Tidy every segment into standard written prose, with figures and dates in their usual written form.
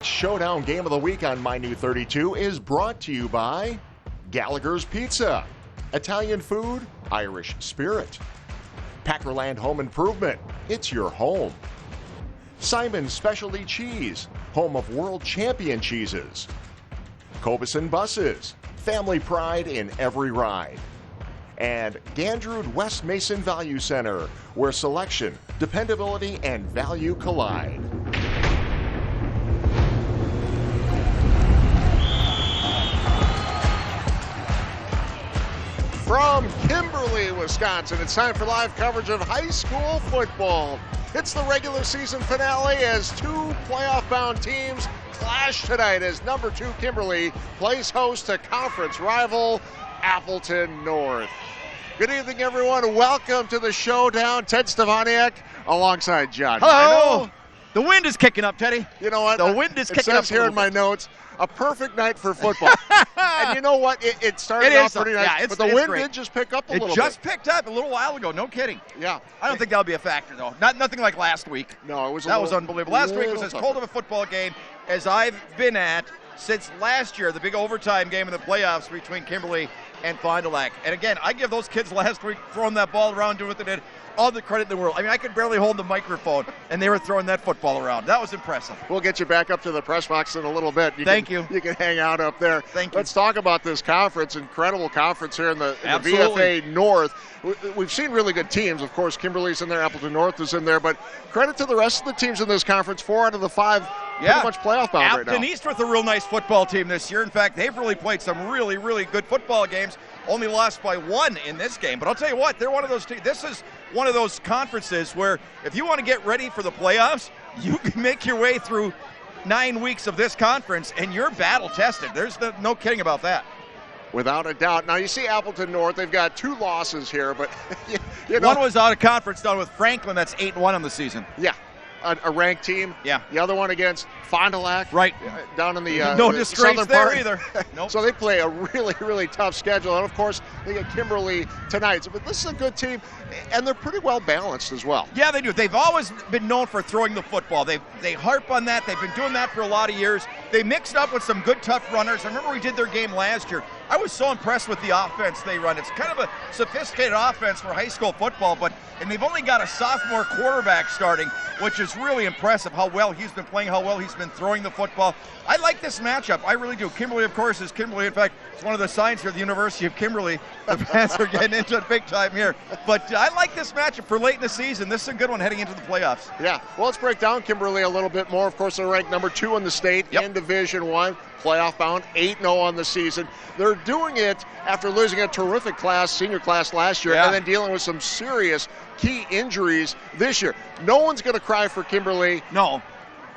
Showdown Game of the Week on My New 32 is brought to you by Gallagher's Pizza, Italian food, Irish spirit, Packerland Home Improvement, it's your home, Simon's Specialty Cheese, home of world champion cheeses, Cobison Buses, family pride in every ride, and Gandrud West Mason Value Center, where selection, dependability, and value collide. From Kimberly, Wisconsin, it's time for live coverage of high school football. It's the regular season finale as two playoff-bound teams clash tonight as number 2 Kimberly plays host to conference rival Appleton North. Good evening, everyone. Welcome to the Showdown. Ted Stefaniak alongside John. Hello. The wind is kicking up, Teddy. You know what? The wind is kicking up. It says here in my notes, a perfect night for football. And you know what? It started off pretty nice, yeah, but the wind did just pick up a little bit. It just picked up a little while ago. No kidding. Yeah. I don't think that'll be a factor, though. Nothing like last week. No, it was that was unbelievable. Last week was as cold of a football game as I've been at since last year, the big overtime game in the playoffs between Kimberly and Fond du Lac. And again, I give those kids last week throwing that ball around, doing what they did, all the credit in the world. I mean, I could barely hold the microphone, and they were throwing that football around. That was impressive. We'll get you back up to the press box in a little bit. Thank you. You can hang out up there. Thank you. Let's talk about this conference. Incredible conference here in the Absolutely. VFA North. We've seen really good teams. Of course, Kimberly's in there, Appleton North is in there, but credit to the rest of the teams in this conference. 4 out of the 5 pretty much playoff bound right now. Appleton East with a real nice football team this year. In fact, they've really played some really, really good football games. Only lost by 1 in this game. But I'll tell you what, they're one of those teams. This is one of those conferences where if you want to get ready for the playoffs, you can make your way through 9 weeks of this conference, and you're battle tested. There's no kidding about that. Without a doubt. Now, you see Appleton North, they've got 2 losses here, but you know. One was out of conference done with Franklin. That's 8-1 on the season. Yeah. A ranked team. Yeah. The other one against Fond du Lac. Right. Down in the no the disgrace southern there part. either. Nope. So they play a really, really tough schedule. And, of course, they get Kimberly tonight. But this is a good team, and they're pretty well balanced as well. Yeah, they do. They've always been known for throwing the football. They harp on that. They've been doing that for a lot of years. They mixed up with some good, tough runners. I remember we did their game last year. I was so impressed with the offense they run. It's kind of a sophisticated offense for high school football, and they've only got a sophomore quarterback starting, which is really impressive how well he's been playing, how well he's been throwing the football. I like this matchup. I really do. Kimberly, of course, is Kimberly. In fact, it's one of the signs here at the University of Kimberly. The fans are getting into it big time here. But I like this matchup for late in the season. This is a good one heading into the playoffs. Yeah. Well, let's break down Kimberly a little bit more. Of course, they're ranked number 2 in the state in Division I, playoff bound, 8-0 on the season. They're doing it after losing a terrific senior class last year, and then dealing with some serious key injuries this year. No one's going to cry for Kimberly. No.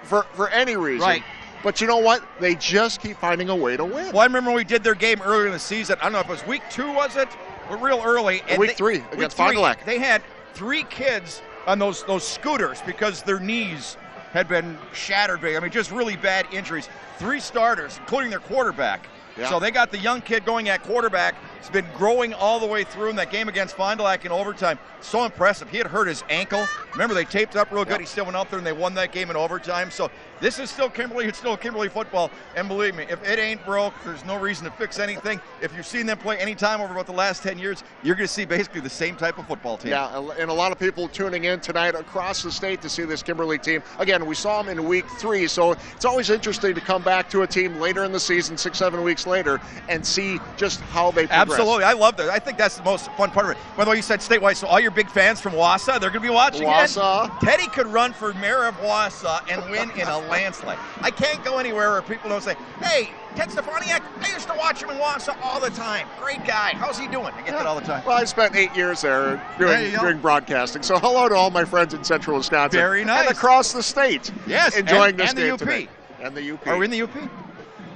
For any reason. Right. But you know what? They just keep finding a way to win. Well, I remember when we did their game earlier in the season. I don't know if it was week 2, was it? But real early. And week 3 against Fond du Lac. They had 3 kids on those scooters because their knees had been shattered. I mean, just really bad injuries. 3 starters, including their quarterback. Yeah. So they got the young kid going at quarterback. He's been growing all the way through in that game against Fond du Lac in overtime. So impressive. He had hurt his ankle. Remember, they taped up real good. He still went out there and they won that game in overtime. So this is still Kimberly. It's still Kimberly football. And believe me, if it ain't broke, there's no reason to fix anything. If you've seen them play any time over about the last 10 years, you're going to see basically the same type of football team. Yeah, and a lot of people tuning in tonight across the state to see this Kimberly team. Again, we saw them in week 3, so it's always interesting to come back to a team later in the season, 6-7 weeks later, and see just how they progress. Absolutely. I love that. I think that's the most fun part of it. By the way, you said statewide, so all your big fans from Wausau, they're going to be watching Wausau. Teddy could run for mayor of Wausau and win in a landslide. I can't go anywhere where people don't say, hey, Ted Stefaniak, I used to watch him in Wausau all the time. Great guy. How's he doing? I get that all the time. Well, I spent 8 years there doing broadcasting. So hello to all my friends in Central Wisconsin. Very nice. And across the state. Yes. Enjoying this and game the UP. today. And the UP. Are we in the UP?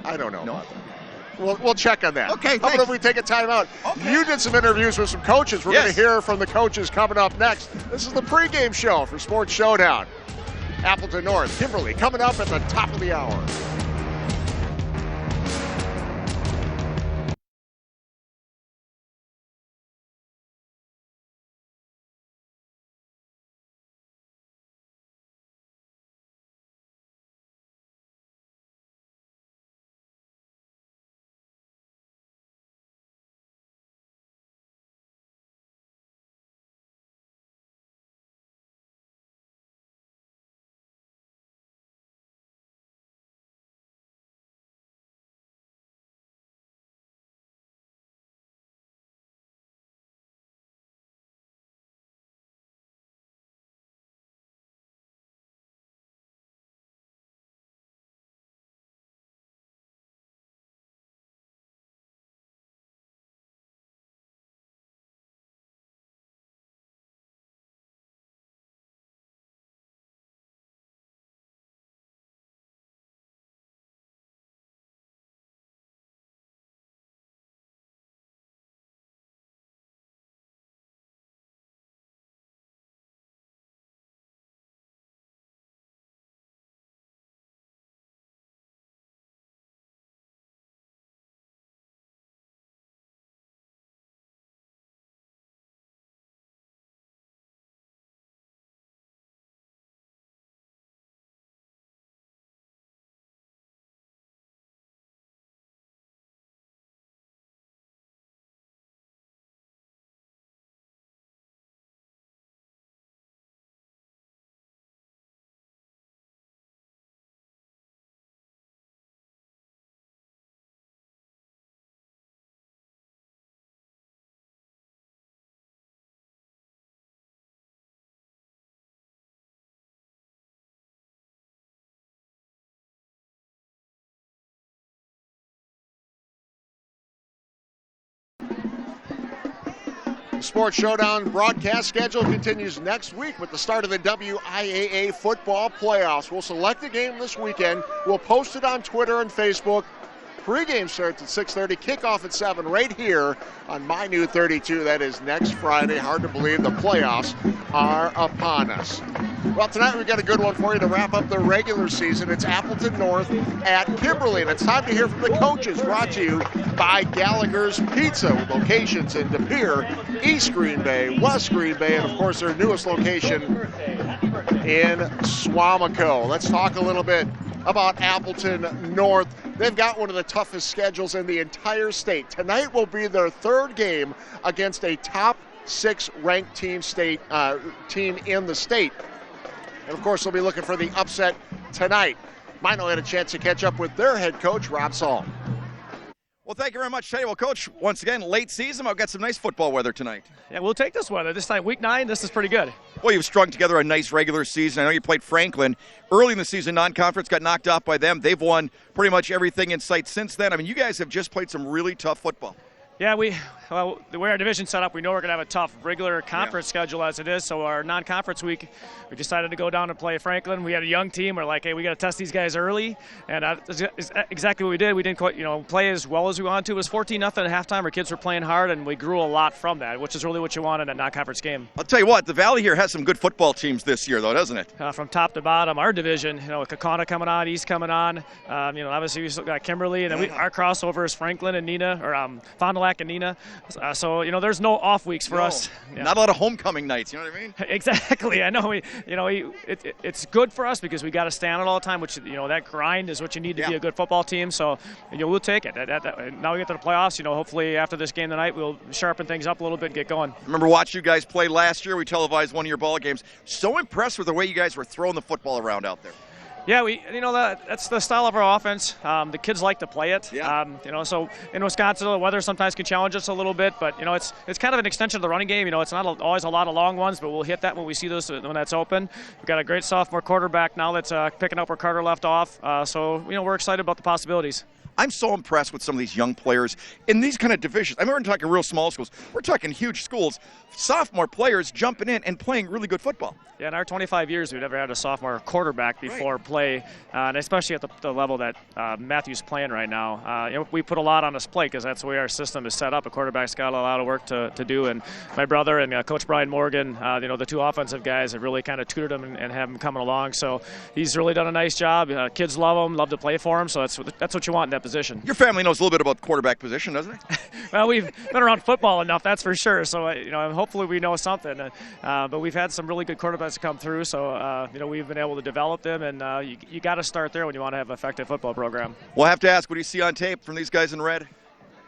I don't know. No. We'll check on that. Okay, How about if we take a timeout? Okay. You did some interviews with some coaches. We're going to hear from the coaches coming up next. This is the pregame show for Sports Showdown. Appleton North, Kimberly coming up at the top of the hour. The Sports Showdown broadcast schedule continues next week with the start of the WIAA football playoffs. We'll select a game this weekend. We'll post it on Twitter and Facebook. Pregame starts at 6:30, kickoff at 7 right here on My New 32. That is next Friday. Hard to believe the playoffs are upon us. Well, tonight we've got a good one for you to wrap up the regular season. It's Appleton North at Kimberly, and it's time to hear from the coaches, brought to you by Gallagher's Pizza, with locations in De Pere, East Green Bay, West Green Bay, and of course their newest location in Swamico. Let's talk a little bit about Appleton North. They've got one of the toughest schedules in the entire state. Tonight will be their third game against a top 6 ranked team in the state. And of course, they'll be looking for the upset tonight. Mino had a chance to catch up with their head coach, Rob Saul. Well, thank you very much, Teddy. Well, Coach, once again, late season. I've got some nice football weather tonight. Yeah, we'll take this weather. This time, week 9, this is pretty good. Well, you've strung together a nice regular season. I know you played Franklin early in the season, non-conference, got knocked off by them. They've won pretty much everything in sight since then. I mean, you guys have just played some really tough football. Yeah, the way our division's set up, we know we're going to have a tough regular conference schedule as it is. So our non-conference week, we decided to go down and play Franklin. We had a young team. We're like, hey, we got to test these guys early, and that's exactly what we did. We didn't quite, play as well as we wanted to. It was 14-0 at halftime. Our kids were playing hard, and we grew a lot from that, which is really what you want in a non-conference game. I'll tell you what, the Valley here has some good football teams this year, though, doesn't it? From top to bottom, our division, Kakana coming on, East coming on. Obviously we still got Kimberly, and then our crossover is Franklin and Nina, or Fond du Lac and Nina. So there's no off weeks for us. Yeah. Not a lot of homecoming nights. You know what I mean? Exactly. I know. It's good for us because we got to stay on it all the time. Which that grind is what you need to be a good football team. So we'll take it. Now we get to the playoffs. Hopefully after this game tonight we'll sharpen things up a little bit and get going. I remember watching you guys play last year. We televised one of your ball games. So impressed with the way you guys were throwing the football around out there. Yeah, that's the style of our offense. The kids like to play it. Yeah. So in Wisconsin, the weather sometimes can challenge us a little bit, but it's kind of an extension of the running game. It's not always a lot of long ones, but we'll hit that when we see those when that's open. We've got a great sophomore quarterback now that's picking up where Carter left off. So we're excited about the possibilities. I'm so impressed with some of these young players in these kind of divisions. I mean, we're talking real small schools. We're talking huge schools. Sophomore players jumping in and playing really good football. Yeah, in our 25 years, we've never had a sophomore quarterback before play, and especially at the level that Matthew's playing right now. We put a lot on his plate because that's the way our system is set up. A quarterback's got a lot of work to do, and my brother and Coach Brian Morgan, the two offensive guys, have really kind of tutored him and have him coming along. So he's really done a nice job. Kids love him, love to play for him, so that's what you want in that position. Your family knows a little bit about the quarterback position, doesn't it? Well, we've been around football enough, that's for sure. So, hopefully we know something. But we've had some really good quarterbacks come through, so, we've been able to develop them, and you got to start there when you want to have an effective football program. We'll have to ask, what do you see on tape from these guys in red?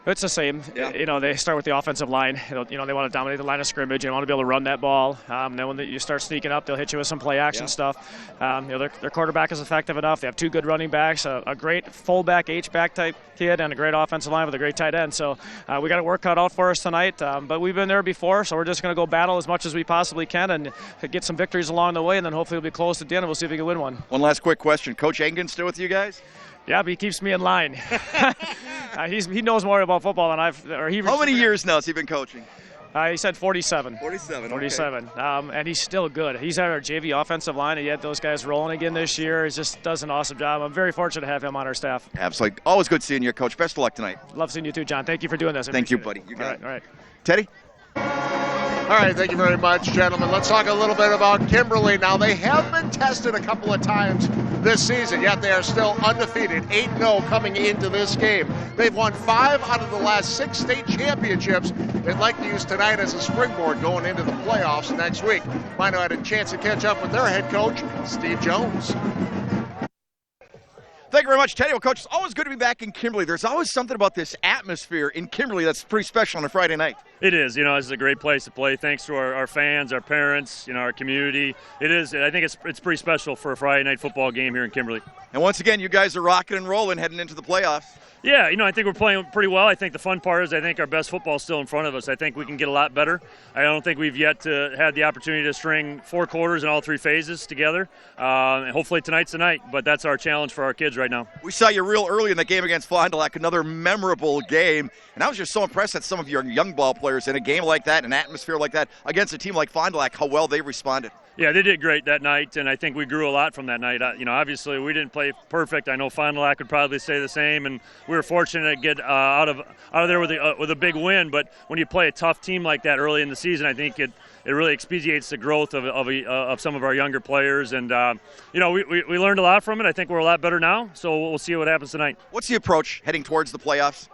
It's the same. Yeah. They start with the offensive line. They want to dominate the line of scrimmage. They want to be able to run that ball. Then when you start sneaking up, they'll hit you with some play action stuff. Their quarterback is effective enough. They have 2 good running backs, a great fullback, H-back type kid, and a great offensive line with a great tight end. So we got a work cut out for us tonight. But we've been there before, so we're just going to go battle as much as we possibly can and get some victories along the way, and then hopefully we'll be close at the end, and we'll see if we can win one. One last quick question. Coach Engen still with you guys? Yeah, but he keeps me in line. He knows more about football than I've. How many years now has he been coaching? He said 47. 47. 47. Okay. And he's still good. He's at our JV offensive line, and yet those guys rolling again this year. He just does an awesome job. I'm very fortunate to have him on our staff. Absolutely. Always good seeing you, Coach. Best of luck tonight. Love seeing you too, John. Thank you for doing this. Thank you, buddy. You got it. All right. Teddy? All right, thank you very much, gentlemen. Let's talk a little bit about Kimberly. Now, they have been tested a couple of times this season, yet they are still undefeated, 8-0 coming into this game. They've won 5 out of the last 6 state championships. They'd like to use tonight as a springboard going into the playoffs next week. Mino had a chance to catch up with their head coach, Steve Jones. Thank you very much, Teddy. Well, Coach, it's always good to be back in Kimberly. There's always something about this atmosphere in Kimberly that's pretty special on a Friday night. It is. This is a great place to play. Thanks to our fans, our parents, our community. It is. I think it's pretty special for a Friday night football game here in Kimberly. And once again, you guys are rocking and rolling heading into the playoffs. Yeah, I think we're playing pretty well. I think the fun part is I think our best football is still in front of us. I think we can get a lot better. I don't think we've yet had the opportunity to string 4 quarters in all 3 phases together. And hopefully tonight's the night, but that's our challenge for our kids right now. We saw you real early in the game against Fond du Lac, another memorable game. And I was just so impressed at some of your young ball players in a game like that, an atmosphere like that, against a team like Fond du Lac, how well they responded. Yeah, they did great that night, and I think we grew a lot from that night. Obviously we didn't play perfect. I know Fond du Lac would probably say the same, and we were fortunate to get out of there with a big win. But when you play a tough team like that early in the season, I think it really expedites the growth of some of our younger players. And we learned a lot from it. I think we're a lot better now, so we'll see what happens tonight. What's the approach heading towards the playoffs?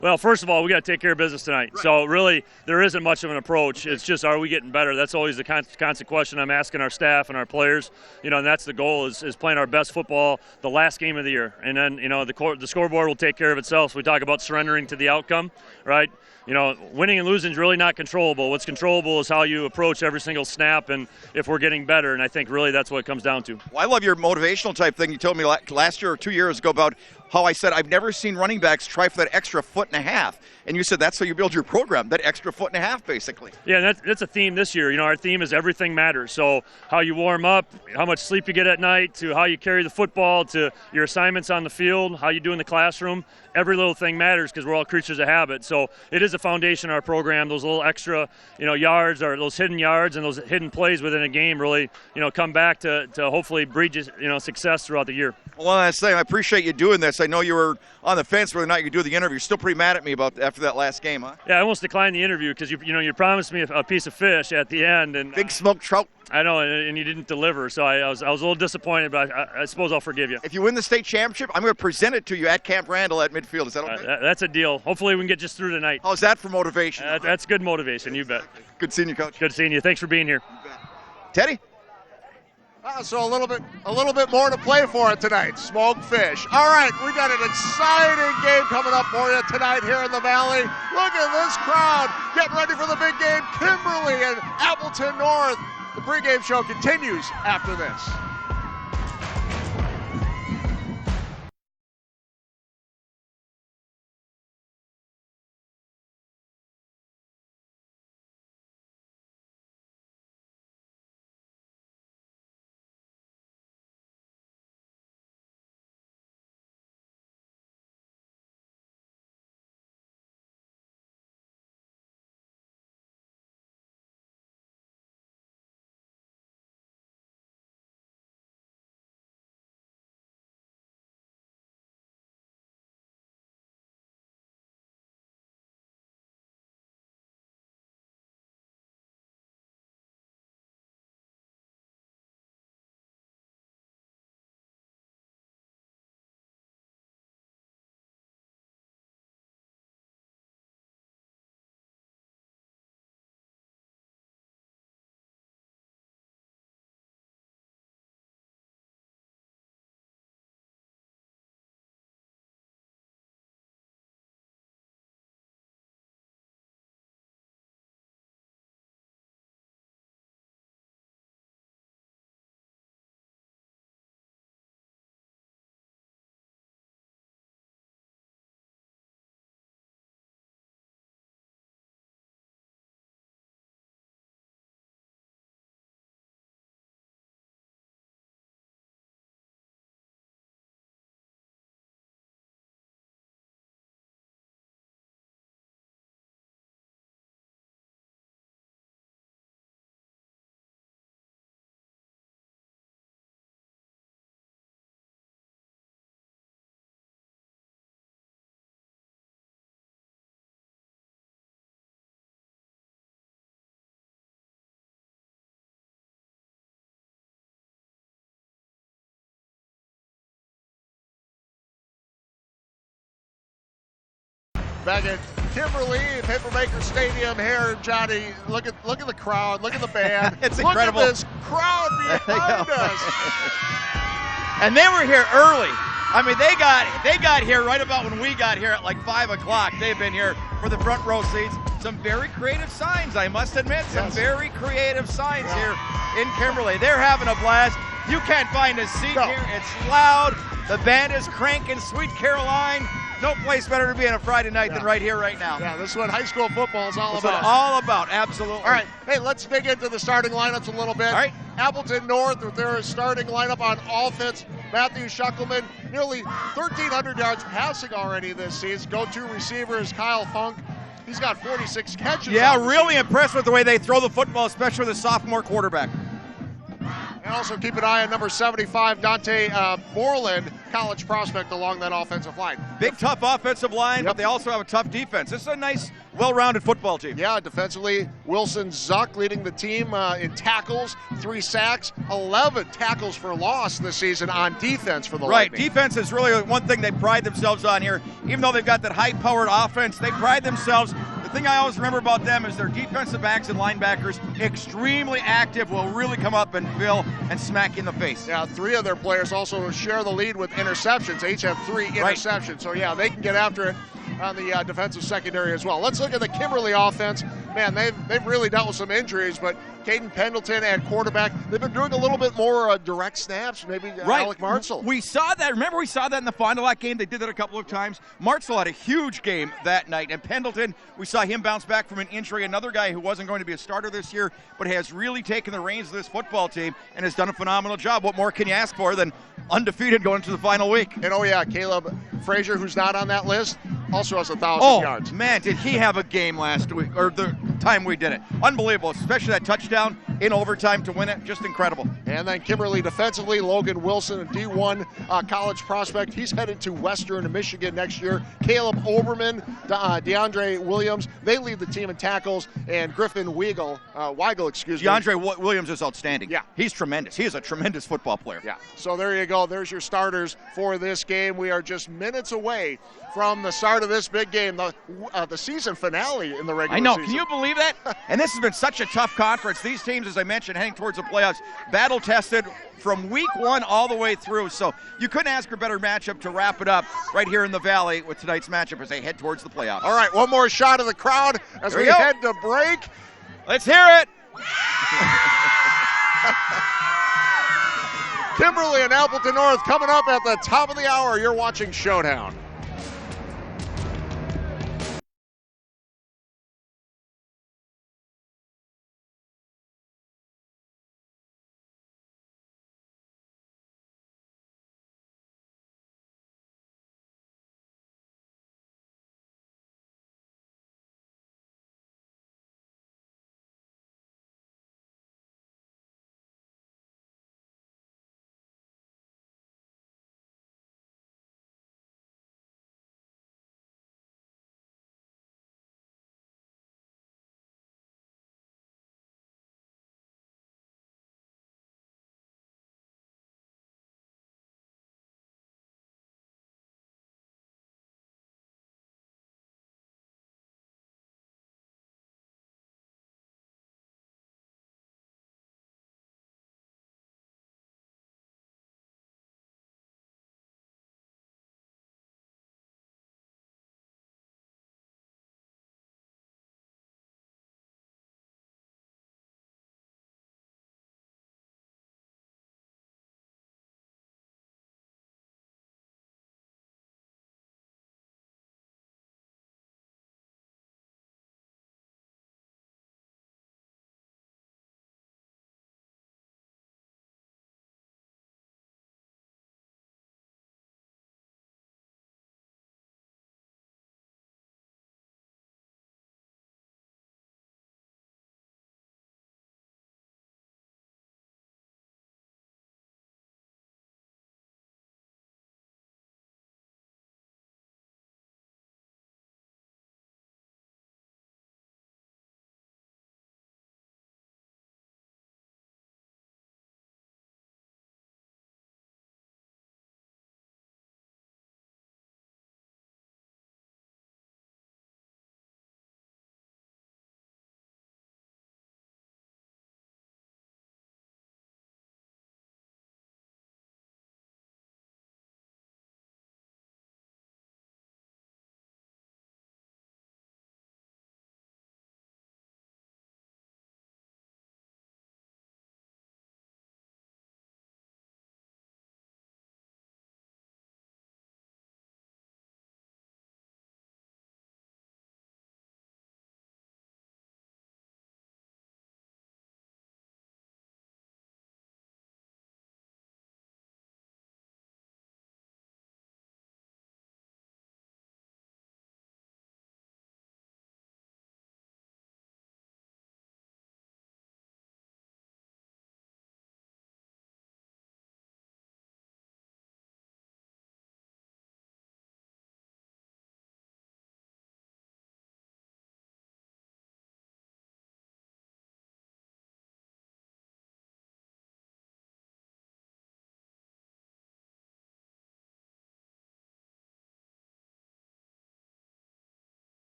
Well, first of all, we got to take care of business tonight. Right. So really, there isn't much of an approach. It's just, are we getting better? That's always the constant question I'm asking our staff and our players. And that's the goal is playing our best football the last game of the year. And then, the scoreboard will take care of itself. So we talk about surrendering to the outcome, right? Winning and losing is really not controllable. What's controllable is how you approach every single snap and if we're getting better. And I think really that's what it comes down to. Well, I love your motivational type thing. You told me last year or 2 years ago about how I said I've never seen running backs try for that extra 1.5 feet. And you said that's how you build your program, that extra 1.5 feet, basically. Yeah, that's a theme this year. Our theme is everything matters. So how you warm up, how much sleep you get at night, to how you carry the football, to your assignments on the field, how you do in the classroom. Every little thing matters because we're all creatures of habit. So it is a foundation of our program. Those little extra, yards or those hidden yards and those hidden plays within a game really, come back to hopefully breed, success throughout the year. Well, last thing, I appreciate you doing this. I know you were on the fence whether or not you could do the interview. You're still pretty mad at me after that last game, huh? Yeah, I almost declined the interview because you promised me a piece of fish at the end and big smoked trout. I know, and you didn't deliver, so I was a little disappointed, but I suppose I'll forgive you. If you win the state championship, I'm going to present it to you at Camp Randall at midfield. Is that okay? That's a deal. Hopefully we can get just through tonight. How's that for motivation? That's good motivation, you bet. Good seeing you, Coach. Good seeing you. Thanks for being here. Teddy? So a little bit more to play for tonight. Smoked fish. All right, we got an exciting game coming up for you tonight here in the Valley. Look at this crowd getting ready for the big game. Kimberly and Appleton North. The pregame show continues after this. Back at Kimberly, Papermaker Stadium here, Johnny. Look at the crowd. Look at the band. It's incredible. Look at this crowd behind us. And they were here early. I mean, they got here right about when we got here at like 5 o'clock. They've been here for the front row seats. Some very creative signs, I must admit. Some very creative signs here in Kimberly. They're having a blast. You can't find a seat here. It's loud. The band is cranking Sweet Caroline. No place better to be on a Friday night than right here, right now. Yeah, this is what high school football is all That's about. what all about, absolutely. All right, hey, let's dig into the starting lineups a little bit. All right. Appleton North with their starting lineup on offense. Matthew Schuckelman, nearly 1,300 yards passing already this season. Go-to receiver is Kyle Funk. He's got 46 catches. Yeah, really impressed with the way they throw the football, especially with the sophomore quarterback. And also keep an eye on number 75, Dante Borland, college prospect along that offensive line. Big, tough offensive line, but they also have a tough defense. This is a nice, well-rounded football team. Yeah, defensively, Wilson Zuck leading the team in tackles, 3 sacks, 11 tackles for loss this season on defense for the Lightning. Defense is really one thing they pride themselves on here. Even though they've got that high-powered offense, they pride themselves. The thing I always remember about them is their defensive backs and linebackers, extremely active, will really come up and fill and smack you in the face. Yeah, 3 of their players also share the lead with interceptions. They each have 3 interceptions. So, yeah, they can get after it on the defensive secondary as well. Let's look at the Kimberly offense. Man, they've really dealt with some injuries, but Caden Pendleton at quarterback, they've been doing a little bit more direct snaps, maybe Alec Martzell. We saw that. Remember we saw that in the Fond du Lac game? They did that a couple of times. Martzell had a huge game that night, and Pendleton, we saw him bounce back from an injury. Another guy who wasn't going to be a starter this year, but has really taken the reins of this football team and has done a phenomenal job. What more can you ask for than undefeated going into the final week? And oh yeah, Caleb Frazier, who's not on that list, also has 1,000 yards. Man, did he have a game last week, or the time we did it. Unbelievable, especially that touchdown in overtime to win it. Just incredible. And then Kimberly defensively, Logan Wilson, a D1 college prospect. He's headed to Western Michigan next year. Caleb Oberman, DeAndre Williams, they lead the team in tackles. And Griffin Weigel, DeAndre Williams is outstanding. Yeah. He's tremendous. He is a tremendous football player. Yeah. So there you go. There's your starters for this game. We are just minutes away from the start of this big game, the season finale in the regular season. I know. Can you believe that? And this has been such a tough conference. These teams, as I mentioned, heading towards the playoffs, battle-tested from week 1 all the way through. So you couldn't ask for a better matchup to wrap it up right here in the Valley with tonight's matchup as they head towards the playoffs. All right, one more shot of the crowd as we head to break. Let's hear it. Kimberly and Appleton North coming up at the top of the hour. You're watching Showdown.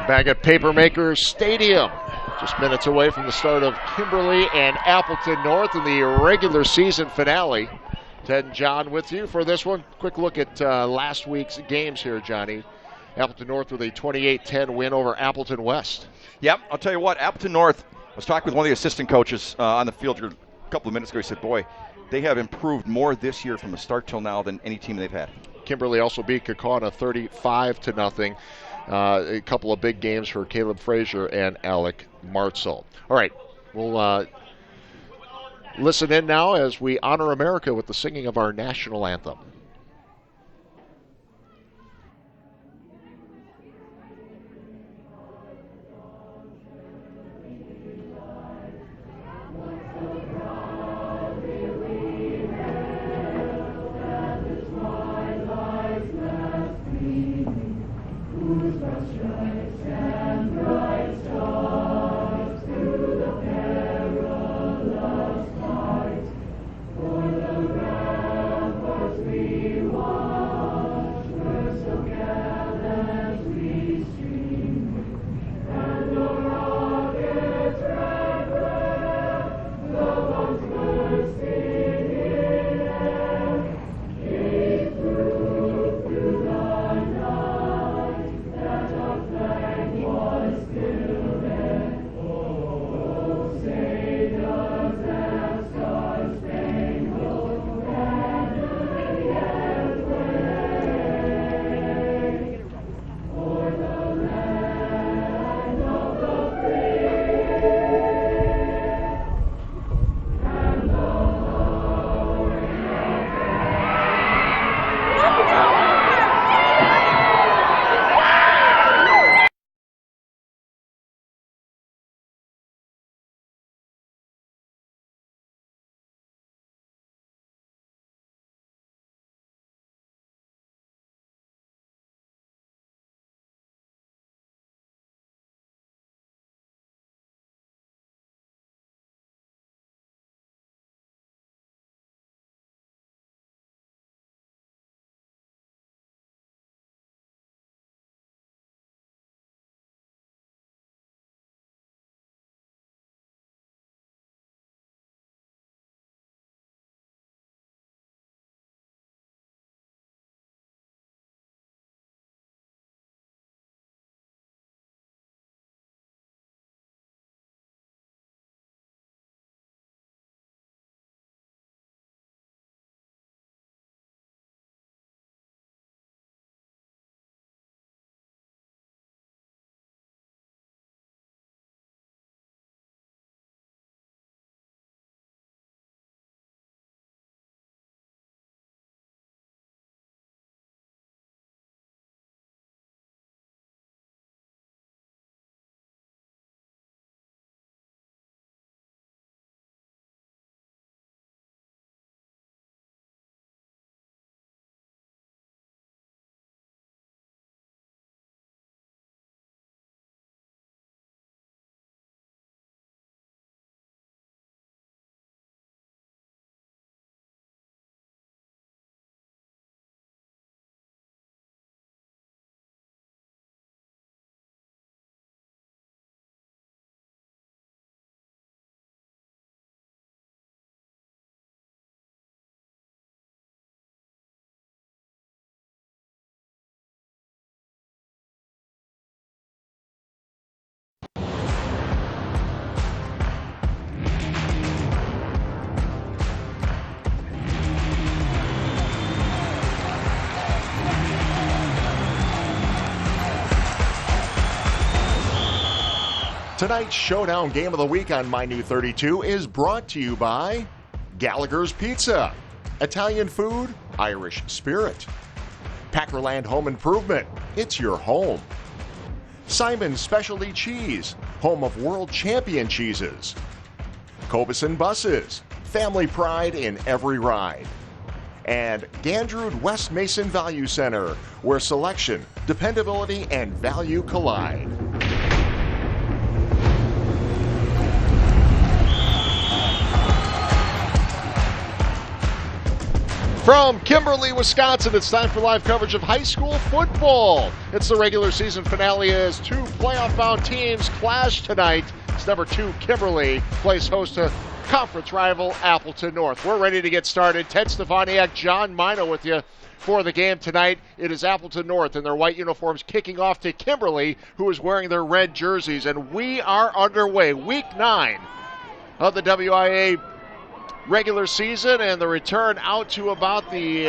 Back at Papermaker Stadium, just minutes away from the start of Kimberly and Appleton North in the regular season finale. Ted and John with you for this one. Quick look at last week's games here, Johnny. Appleton North with a 28-10 win over Appleton West. Yep, I'll tell you what, Appleton North, I was talking with one of the assistant coaches on the field a couple of minutes ago. He said, boy, they have improved more this year from the start till now than any team they've had. Kimberly also beat Kaukauna 35-0. A couple of big games for Caleb Frazier and Alec Martzel. All right, we'll listen in now as we honor America with the singing of our national anthem. Tonight's Showdown Game of the Week on My New 32 is brought to you by Gallagher's Pizza, Italian food, Irish spirit. Packerland Home Improvement, it's your home. Simon's Specialty Cheese, home of world champion cheeses. Cobison Buses, family pride in every ride. And Gandrud West Mason Value Center, where selection, dependability, and value collide. From Kimberly, Wisconsin, it's time for live coverage of high school football. It's the regular season finale as two playoff-bound teams clash tonight. It's number 2 Kimberly plays host to conference rival Appleton North. We're ready to get started. Ted Stefaniak, John Mino with you for the game tonight. It is Appleton North in their white uniforms kicking off to Kimberly, who is wearing their red jerseys. And we are underway. Week 9 of the WIA regular season, and the return out to about the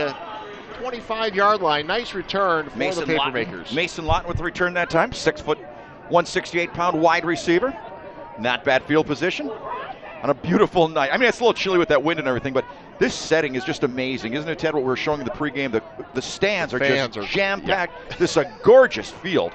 25-yard line. Nice return for the Papermakers. Mason Lawton with the return that time. 6 foot, 168-pound wide receiver. Not bad field position on a beautiful night. I mean, it's a little chilly with that wind and everything, but this setting is just amazing, isn't it, Ted? What we were showing in the pregame, the stands are just jam-packed. Yeah. This is a gorgeous field.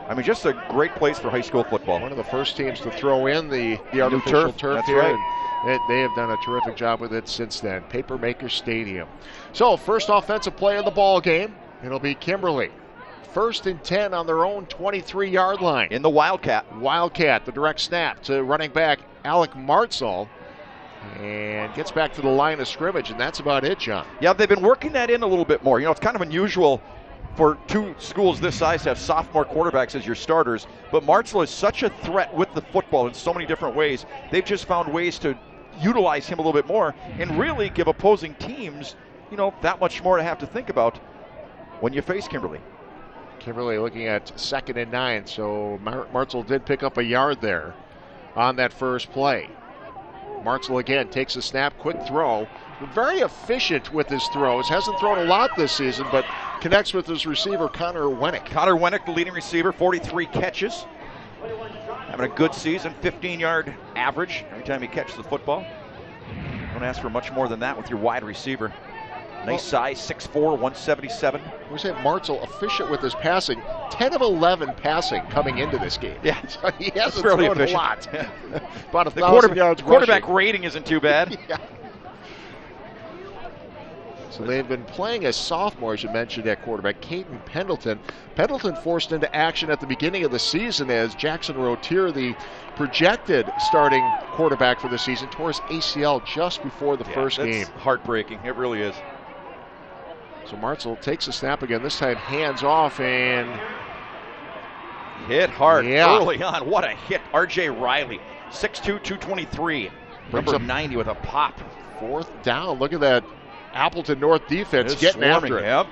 I mean, just a great place for high school football. One of the first teams to throw in the artificial turf That's here. Right. They have done a terrific job with it since then. Papermaker Stadium. So, first offensive play of the ball game. It'll be Kimberly. 1st and 10 on their own 23-yard line. In the Wildcat. The direct snap to running back Alec Martzel. And gets back to the line of scrimmage, and that's about it, John. Yeah, they've been working that in a little bit more. You know, it's kind of unusual for two schools this size to have sophomore quarterbacks as your starters, but Martzel is such a threat with the football in so many different ways. They've just found ways to utilize him a little bit more and really give opposing teams, you know, that much more to have to think about when you face Kimberly. Kimberly looking at 2nd and 9, so Martzel did pick up a yard there on that first play. Martzel again takes a snap, quick throw. Very efficient with his throws. Hasn't thrown a lot this season, but connects with his receiver, Connor Wennick. Connor Wennick, the leading receiver, 43 catches. Having a good season, 15-yard average every time he catches the football. Don't ask for much more than that with your wide receiver. Nice size, 6'4", 177. We say Martzel efficient with his passing. 10 of 11 passing coming into this game. Yeah, so he hasn't fairly thrown efficient. a lot. About 1,000 yards rushing. Quarterback rating isn't too bad. Yeah. So they've been playing a sophomore, as you mentioned, at quarterback, Caden Pendleton. Pendleton forced into action at the beginning of the season as Jackson Rotier, the projected starting quarterback for the season, tore his ACL just before the first game. Heartbreaking. It really is. So Martzel takes a snap again, this time hands off and hit hard early on. What a hit. R.J. Riley, 6'2", 223. Number 90 with a pop. 4th down. Look at that Appleton North defense getting after it. Yep.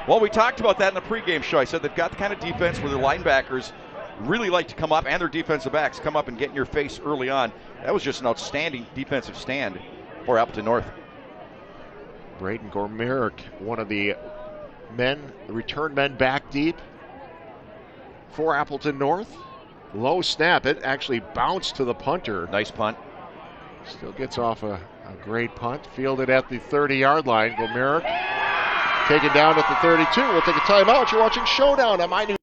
Well, we talked about that in the pregame show. I said they've got the kind of defense where their linebackers really like to come up, and their defensive backs come up and get in your face early on. That was just an outstanding defensive stand for Appleton North. Braden Gormerick, one of the return men back deep for Appleton North. Low snap. It actually bounced to the punter. Nice punt. Still gets off a great punt. Fielded at the 30-yard line. Gormerick taken down at the 32. We'll take a timeout. You're watching Showdown on my new.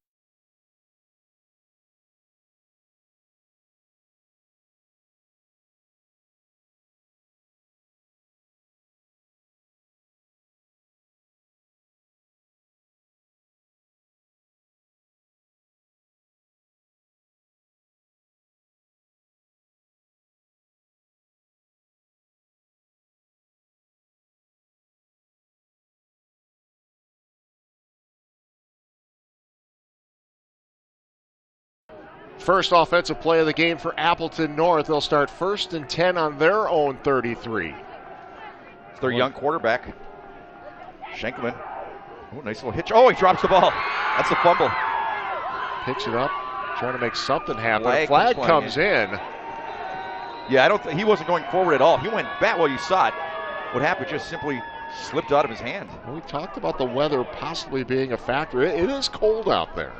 First offensive play of the game for Appleton North. They'll start 1st and 10 on their own 33. It's their young quarterback, Schenkman. Oh, nice little hitch. Oh, he drops the ball. That's a fumble. Picks it up, trying to make something happen. Flag comes in. Yeah, he wasn't going forward at all. He went back. Well, you saw it. What happened just simply slipped out of his hand. We talked about the weather possibly being a factor. It is cold out there.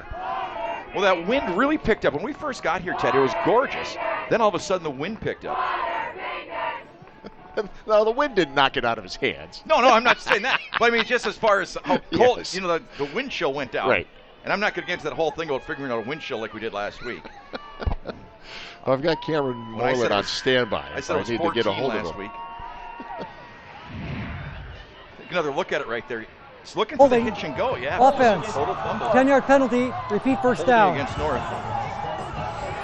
Well, that wind really picked up. When we first got here, Ted, it was gorgeous. Then all of a sudden the wind picked up. No, the wind didn't knock it out of his hands. No, I'm not saying that. But I mean, just as far as how cold, yes. You know, the wind chill went down. Right. And I'm not going to get into that whole thing about figuring out a wind chill like we did last week. I've got Cameron Moreland on standby. I said it was need 14 to get a hold last of him. week. Take another look at it right there. It's looking for the hitch and go, yeah. Offense. Total fumble. 10-yard penalty. Repeat first down. Against North.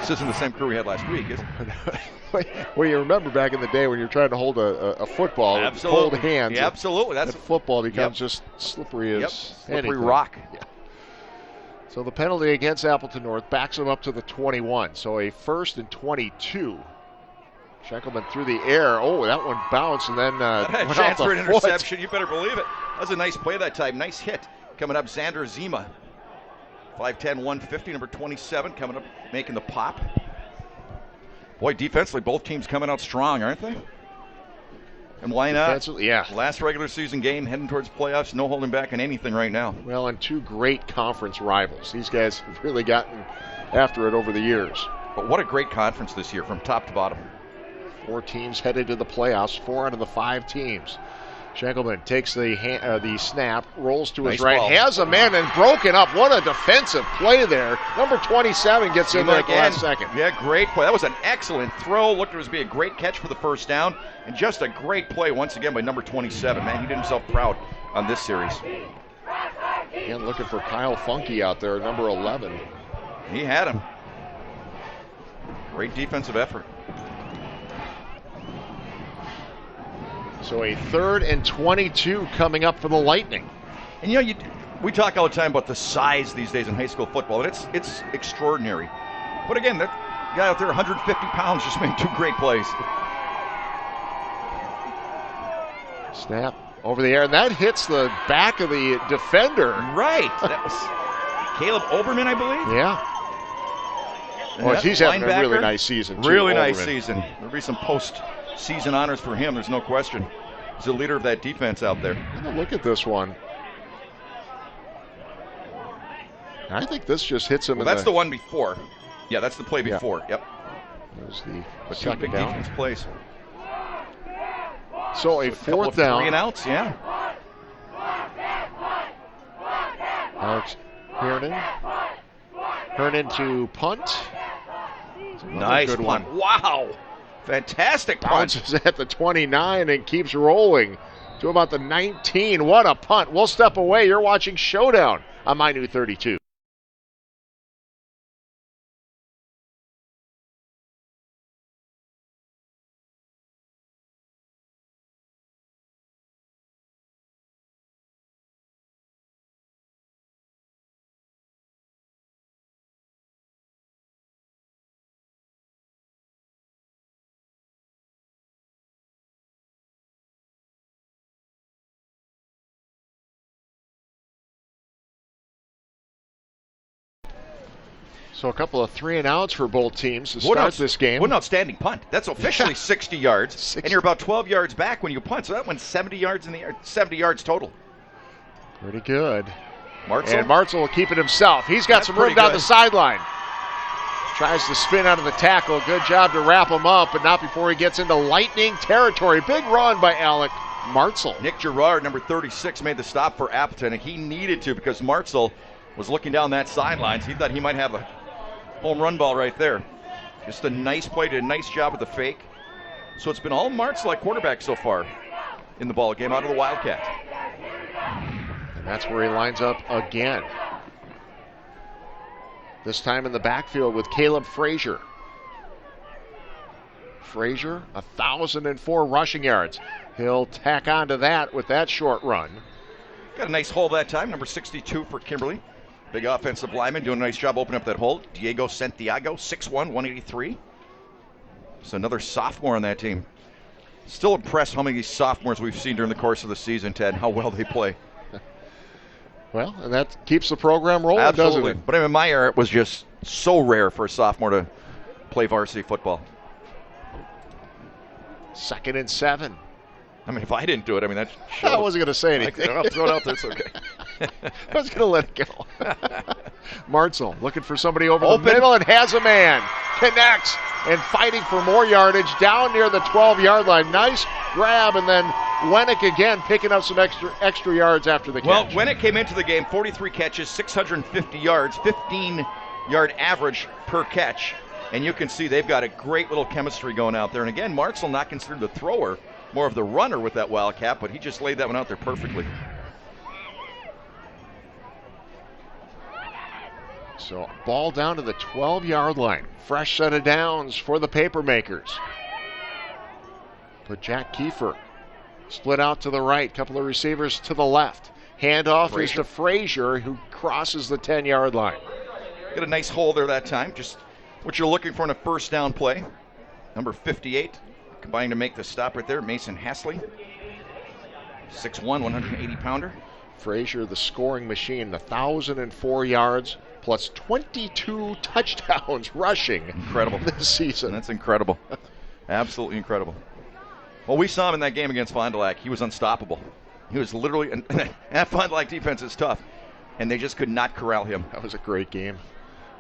This isn't the same crew we had last week, is it? Well, you remember back in the day when you're trying to hold a football with cold hands. Yeah, absolutely. That's football becomes just slippery as slippery anything. rock. Yeah. So the penalty against Appleton North backs them up to the 21. So a 1st and 22. Schenkelman through the air. Oh, that one bounced and then that had a went chance off for the an foot. interception. You better believe it. That was a nice play that time. Nice hit. Coming up, Xander Zima. 5'10", 150, number 27, coming up, making the pop. Boy, defensively, both teams coming out strong, aren't they? And why not? Yeah. Last regular season game, heading towards playoffs, no holding back on anything right now. Well, and two great conference rivals. These guys have really gotten after it over the years. But what a great conference this year from top to bottom. 4 teams headed to the playoffs, 4 out of the 5 teams. Schenkelman takes the snap, rolls to his right, ball. has a man and broken up. What a defensive play there. Number 27 gets in there at the last second. Yeah, great play. That was an excellent throw. Looked to be a great catch for the first down. And just a great play once again by number 27. Man, he did himself proud on this series. Again, looking for Kyle Funky out there, number 11. He had him. Great defensive effort. So a 3rd and 22 coming up for the Lightning. And you know, we talk all the time about the size these days in high school football, and it's extraordinary. But again, that guy out there, 150 pounds, just made 2 great plays. Snap over the air, and that hits the back of the defender. Right. That was Caleb Oberman, I believe. Yeah. Well, he's having a really nice season, too. Really nice Oberman. season. There'll be some post-season honors for him, there's no question. He's the leader of that defense out there. Look at this one. I think this just hits him. Well, that's the one before. Yeah, that's the play before. Yep. There's the But 2 second big down. defense plays. So a 4th down. 3 and outs, yeah. Alex Hernan to punt. Nice good punt. one. Wow. Fantastic punt. Bounces at the 29 and keeps rolling to about the 19. What a punt. We'll step away. You're watching Showdown on My New 32. So a couple of 3 and outs for both teams to start this game. What an outstanding punt. That's officially 60 yards, and you're about 12 yards back when you punt. So that went 70 yards in the air, 70 yards total. Pretty good. Martzel? And Martzel will keep it himself. He's got some room down the sideline. Tries to spin out of the tackle. Good job to wrap him up, but not before he gets into Lightning territory. Big run by Alec Martzel. Nick Gerard, number 36, made the stop for Appleton, and he needed to because Martzel was looking down that sideline. So he thought he might have a home run ball right there. Just a nice play, did a nice job with the fake. So it's been all Martzel at quarterback so far in the ball game out of the Wildcat. And that's where he lines up again. This time in the backfield with Caleb Frazier. Frazier, 1,004 rushing yards. He'll tack on to that with that short run. Got a nice hole that time, number 62 for Kimberly. Big offensive lineman doing a nice job opening up that hole. Diego Santiago, 6'1", 183. So another sophomore on that team. Still impressed how many sophomores we've seen during the course of the season, Ted, and how well they play. Well, and that keeps the program rolling, Absolutely. doesn't it? But in my era, it was just so rare for a sophomore to play varsity football. 2nd and 7. I mean, if I didn't do it, I mean, that I wasn't going to say anything. I'll throw it out there, it's okay. I was going to let it go. Martzel looking for somebody over the middle and has a man. Connects and fighting for more yardage down near the 12-yard line. Nice grab, and then Wennick again picking up some extra yards after the catch. Well, Wennick came into the game, 43 catches, 650 yards, 15-yard average per catch. And you can see they've got a great little chemistry going out there. And again, Martzel not considered the thrower, more of the runner with that Wildcat, but he just laid that one out there perfectly. So ball down to the 12-yard line. Fresh set of downs for the Papermakers. But Jack Kiefer split out to the right. Couple of receivers to the left. Handoff is to Frazier, who crosses the 10-yard line. Got a nice hole there that time. Just what you're looking for in a first down play. Number 58, combining to make the stop right there, Mason Hasley. 6'1", 180-pounder. Frazier, the scoring machine, 1,004 yards plus 22 touchdowns rushing. Incredible. This season. That's incredible. Absolutely incredible. Well, we saw him in that game against Fond du Lac. He was unstoppable. He was literally, and that Fond du Lac defense is tough, and they just could not corral him. That was a great game.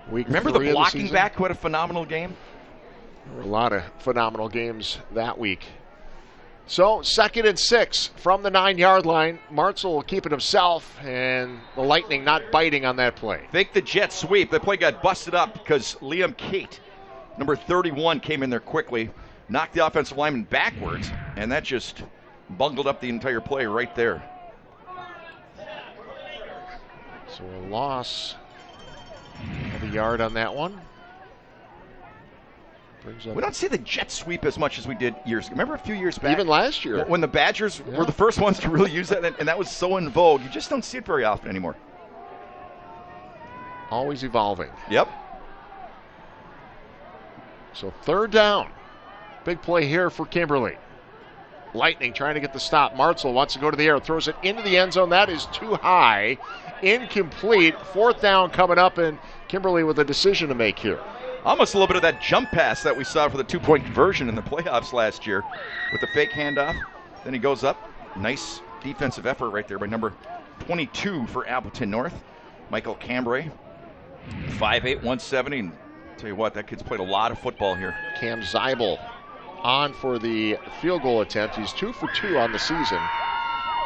Remember the blocking back who had a phenomenal game? There were a lot of phenomenal games that week. So, 2nd and 6 from the 9-yard line. Martzel will keep it himself, and the Lightning not biting on that play. Fake the jet sweep. The play got busted up because Liam Kate, number 31, came in there quickly, knocked the offensive lineman backwards, and that just bungled up the entire play right there. So a loss of a yard on that one. We don't see the jet sweep as much as we did years ago. Remember a few years back? Even last year. When the Badgers were the first ones to really use that, and that was so in vogue. You just don't see it very often anymore. Always evolving. Yep. So 3rd down. Big play here for Kimberly. Lightning trying to get the stop. Martzel wants to go to the air, throws it into the end zone. That is too high. Incomplete. 4th down coming up, and Kimberly with a decision to make here. Almost a little bit of that jump pass that we saw for the 2-point conversion in the playoffs last year with the fake handoff. Then he goes up. Nice defensive effort right there by number 22 for Appleton North, Michael Cambray. 5'8", 170. And tell you what, that kid's played a lot of football here. Cam Zeibel on for the field goal attempt. He's 2 for 2 on the season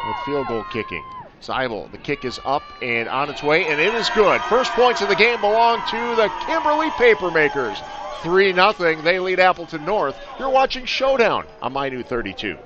with field goal kicking. Zeibel, the kick is up and on its way, and it is good. First points of the game belong to the Kimberly Papermakers. 3-0. They lead Appleton North. You're watching Showdown on My New 32.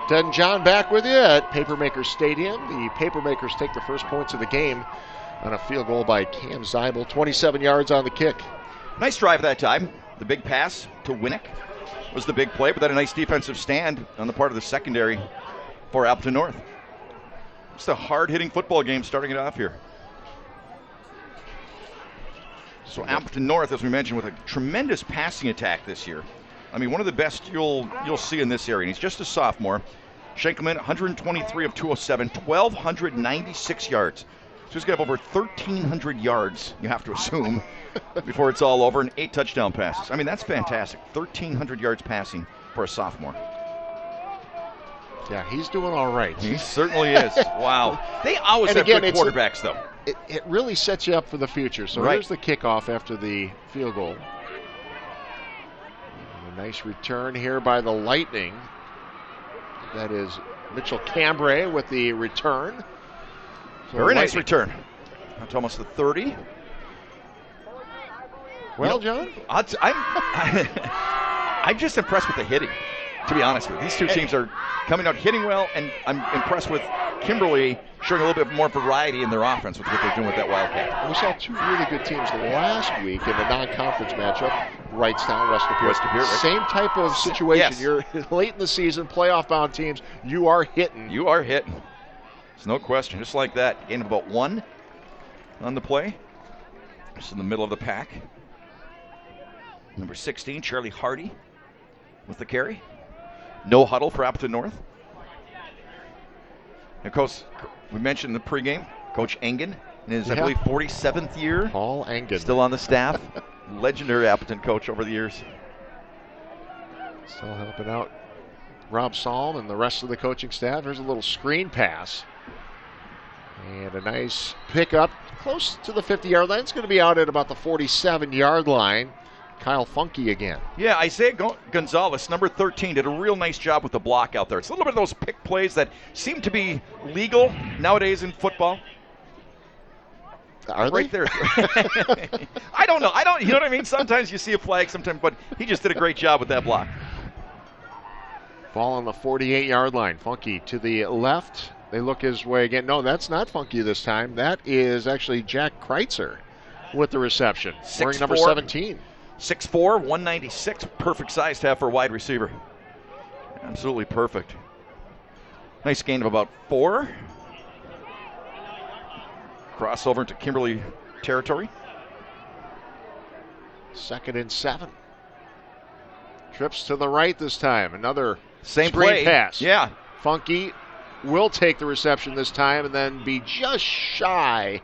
Ted and John back with you at Papermakers Stadium. The Papermakers take the first points of the game on a field goal by Cam Zeibel. 27 yards on the kick. Nice drive that time. The big pass to Winnick was the big play, but then a nice defensive stand on the part of the secondary for Appleton North. Just a hard-hitting football game starting it off here. So Appleton North, as we mentioned, with a tremendous passing attack this year. I mean, one of the best you'll see in this area. And he's just a sophomore. Schenkelman, 123 of 207, 1,296 yards. So he's got over 1,300 yards, you have to assume, before it's all over, and 8 touchdown passes. I mean, that's fantastic. 1,300 yards passing for a sophomore. Yeah, he's doing all right. He certainly is. Wow. They always have good quarterbacks, though. It really sets you up for the future. So here's the kickoff after the field goal. A nice return here by the Lightning. That is Mitchell Cambray with the return. So very nice return. That's almost the 30. Well, John? I'm just impressed with the hitting, to be honest with you. These two teams are coming out hitting well, and I'm impressed with Kimberly showing a little bit more variety in their offense with what they're doing with that Wildcat. We saw 2 really good teams last week in the non-conference matchup. Wrightstown, West Lapeer. Right? Same type of situation. Yes. You're late in the season, playoff-bound teams. You are hitting. You are hitting. There's no question. Just like that. Gain of about 1 on the play. Just in the middle of the pack. Number 16, Charlie Hardy with the carry. No huddle for Appleton North. And Coach, we mentioned in the pregame, Coach Engen in his, I believe, 47th year. Paul Engen. Still on the staff. Legendary Appleton coach over the years. Still helping out Rob Salm and the rest of the coaching staff. Here's a little screen pass. And a nice pickup close to the 50-yard line. It's going to be out at about the 47-yard line. Kyle Funky again. Yeah, Isaiah Gonzalez, number 13, did a real nice job with the block out there. It's a little bit of those pick plays that seem to be legal nowadays in football. Are right they? There. I don't know. You know what I mean? Sometimes you see a flag, sometimes, but he just did a great job with that block. Ball on the 48-yard line. Funky to the left. They look his way again. No, that's not Funky this time. That is actually Jack Kreitzer with the reception. Wearing number 17. 6'4", 196. Perfect size to have for a wide receiver. Absolutely perfect. Nice gain of about 4. Crossover into Kimberly territory. 2nd and 7. Trips to the right this time. Another same screen play. Pass. Yeah. Funky will take the reception this time and then be just shy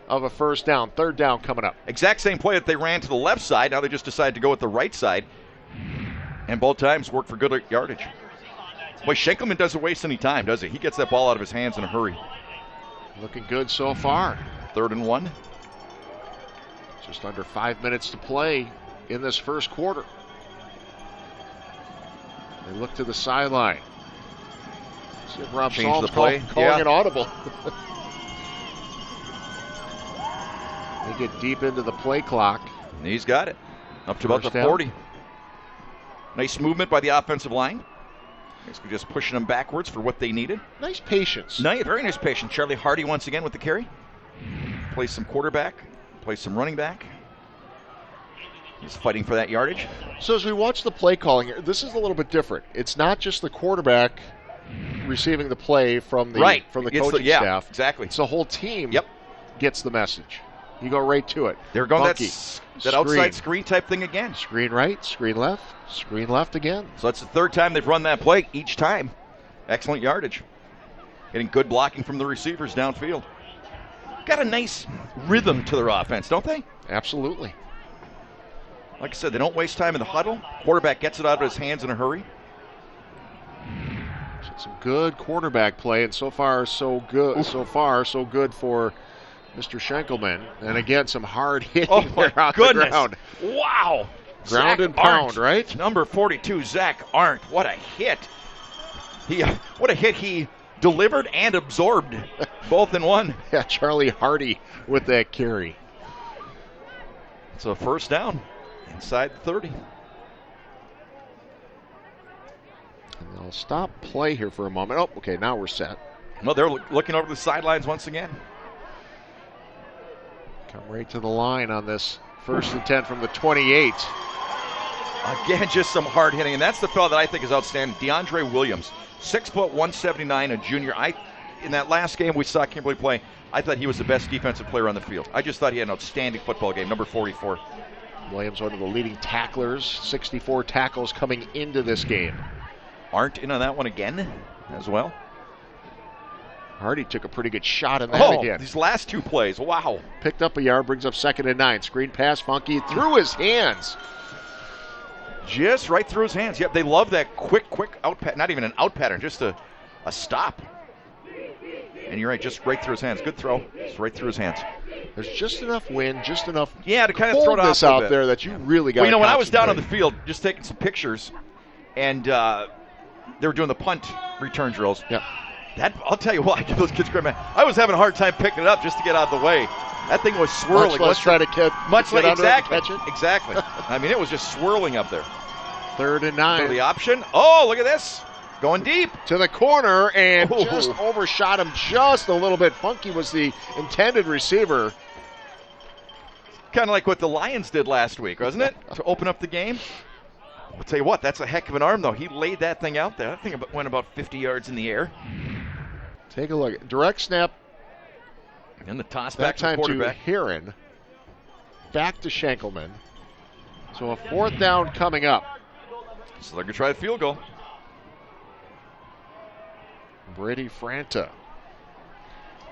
of a first down. 3rd down coming up. Exact same play that they ran to the left side. Now they just decided to go with the right side. And both times work for good yardage. Boy, Schenkelman doesn't waste any time, does he? He gets that ball out of his hands in a hurry. Looking good so far. 3rd and 1. Just under 5 minutes to play in this first quarter. They look to the sideline. See if Rob Change Psalm's the play. calling it audible. They get deep into the play clock. And he's got it. Up to about the First down. 40. Nice movement by the offensive line. Basically just pushing them backwards for what they needed. Nice patience. Very nice patience. Charlie Hardy once again with the carry. Plays some quarterback. Plays some running back. He's fighting for that yardage. So as we watch the play calling, this is a little bit different. It's not just the quarterback receiving the play from the coaching staff. Exactly. It's the whole team gets the message. You go right to it. They're going Funky. that outside screen type thing again. Screen right, screen left again. So that's the 3rd time they've run that play. Each time, excellent yardage. Getting good blocking from the receivers downfield. Got a nice rhythm to their offense, don't they? Absolutely. Like I said, they don't waste time in the huddle. Quarterback gets it out of his hands in a hurry. Some good quarterback play, and so far so good. So far so good for Mr. Schenkelman. And again, some hard hitting there on the ground. Wow. Ground Zach and pound, Arndt, right? Number 42, Zach Arndt. What a hit. What a hit he delivered and absorbed, both in one. Yeah, Charlie Hardy with that carry. So 1st down inside the 30. And they'll stop play here for a moment. Oh, okay, now we're set. Well, they're looking over the sidelines once again. Come right to the line on this 1st and 10 from the 28. Again, just some hard hitting, and that's the fellow that I think is outstanding, DeAndre Williams. 6 foot, 179, a junior. In that last game we saw Kimberly play, I thought he was the best defensive player on the field. I just thought he had an outstanding football game, number 44. Williams, one of the leading tacklers, 64 tackles coming into this game. Arndt in on that one again as well. Hardy took a pretty good shot in that again. These last 2 plays, wow. Picked up a yard, brings up 2nd and 9. Screen pass, Funky through his hands. Just right through his hands. Yep, they love that quick out pattern. Not even an out pattern, just a stop. And you're right, just right through his hands. Good throw. Just right through his hands. There's just enough wind, just enough to kind of throw it this out there that you really got to when I was down on the field just taking some pictures, and they were doing the punt return drills. Yeah. I'll tell you what, I give those kids credit. I was having a hard time picking it up just to get out of the way. That thing was swirling. Much less try to catch it. Exactly. I mean, it was just swirling up there. 3rd and 9. So the option. Oh, look at this. Going deep. To the corner and just overshot him just a little bit. Funky was the intended receiver. Kind of like what the Lions did last week, wasn't it? To open up the game. I'll tell you what, that's a heck of an arm, though. He laid that thing out there. That thing went about 50 yards in the air. Take a look. Direct snap. And the toss back that to the time quarterback. to Heron. Back to Schenkelman. So a 4th down coming up. So they're going to try a field goal. Brady Franta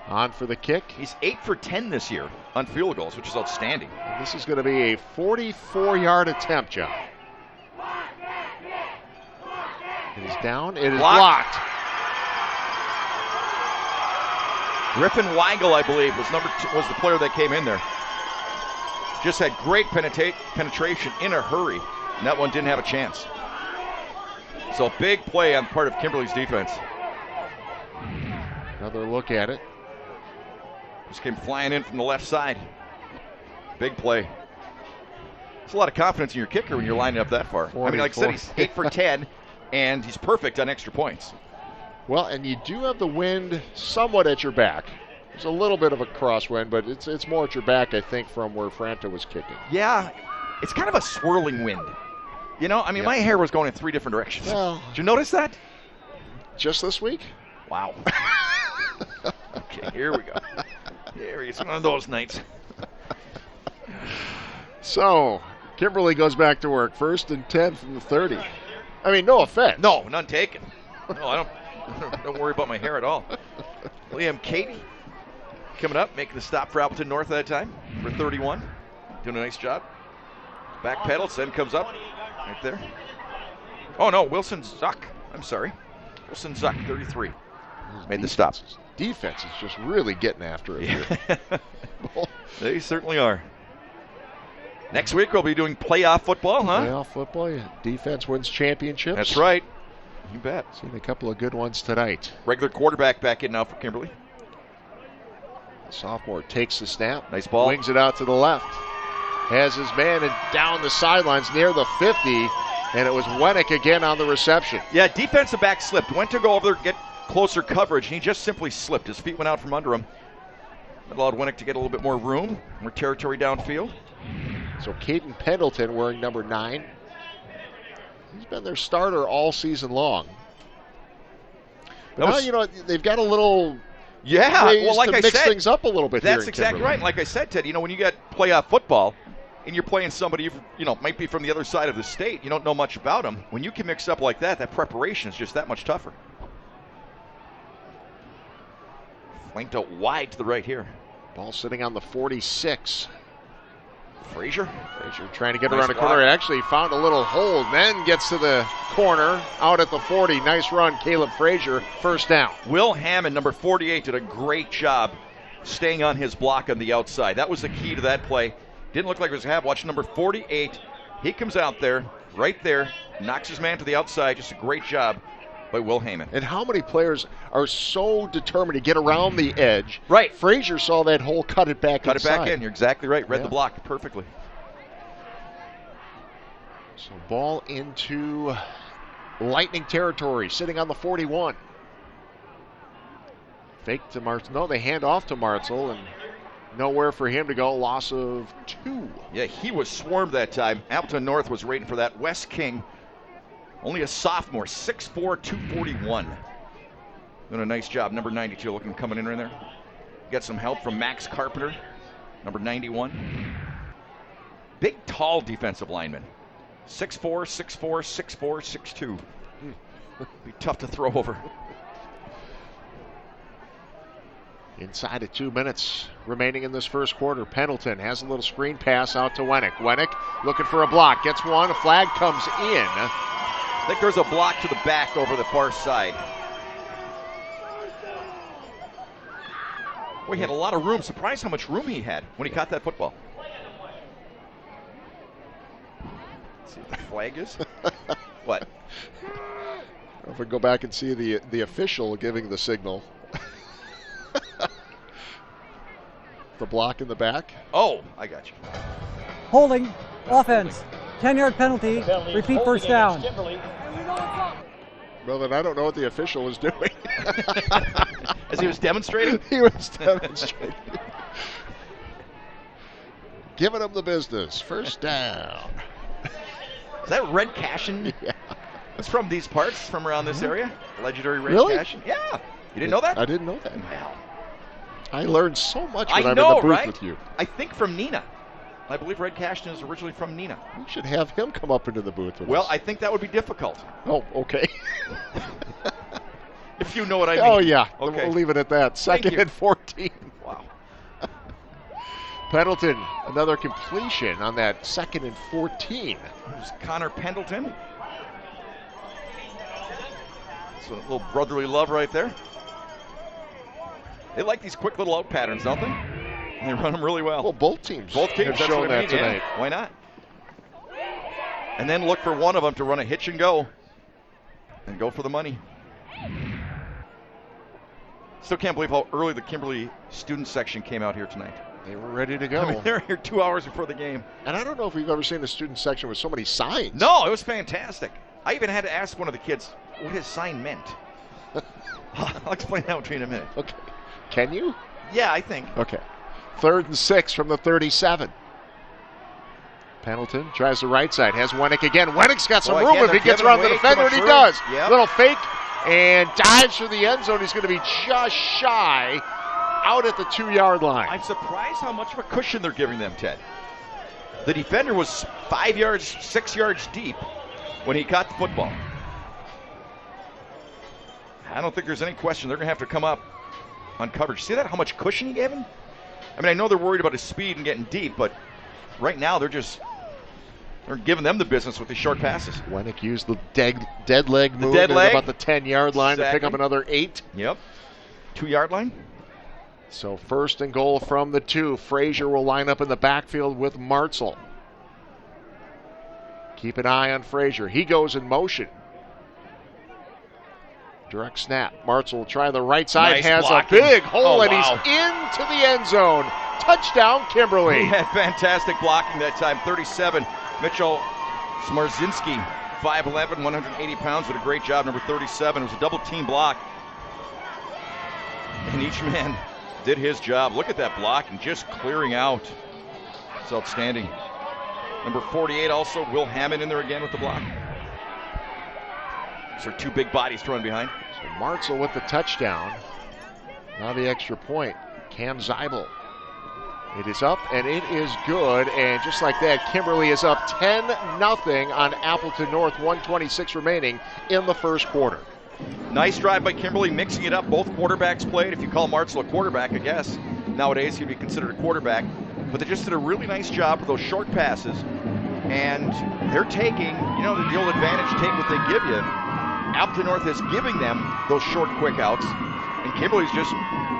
on for the kick. He's 8 for 10 this year on field goals, which is outstanding. And this is going to be a 44-yard attempt, John. It is down. It is blocked. Griffin Weigel, I believe, was was the player that came in there. Just had great penetration in a hurry, and that one didn't have a chance. So big play on part of Kimberly's defense. Another look at it. Just came flying in from the left side. Big play. There's a lot of confidence in your kicker when you're lining up that far. I mean, like I said, he's 8 for 10, and he's perfect on extra points. Well, and you do have the wind somewhat at your back. There's a little bit of a crosswind, but it's more at your back, I think, from where Franta was kicking. Yeah, it's kind of a swirling wind. You know, I mean, my hair was going in 3 different directions. Well, did you notice that? Just this week? Wow. Okay, here we go. Here it's one of those nights. So, Kimberly goes back to work. 1st and 10 from the 30. I mean, no offense. No, none taken. No, I don't worry about my hair at all. Liam Katie coming up, making the stop for Appleton North at that time for 31. Doing a nice job. Back pedal, then comes up right there. Oh, no, Wilson Zuck. I'm sorry. Wilson Zuck, 33. Made the stop. Defense is just really getting after it here. They certainly are. Next week we'll be doing playoff football, huh? Playoff football. Yeah. Defense wins championships. That's right. You bet. Seen a couple of good ones tonight. Regular quarterback back in now for Kimberly. The sophomore takes the snap. Nice ball. Wings it out to the left. Has his man and down the sidelines near the 50. And it was Wennick again on the reception. Yeah, defensive back slipped. Went to go over there, get closer coverage, and he just simply slipped. His feet went out from under him. That allowed Wennick to get a little bit more room, more territory downfield. So Caden Pendleton wearing number 9. He's been their starter all season long. But now, you know, they've got a little ways like to mix things up a little bit here in That's exactly Kimberly. right. Like I said, Ted, you know, when you get playoff football and you're playing somebody, you know, might be from the other side of the state, you don't know much about them. When you can mix up like that, that preparation is just that much tougher. Flanked out wide to the right here. Ball sitting on the 46. Frazier trying to get nice around the corner. Actually found a little hold, then gets to the corner, out at the 40. Nice run, Caleb Frazier, first down. Will Hammond, number 48, did a great job staying on his block on the outside. That was the key to that play. Didn't look like it was going to happen. Watch number 48. He comes out there, right there, knocks his man to the outside. Just a great job by Will Hammond. And how many players are so determined to get around the edge? Right. Frazier saw that hole, cut it back inside. Cut it back in. You're exactly right. Read the block perfectly. So ball into Lightning territory, sitting on the 41. Fake to Martzel. No, they hand off to Martzel, and nowhere for him to go. Loss of 2. Yeah, he was swarmed that time. Appleton North was waiting for that. Wes King, only a sophomore, 6'4", 241. Doing a nice job. Number 92 looking coming in right there. Got some help from Max Carpenter, number 91. Big, tall defensive lineman. 6'4", 6'4", 6'4", 6'2". Be tough to throw over. Inside of 2 minutes remaining in this first quarter. Pendleton has a little screen pass out to Wennick. Wennick looking for a block. Gets one. A flag comes in. I think there's a block to the back over the far side. Boy, he had a lot of room. Surprised how much room he had when he caught that football. Let's see what the flag is. What? If we go back and see the official giving the signal. The block in the back. Oh, I got you. Holding, offense, 10-yard penalty, repeat first down. Well, then I don't know what the official was doing. As he was demonstrating? He was demonstrating. Giving him the business. First down. Is that Red Cashin? Yeah. It's from these parts, from around this area. Legendary Red Really? Cashin. Yeah. You didn't know that? I didn't know that. Wow. I learned so much when I I'm know, in the booth right? with you. I think from Neenah. I believe Red Cashin is originally from Neenah. We should have him come up into the booth with Well, us. I think that would be difficult. Oh, okay. If you know what I mean. Oh, yeah. Okay. We'll leave it at that. Second you. and 14. Wow. Pendleton, another completion on that 2nd and 14. There's Connor Pendleton. So a little brotherly love right there. They like these quick little out patterns, don't they? And they run them really well. Well, both teams have have shown that tonight. Yeah. Why not? And then look for one of them to run a hitch and go for the money. Still can't believe how early the Kimberly student section came out here tonight. They were ready to go. I mean, they're here 2 hours before the game. And I don't know if we've ever seen a student section with so many signs. No, it was fantastic. I even had to ask one of the kids what his sign meant. I'll explain that to you in a minute. Okay. Can you? Yeah, I think. Okay. 3rd and 6 from the 37. Pendleton tries the right side, has Wennick again. Wennick's got some room if he gets around the defender, and he does. Yep. Little fake and dives for the end zone. He's going to be just shy out at the 2-yard line. I'm surprised how much of a cushion they're giving them, Ted. The defender was 5 yards, 6 yards deep when he caught the football. I don't think there's any question they're going to have to come up on coverage. See that, how much cushion he gave him? I mean, I know they're worried about his speed and getting deep, but right now they're giving them the business with these short passes. Wennick used the dead leg move dead leg. about the 10-yard line to pick up another 8. Yep. 2-yard line. So 1st and goal from the 2. Frazier will line up in the backfield with Martzel. Keep an eye on Frazier. He goes in motion. Direct snap. Martzel will try the right side. Nice has blocking. A big hole, and wow. he's into the end zone. Touchdown, Kimberly. He had fantastic blocking that time. 37, Mitchell Smarzinski, 5'11", 180 pounds, did a great job. Number 37, it was a double-team block. And each man did his job. Look at that block and just clearing out. It's outstanding. Number 48 also, Will Hammond in there again with the block. These are 2 big bodies thrown behind. So Martzel with the touchdown. Now the extra point. Cam Zeibel. It is up, and it is good. And just like that, Kimberly is up 10-0 on Appleton North, 1:26 remaining in the first quarter. Nice drive by Kimberly, mixing it up. Both quarterbacks played. If you call Martzel a quarterback, I guess nowadays he'd be considered a quarterback. But they just did a really nice job with those short passes. And they're taking, the old advantage, take what they give you. Appleton North is giving them those short, quick outs. And Kimberly's just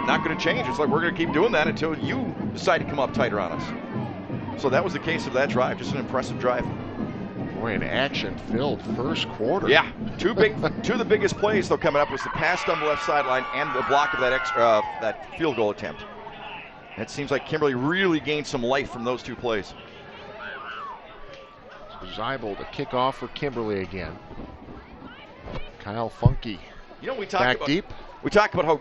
not going to change. It's like, we're going to keep doing that until you decide to come up tighter on us. So that was the case of that drive. Just an impressive drive. Boy, an action-filled first quarter. Yeah, two of the biggest plays, though, coming up was the pass down the left sideline and the block of that field goal attempt. It seems like Kimberly really gained some life from those 2 plays. So Zeibel to kick off for Kimberly again. Kyle Funky. We back deep. We talk about how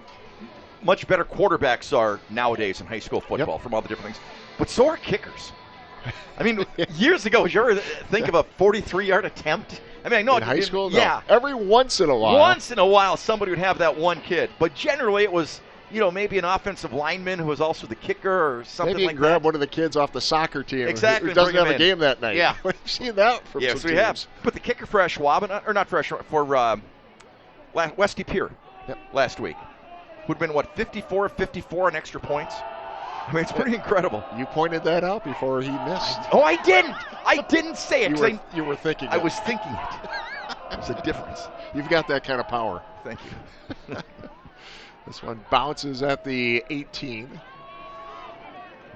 much better quarterbacks are nowadays in high school football from all the different things. But so are kickers. I mean, years ago, did you ever think of a 43-yard attempt? I mean, I know in high school, no. Yeah. Every once in a while. Once in a while, somebody would have that one kid. But generally, it was, maybe an offensive lineman who was also the kicker or something maybe you like can grab that. one of the kids off the soccer team Exactly, who doesn't have a in. game that night. Yeah. We've seen that from yes, some we teams. have. But the kicker for Ashwaubenon, or not for Ashwaubenon, for Westy Pier last week, who'd been, 54 on extra points? I mean, it's pretty incredible. You pointed that out before he missed. Oh, I didn't. I didn't say it. You were thinking I it. was thinking it. There's a difference. You've got that kind of power. Thank you. This one bounces at the 18.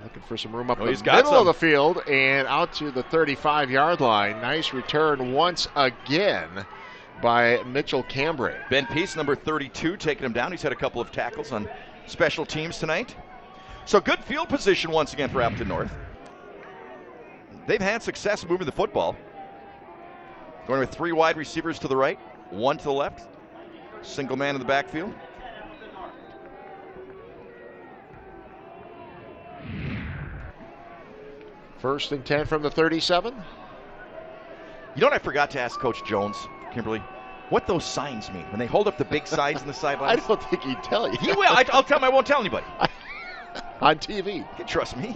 Looking for some room up the he's middle of the field and out to the 35-yard line. Nice return once again by Mitchell Cambray. Ben Peace, number 32, taking him down. He's had a couple of tackles on special teams tonight. So good field position once again for Appleton North. They've had success moving the football. Going with 3 wide receivers to the right, 1 to the left. Single man in the backfield. First and 10 from the 37. You know what I forgot to ask Coach Jones, Kimberly? What those signs mean when they hold up the big signs in the sidelines? I don't think he'd tell you. He will. I'll tell him. I won't tell anybody. On TV. You can trust me.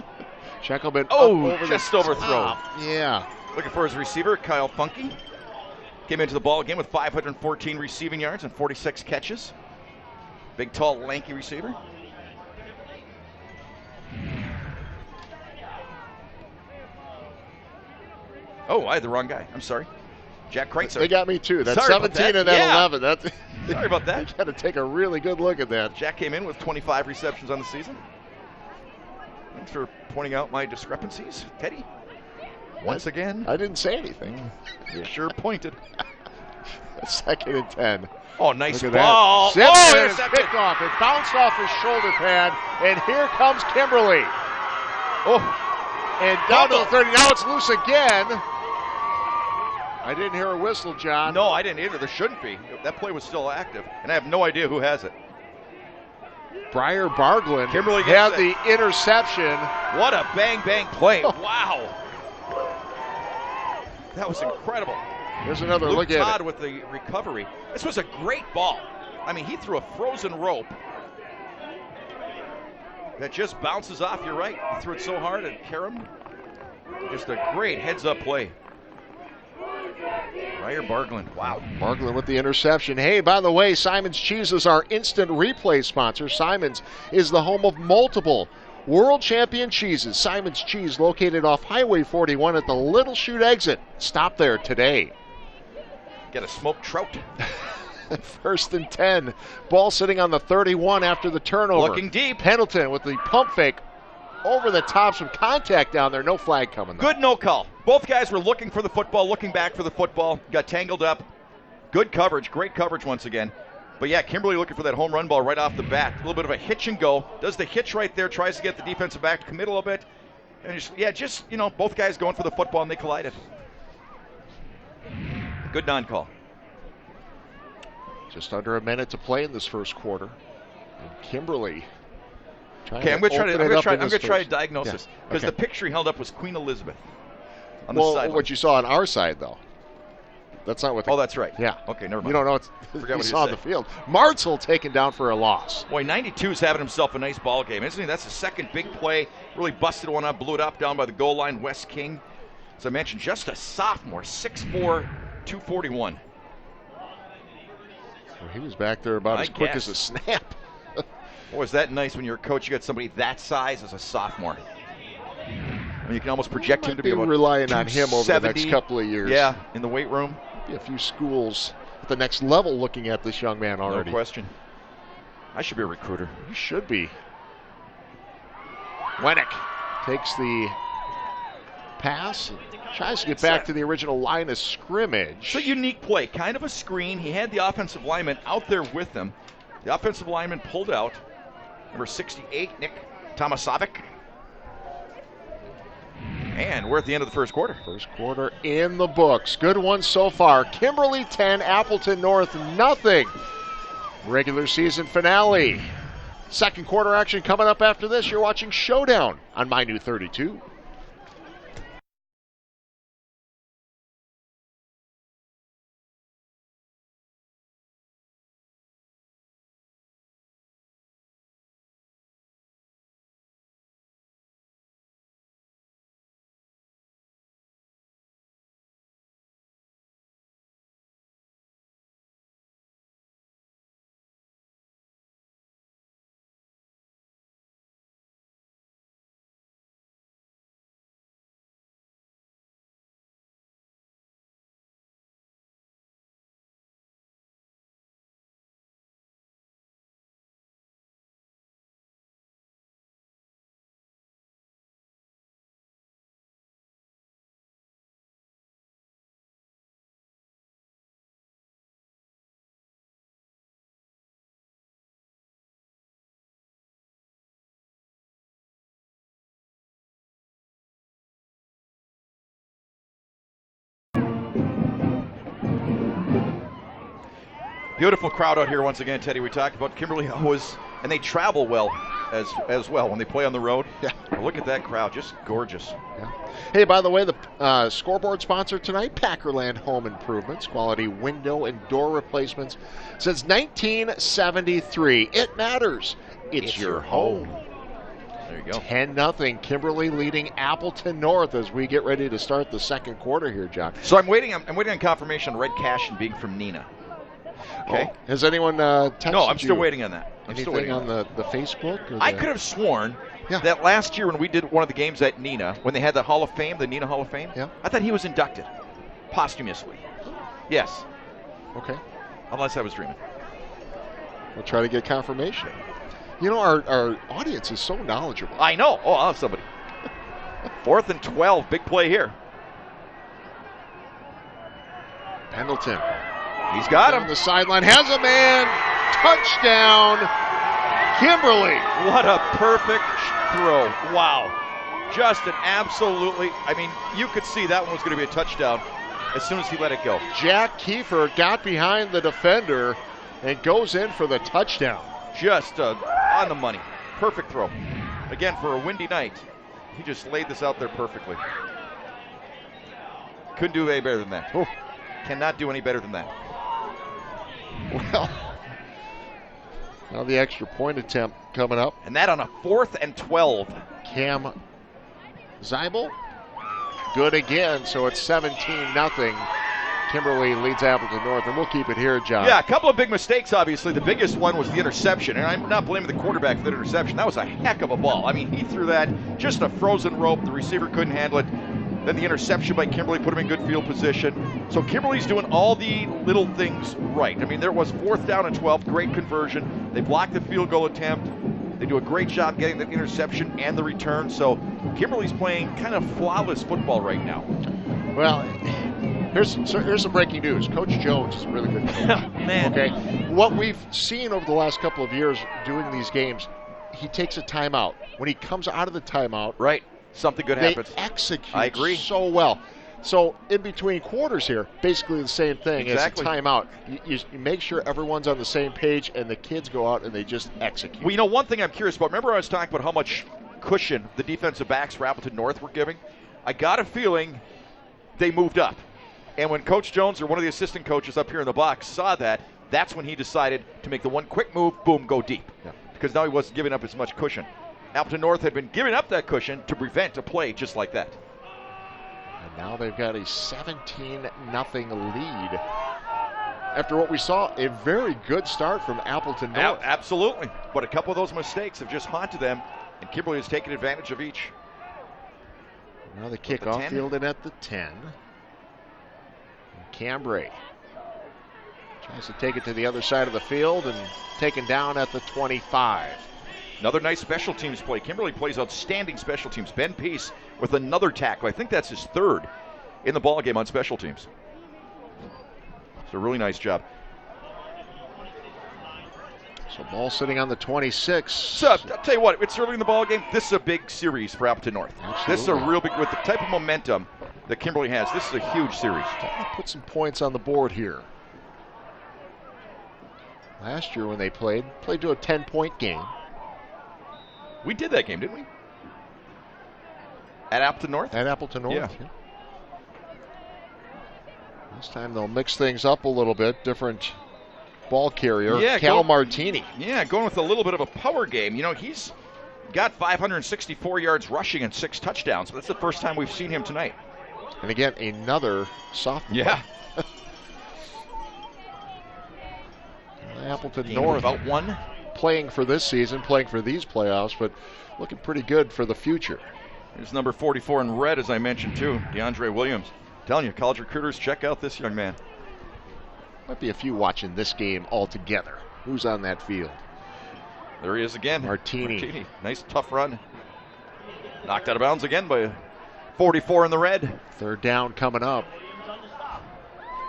Shackelman just overthrown. Yeah. Looking for his receiver, Kyle Funky. Came into the ball again with 514 receiving yards and 46 catches. Big, tall, lanky receiver. Oh, I had the wrong guy. I'm sorry. Jack Kreitzer. They got me too. That's Sorry 17 and then 11. Sorry about that. You got to take a really good look at that. Jack came in with 25 receptions on the season. Thanks for pointing out my discrepancies, Teddy. Once again. I didn't say anything. You sure pointed. 2nd and 10. Oh, nice Look at ball. that. Oh, Simpson is intercepted. picked off. It bounced off his shoulder pad, and here comes Kimberly. Oh, And down to the 30. Now it's loose again. I didn't hear a whistle, John. no, I didn't either. There shouldn't be. That play was still active, and I have no idea who has it. Briar Barglin Kimberly had gets the interception. What a bang play. Wow. That was incredible. There's another Luke look at Todd it. with the recovery. This was a great ball. I mean, he threw a frozen rope that just bounces off. You're right. He threw it so hard at Karam. Just a great heads-up play. Briar Barglin. Wow. Barglin with the interception. Hey, by the way, Simon's Cheese is our instant replay sponsor. Simon's is the home of multiple world champion cheeses. Simon's Cheese, located off Highway 41 at the Little Chute exit. Stop there today. Get a smoked trout. 1st and 10. Ball sitting on the 31 after the turnover. Looking deep. Pendleton with the pump fake over the top. Some contact down there. No flag coming, though. Good no call. Both guys were looking for the football, looking back for the football. Got tangled up. Good coverage. Great coverage once again. But yeah, Kimberly looking for that home run ball right off the bat. A little bit of a hitch and go. Does the hitch right there. Tries to get the defensive back to commit a little bit. And just both guys going for the football, and they collided. Good non-call. Just under a minute to play in this first quarter. And Kimberly. Okay, I'm going to try to diagnose this, because the picture he held up was Queen Elizabeth on the sideline. What you saw on our side, though. That's not what. Oh, that's right. Yeah. Okay, never mind. You don't know what Forget you what saw you on the field. Martzel taken down for a loss. Boy, 92 is having himself a nice ball game, isn't he? That's the second big play. Really busted one up, blew it up down by the goal line. Wes King, as I mentioned, just a sophomore, 6'4", 241. Well, he was back there about as quick as a snap. Boy, was that nice when you're a coach, you got somebody that size as a sophomore. I mean, you can almost project him to be about relying on him over the next couple of years. Yeah, in the weight room. Be a few schools at the next level looking at this young man already. No question. I should be a recruiter. You should be. Winnick takes the pass and tries to get back to the original line of scrimmage. It's a unique play, kind of a screen. He had the offensive lineman out there with him. The offensive lineman pulled out. Number 68, Nick Tomasovic. And we're at the end of the first quarter. First quarter in the books. Good one so far. Kimberly 10, Appleton North nothing. Regular season finale. Second quarter action coming up after this. You're watching Showdown on My New 32. Beautiful crowd out here once again, Teddy. We talked about Kimberly always, and they travel well as well when they play on the road. Yeah. Well, look at that crowd, just gorgeous. Yeah. Hey, by the way, the scoreboard sponsor tonight, Packerland Home Improvements, quality window and door replacements since 1973. It matters. It's your home. There you go. 10-0. Kimberly leading Appleton North as we get ready to start the second quarter here, John. So I'm waiting on confirmation on Red Cash and being from Nina. Okay. Oh, has anyone texted you? No, I'm still waiting on that. Anything on the Facebook? Or I could have sworn that last year when we did one of the games at Nina, when they had the Hall of Fame, the Nina Hall of Fame, I thought he was inducted posthumously. Yes. Okay. Unless I was dreaming. We'll try to get confirmation. You know, our audience is so knowledgeable. I know. Oh, I'll have somebody. 4th and 12. Big play here. Pendleton. He's got him. On the sideline. Has a man. Touchdown. Kimberly. What a perfect throw. Wow. Just an absolutely, I mean, you could see that one was going to be a touchdown as soon as he let it go. Jack Kiefer got behind the defender and goes in for the touchdown. Just on the money. Perfect throw. Again, for a windy night, he just laid this out there perfectly. Couldn't do any better than that. Oh. Cannot do any better than that. Well, now the extra point attempt coming up. And that on a 4th and 12. Cam Zeibel, good again, so it's 17-0. Kimberly leads Appleton North, and we'll keep it here, John. Yeah, a couple of big mistakes, obviously. The biggest one was the interception, and I'm not blaming the quarterback for the interception. That was a heck of a ball. I mean, he threw that, just a frozen rope. The receiver couldn't handle it. Then the interception by Kimberly put him in good field position. So Kimberly's doing all the little things right. I mean, there was 4th down and 12, great conversion. They blocked the field goal attempt. They do a great job getting the interception and the return. So Kimberly's playing kind of flawless football right now. Well, here's some breaking news. Coach Jones is a really good coach. Man. Okay, what we've seen over the last couple of years doing these games, he takes a timeout. When he comes out of the timeout, right, something good happens. They execute I agree. so well. So in between quarters here, basically the same thing Exactly. as a timeout. You make sure everyone's on the same page, and the kids go out and they just execute. Well, you know, one thing I'm curious about, remember I was talking about how much cushion the defensive backs for Appleton North were giving? I got a feeling they moved up. And when Coach Jones or one of the assistant coaches up here in the box saw that, that's when he decided to make the one quick move, boom, go deep. Yeah. Because now he wasn't giving up as much cushion. Appleton North had been giving up that cushion to prevent a play just like that. And now they've got a 17-0 lead. After what we saw, a very good start from Appleton North. Absolutely. But a couple of those mistakes have just haunted them, and Kimberly has taken advantage of each. Now the kickoff fielded at the 10. And Cambray tries to take it to the other side of the field and taken down at the 25. Another nice special teams play. Kimberly plays outstanding special teams. Ben Peace with another tackle. I think that's his 3rd in the ball game on special teams. It's a really nice job. So ball sitting on the 26. So, I'll tell you what, it's early in the ball game. This is a big series for Appleton North. Absolutely. This is a real big, with the type of momentum that Kimberly has, this is a huge series. Put some points on the board here. Last year when they played to a 10-point game. We did that game, didn't we? At Appleton North? At Appleton North, yeah. This time they'll mix things up a little bit. Different ball carrier, Yeah, Cal Martini. Yeah, going with a little bit of a power game. You know, he's got 564 yards rushing and 6 touchdowns. But that's the first time we've seen him tonight. And again, another sophomore. Yeah. Appleton Team North about one. playing for this season, playing for these playoffs, but looking pretty good for the future. Here's number 44 in red, as I mentioned, too, DeAndre Williams. Telling you, college recruiters, check out this young man. Might be a few watching this game all together. Who's on that field? There he is again. Martini. Nice, tough run. Knocked out of bounds again by 44 in the red. 3rd down coming up.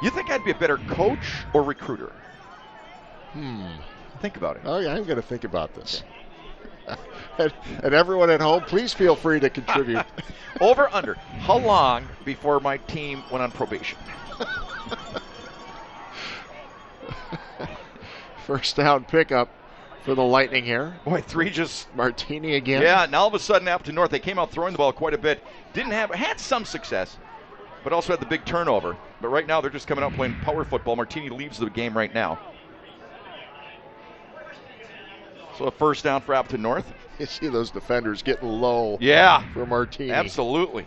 You think I'd be a better coach or recruiter? Think about it. Oh, yeah, I'm going to think about this. and everyone at home, please feel free to contribute. Over, under. How long before my team went on probation? First down pickup for the Lightning here. Boy, 3 just... Martini again. Yeah, and all of a sudden, Appleton North, they came out throwing the ball quite a bit. Had some success, but also had the big turnover. But right now, they're just coming out playing power football. Martini leaves the game right now. So a first down for Appleton North. You see those defenders getting low. Yeah. For Martini. Absolutely.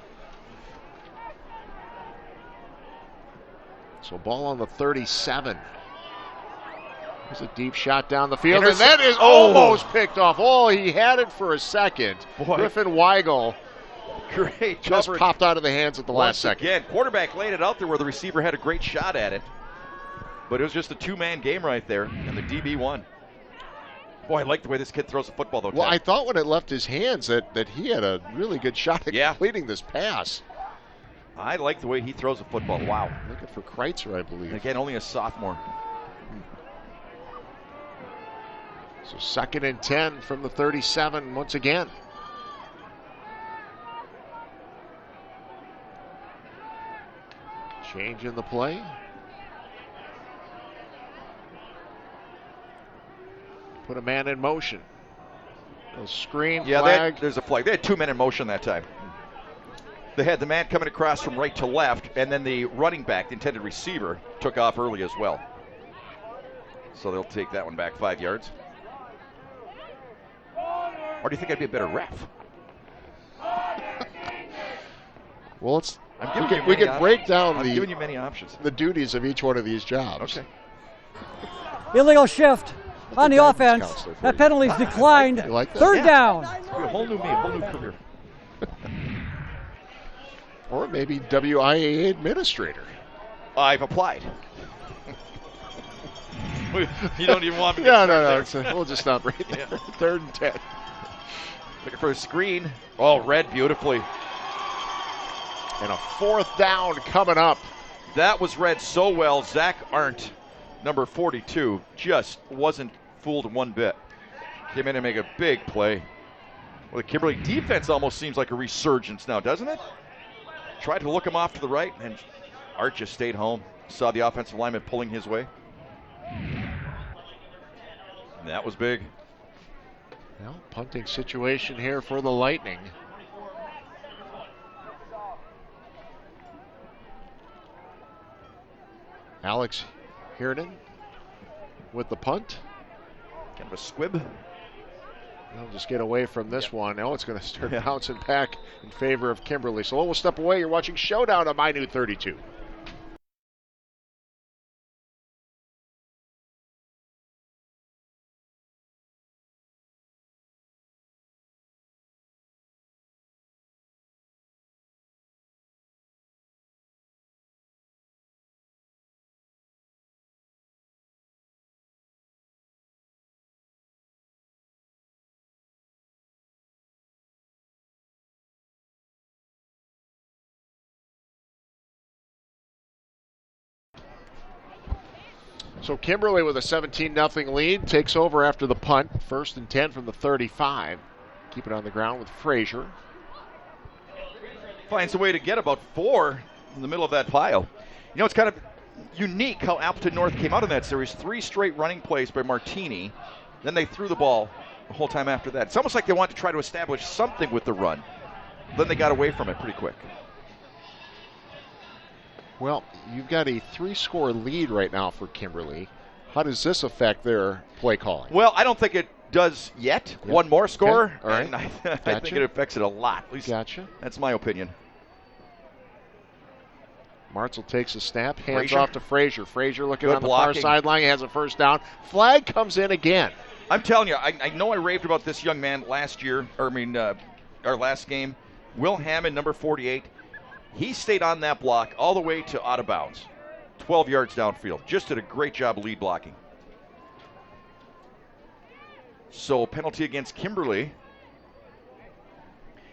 So ball on the 37. There's a deep shot down the field, and that is almost picked off. Oh, he had it for a second. Boy. Griffin Weigel Great just coverage. popped out of the hands at the last second. Again, quarterback laid it out there where the receiver had a great shot at it. But it was just a 2-man game right there, and the DB won. Boy, I like the way this kid throws the football, though. Well, Ted. I thought when it left his hands that he had a really good shot at completing this pass. I like the way he throws the football. Wow. Looking for Kreitzer, I believe. And again, only a sophomore. So 2nd and 10 from the 37 once again. Change in the play. Put a man in motion. A screen, flag. There's a flag. They had 2 men in motion that time. They had the man coming across from right to left, and then the running back, the intended receiver, took off early as well. So they'll take that one back 5 yards. Or do you think I'd be a better ref? Well, we giving could break down I'm giving you many options. the duties of each one of these jobs. Okay. Illegal shift on the offense. That penalty's declined. You like that? 3rd down. It's gonna be a whole new me, a whole new career. Or maybe WIAA administrator. I've applied. You don't even want me to No. We'll just stop right there. 3rd and 10. Looking for a screen. Oh, read beautifully. And a 4th down coming up. That was read so well. Zach Arndt, number 42, just wasn't fooled one bit. Came in and make a big play. Well, the Kimberly defense almost seems like a resurgence now, doesn't it? Tried to look him off to the right, and Art just stayed home. Saw the offensive lineman pulling his way. And that was big. Well, punting situation here for the Lightning. Alex Hiernan with the punt. Kind of a squib. They'll just get away from this one. Now it's going to start bouncing back in favor of Kimberly. So we'll step away. You're watching Showdown on My New 32. So Kimberly with a 17-0 lead takes over after the punt. 1st and 10 from the 35. Keep it on the ground with Frazier. Finds a way to get about 4 in the middle of that pile. You know, it's kind of unique how Appleton North came out in that series. 3 straight running plays by Martini. Then they threw the ball the whole time after that. It's almost like they wanted to try to establish something with the run. Then they got away from it pretty quick. Well, you've got a 3-score lead right now for Kimberly. How does this affect their play calling? Well, I don't think it does yet. Yep. One more score, okay. All right. And I think it affects it a lot. At least that's my opinion. Martzel takes a snap, hands off to Frazier. Frazier looking on the blocking. far sideline, has a 1st down. Flag comes in again. I'm telling you, I know I raved about this young man last year, our last game. Will Hammond, number 48. He stayed on that block all the way to out of bounds, 12 yards downfield. Just did a great job lead blocking. So penalty against Kimberly.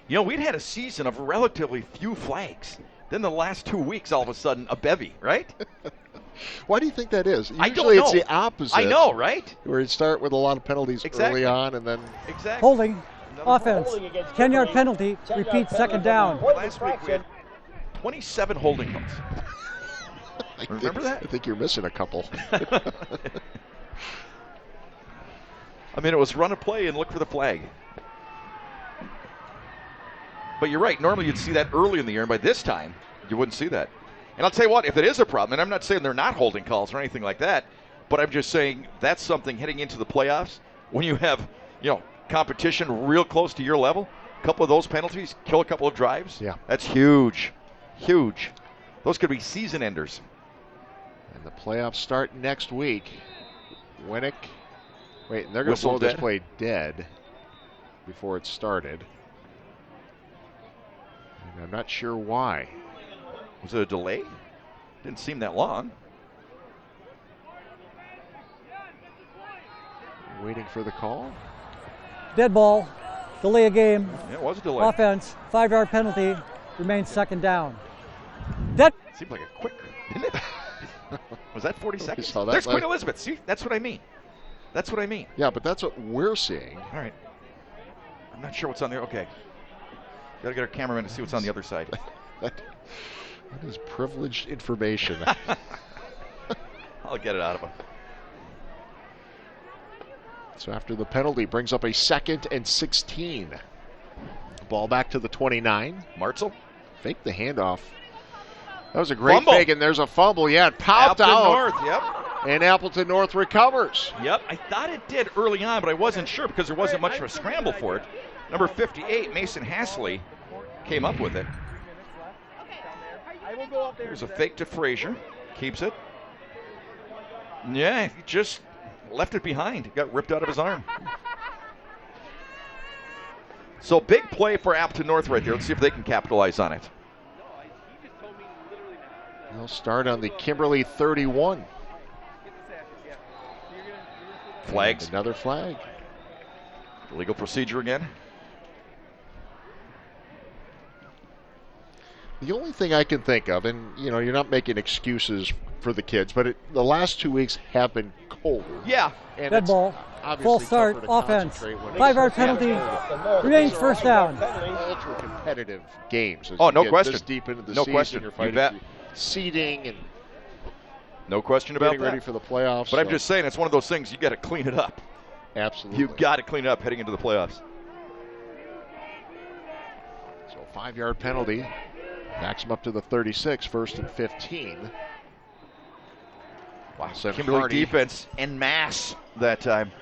You know, we'd had a season of relatively few flags. Then the last 2 weeks, all of a sudden, a bevy, right? Why do you think that is? I Usually don't know. It's the opposite. I know, right? Where you start with a lot of penalties early on and then... Exactly. Holding. Offense. 10-yard penalty. Repeat 2nd down. Last week we had 27 holding calls. Remember that? I think you're missing a couple. I mean, it was run a play and look for the flag. But you're right. Normally you'd see that early in the year, and by this time, you wouldn't see that. And I'll tell you what, if it is a problem, and I'm not saying they're not holding calls or anything like that, but I'm just saying that's something heading into the playoffs when you have, competition real close to your level. A couple of those penalties kill a couple of drives. Yeah. That's huge. Huge. Those could be season enders. And the playoffs start next week. Winnick. Wait, they're going to blow this play dead before it started. And I'm not sure why. Was it a delay? Didn't seem that long. Waiting for the call. Dead ball. Delay a game. Yeah, it was a delay. Offense. 5-yard penalty. Remains second down. Dead. Seemed like a quick, didn't it? Was that 40 seconds? saw that There's Queen last- Elizabeth. See, that's what I mean. That's what I mean. Yeah, but that's what we're seeing. All right. I'm not sure what's on there. Okay. Got to get our cameraman to see what's on the other side. That is privileged information. I'll get it out of him. So after the penalty, brings up a 2nd and 16. Ball back to the 29. Martzel. Fake the handoff. That was a great Fumble. fake, and there's a fumble. Yeah, it popped Appleton out. North, yep. And Appleton North recovers. Yep, I thought it did early on, but I wasn't sure because there wasn't much of a scramble for it. Number 58, Mason Hasley, came up with it. There's a fake to Frazier. Keeps it. Yeah, he just left it behind. Got ripped out of his arm. So big play for Appleton North right there. Let's see if they can capitalize on it. They'll start on the Kimberly 31. Flags. And another flag. Legal procedure again. The only thing I can think of, and you know, you're not making excuses for the kids, but the last 2 weeks have been colder. Yeah. And Dead it's ball. obviously Full start. tougher to Offense. concentrate when 5-yard it's penalty. Remains first down. ultra competitive games. As Oh, you no get question. This deep into the No season, question. you're You fighting bet. through seeding and No question about getting ready that. for the playoffs. But I'm just saying, it's one of those things you got to clean it up. absolutely. You got to clean it up heading into the playoffs. So 5-yard penalty. Backs him up to the 36, 1st and 15. Wow, So Kimberly Hardy- defense en masse that time.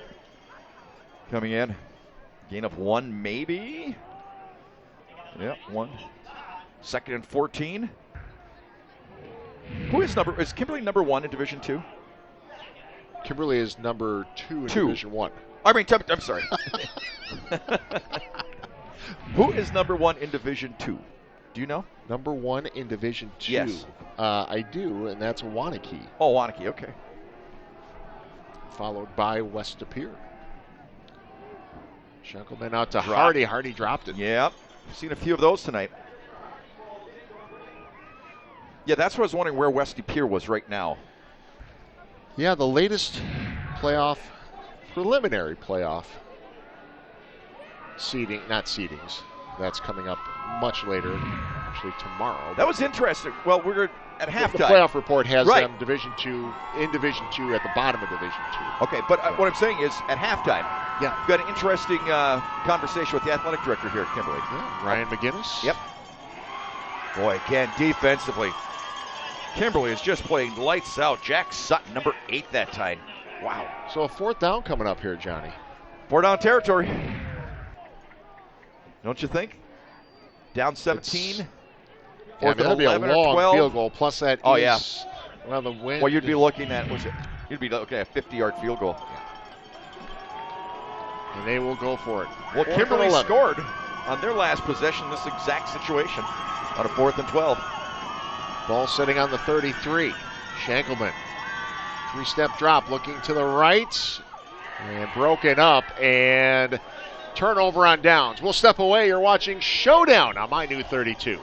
Coming in. Gain of 1 maybe. Yep, 1. 2nd and 14. Is Kimberly number 1 in Division 2? Kimberly is number 2 in 2. Division 1. I mean, I'm sorry. Who is number 1 in Division 2? Do you know? Number 1 in Division 2. Yes. I do, and that's Wanakee, Oh, Wanakee, okay. followed by West De Pere. Shankelman out to Dropped. Hardy. Hardy dropped it. Yep. Seen a few of those tonight. Yeah, that's what I was wondering where West De Pere was right now. Yeah, the latest preliminary playoff seeding, not seedings. That's coming up much later, actually tomorrow. That was interesting. Well, we're at The halftime. playoff report has Right. them Division 2 at the bottom of Division 2. Okay, but what I'm saying is at halftime, Yeah. we've got an interesting conversation with the athletic director here at Kimberly. Yeah, Ryan McGinnis. Yep. Boy, again, defensively, Kimberly is just playing lights out. Jack Sutton, number 8 that time. Wow. So a 4th down coming up here, Johnny. 4 down territory. Don't you think? Down 17. Yeah, I Fourth mean, and that'd be a 11 or long 12. field goal. Plus that Oh, is, well, the wind. Well, you'd be looking at, you'd be looking at a 50-yard field goal. And they will go for it. Well, 4th and Kimberly 11. scored on their last possession, this exact situation, on a 4th and 12. Ball sitting on the 33. Shankelman. 3-step drop, looking to the right. And broken up. And turnover on downs. We'll step away. You're watching Showdown on my new 32.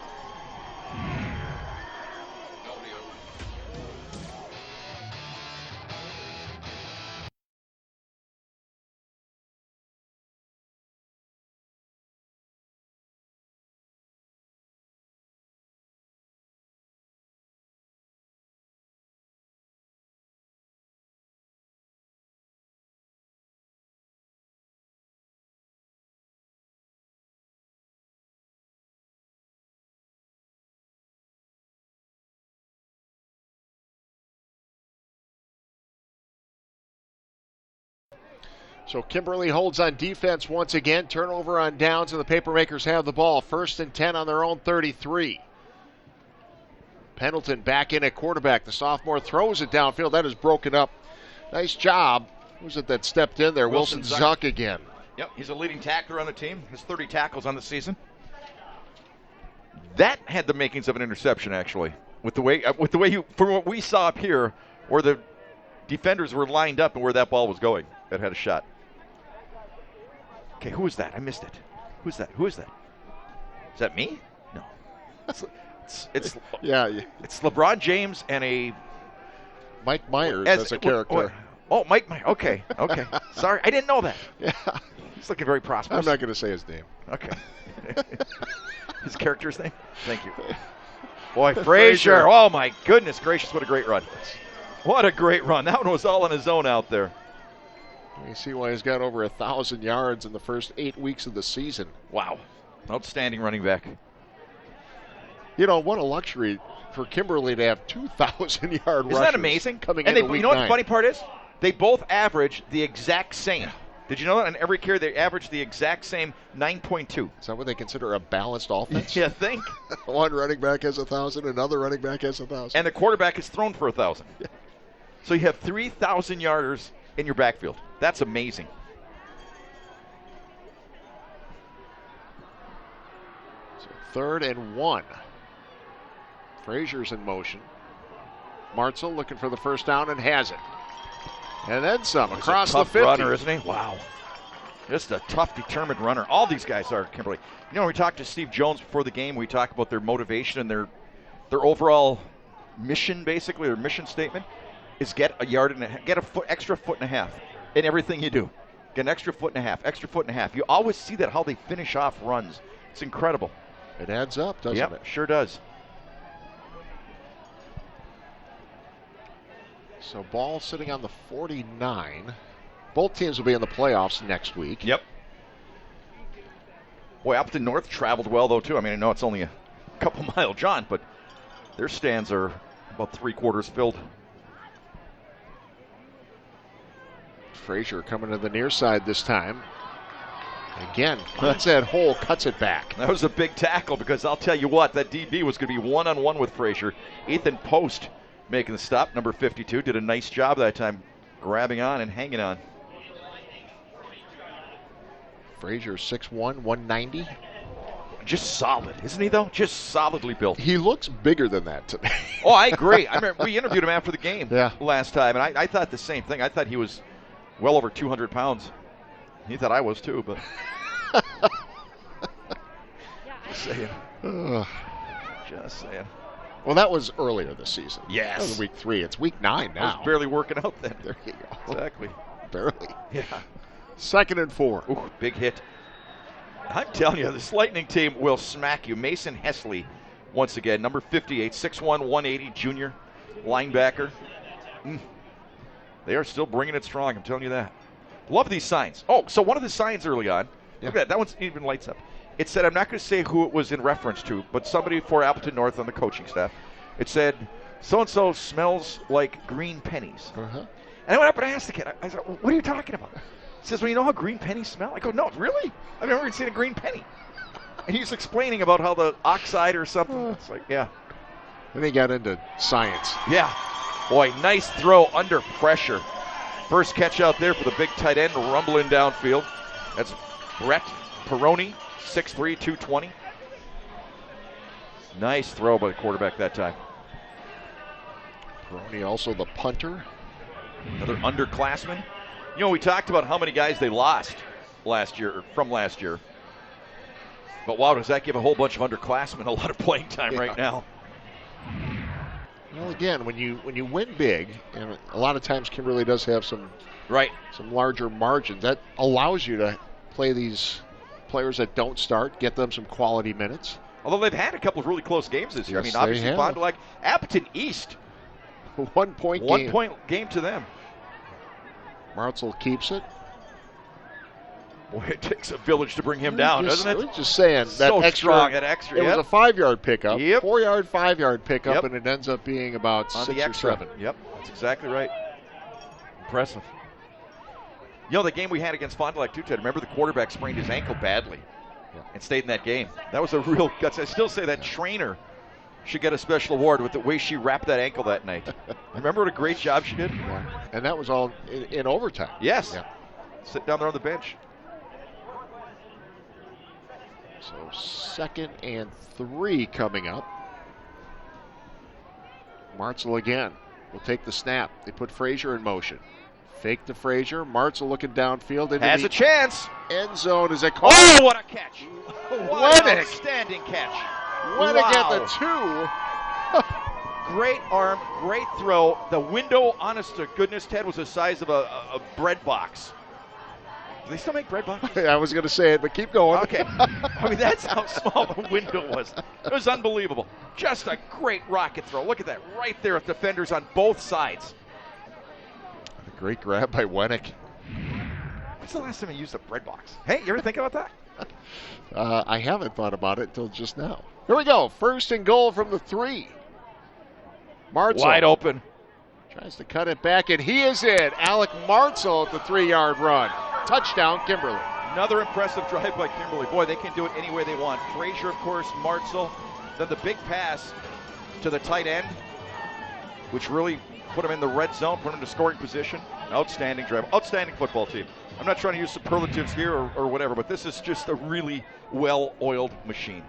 So Kimberly holds on defense once again. Turnover on downs, and the Papermakers have the ball. 1st and 10 on their own 33. Pendleton back in at quarterback. The sophomore throws it downfield. That is broken up. Nice job. Who was it that stepped in there? Wilson Zuck again. Yep, he's a leading tackler on the team. Has 30 tackles on the season. That had the makings of an interception, actually. With the way from what we saw up here, where the defenders were lined up and where that ball was going, that had a shot. Okay, who is that? I missed it. Who's that? Who is that? Is that me? No. It's Yeah. It's LeBron James and a Mike Myers as a character. Oh, Mike Myers. Okay. Sorry, I didn't know that. Yeah. He's looking very prosperous. I'm not going to say his name. Okay. His character's name? Thank you. Boy, Frazier. Oh, my goodness gracious. What a great run. What a great run. That one was all on his own out there. You see why he's got over 1,000 yards in the first 8 weeks of the season. Wow. Outstanding running back. You know, what a luxury for Kimberly to have 2,000-yard rushers. Isn't that amazing? Coming and into week 9. You know what the funny part is? They both average the exact same. Did you know that? On every carry, they average the exact same 9.2. Is that what they consider a balanced offense? You think? One running back has 1,000, another running back has 1,000. And the quarterback is thrown for 1,000. Yeah. So you have 3,000-yarders in your backfield. That's amazing. So 3rd and 1. Frazier's in motion. Martzel looking for the first down and has it. And then some across the 50. Runner, isn't he? Wow. Just a tough, determined runner. All these guys are, Kimberly. You know, when we talked to Steve Jones before the game, we talked about their motivation and their overall mission, basically, their mission statement is get a yard and get a extra foot and a half in everything you do. Get an extra foot and a half, extra foot and a half. You always see that, how they finish off runs. It's incredible. It adds up, doesn't it? Yep, sure does. So ball sitting on the 49. Both teams will be in the playoffs next week. Yep. Boy, Appleton North traveled well, though, too. I mean, I know it's only a couple mile jaunt, but their stands are about 3/4 filled. Frazier coming to the near side this time. Again, cuts that hole, cuts it back. That was a big tackle because I'll tell you what, that DB was going to be one-on-one with Frazier. Ethan Post making the stop, number 52, did a nice job that time grabbing on and hanging on. Frazier 6'1", 190. Just solid, isn't he, though? Just solidly built. He looks bigger than that today. Oh, I agree. I remember we interviewed him after the game last time, and I thought the same thing. I thought he was well over 200 pounds. He thought I was, too, but... Just saying. Just saying. Well, that was earlier this season. Yes. That was week 3. It's week 9 now. I was barely working out then. There you go. Exactly. Barely. Yeah. 2nd and 4. Ooh, big hit. I'm telling you, this Lightning team will smack you. Mason Hesley, once again, number 58, 6'1", 180, junior linebacker. They are still bringing it strong, I'm telling you that. Love these signs. Oh, so one of the signs early on, look at that. That one's even lights up. It said, I'm not going to say who it was in reference to, but somebody for Appleton North on the coaching staff. It said, so-and-so smells like green pennies. And I went up and asked the kid, I said, what are you talking about? He says, well, you know how green pennies smell? I go, no, really? I've never even seen a green penny. And he's explaining about how the oxide or something. It's like, yeah. Then he got into science. Yeah. Boy, nice throw under pressure. First catch out there for the big tight end rumbling downfield. That's Brett Peroni, 6'3", 220. Nice throw by the quarterback that time. Peroni also the punter. Another underclassman. You know, we talked about how many guys they lost last year, from last year. But wow, does that give a whole bunch of underclassmen a lot of playing time right now? Well, again, when you win big, and a lot of times Kimberly does have some larger margins, that allows you to play these players that don't start, get them some quality minutes. Although they've had a couple of really close games this year. Yes, I mean, obviously, Fond du Lac, Appleton East. 1 point game. 1 point game to them. Martzel keeps it. Boy, it takes a village to bring him down, doesn't it? I was just saying, that so extra, strong, that extra. It was a 5-yard pickup, 4-yard, 5-yard pickup, Yep. and it ends up being about on 6 the or extra. 7. Yep, that's exactly right. Impressive. You know, the game we had against Fond du Lac, too, Ted, remember the quarterback sprained his ankle badly and stayed in that game. That was a real guts. I still say that trainer should get a special award with the way she wrapped that ankle that night. Remember what a great job she did? Yeah. And that was all in overtime. Yes. Yeah. Sit down there on the bench. So 2nd and 3 coming up. Martzel again will take the snap. They put Frazier in motion. Fake to Frazier. Martzel looking downfield. Into Has the a chance. end zone. Is it called? Oh, what a catch. What an Winnick. outstanding catch. Winnick Wow. at the 2. Great arm, great throw. The window, honest to goodness, Ted, was the size of a bread box. Do they still make bread boxes? I was going to say it, but keep going. Okay. I mean, that's how small the window was. It was unbelievable. Just a great rocket throw. Look at that right there at defenders on both sides. A great grab by Winnick. When's the last time you used a bread box? Hey, you ever think about that? I haven't thought about it until just now. Here we go. 1st and goal from the 3. Martzel Wide open. tries to cut it back, and he is in. Alec Martzel at the 3-yard run. Touchdown, Kimberly. Another impressive drive by Kimberly. Boy, they can do it any way they want. Frazier, of course, Martzel. Then the big pass to the tight end, which really put him in the red zone, put him into scoring position. Outstanding drive. Outstanding football team. I'm not trying to use superlatives here or whatever, but this is just a really well-oiled machine.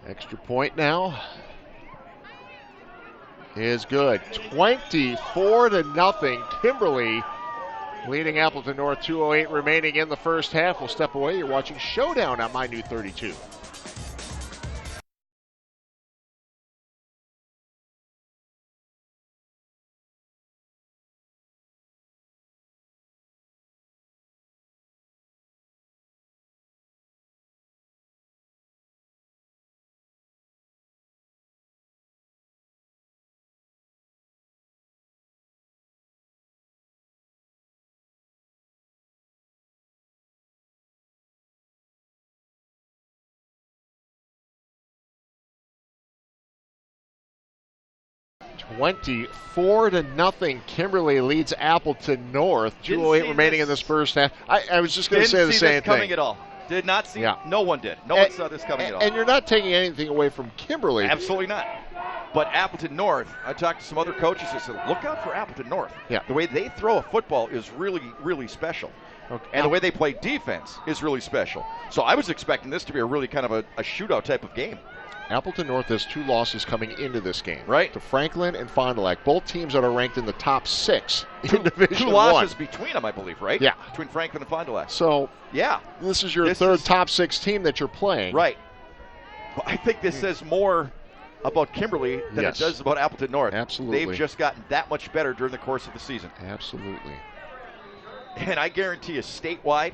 Extra point now is good. 24-0. Kimberly leading Appleton North. 2:08 remaining in the first half. We'll step away. You're watching Showdown on My New 32. (24-0). Kimberly leads Appleton North. 2:08 remaining in this first half. I was just going to say the same Didn't see this coming thing. at all. Did not see. Yeah. No one did. No one saw this coming at all. And you're not taking anything away from Kimberly. Absolutely not. But Appleton North, I talked to some other coaches that said, look out for Appleton North. Yeah. The way they throw a football is really, really special. Okay. And the way they play defense is really special. So I was expecting this to be a really kind of a shootout type of game. Appleton North has 2 losses coming into this game. Right. To Franklin and Fond du Lac. Both teams that are ranked in the top 6 in Division 2 losses between them, I believe, right? Yeah. Between Franklin and Fond du Lac. So yeah. this is your third top 6 team that you're playing. Right. Well, I think this says more about Kimberly than Yes. it does about Appleton North. Absolutely. They've just gotten that much better during the course of the season. Absolutely. And I guarantee you, statewide,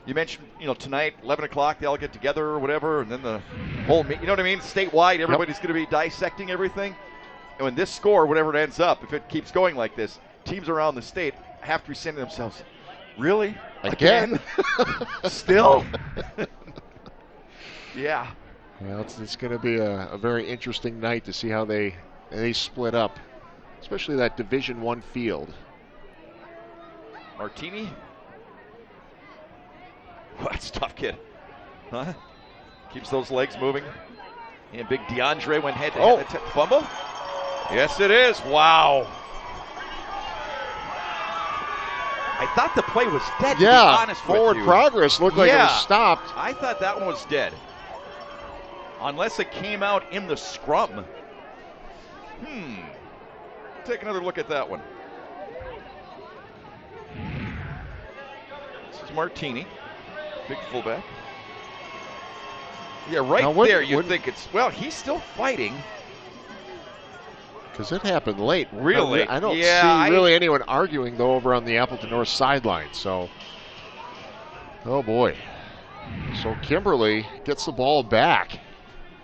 you mentioned, tonight, 11 o'clock, they all get together or whatever, and then the whole, you know what I mean? Statewide, everybody's going to be dissecting everything. And when this score, whatever it ends up, if it keeps going like this, teams around the state have to be saying to themselves, really? Again? Still? Yeah. Well, it's going to be a very interesting night to see how they split up, especially that Division 1 field. Martini? Well, that's a tough kid. Huh? Keeps those legs moving. And big DeAndre went head to head. Fumble? Yes, it is. Wow. I thought the play was dead, to be honest with you. Forward progress looked like it was stopped. I thought that one was dead. Unless it came out in the scrum. Take another look at that one. This is Martini. Big fullback. Yeah, there you think it's, well, he's still fighting. Because it happened late. Really? I don't see really anyone arguing, though, over on the Appleton North sideline. So, oh boy. So Kimberly gets the ball back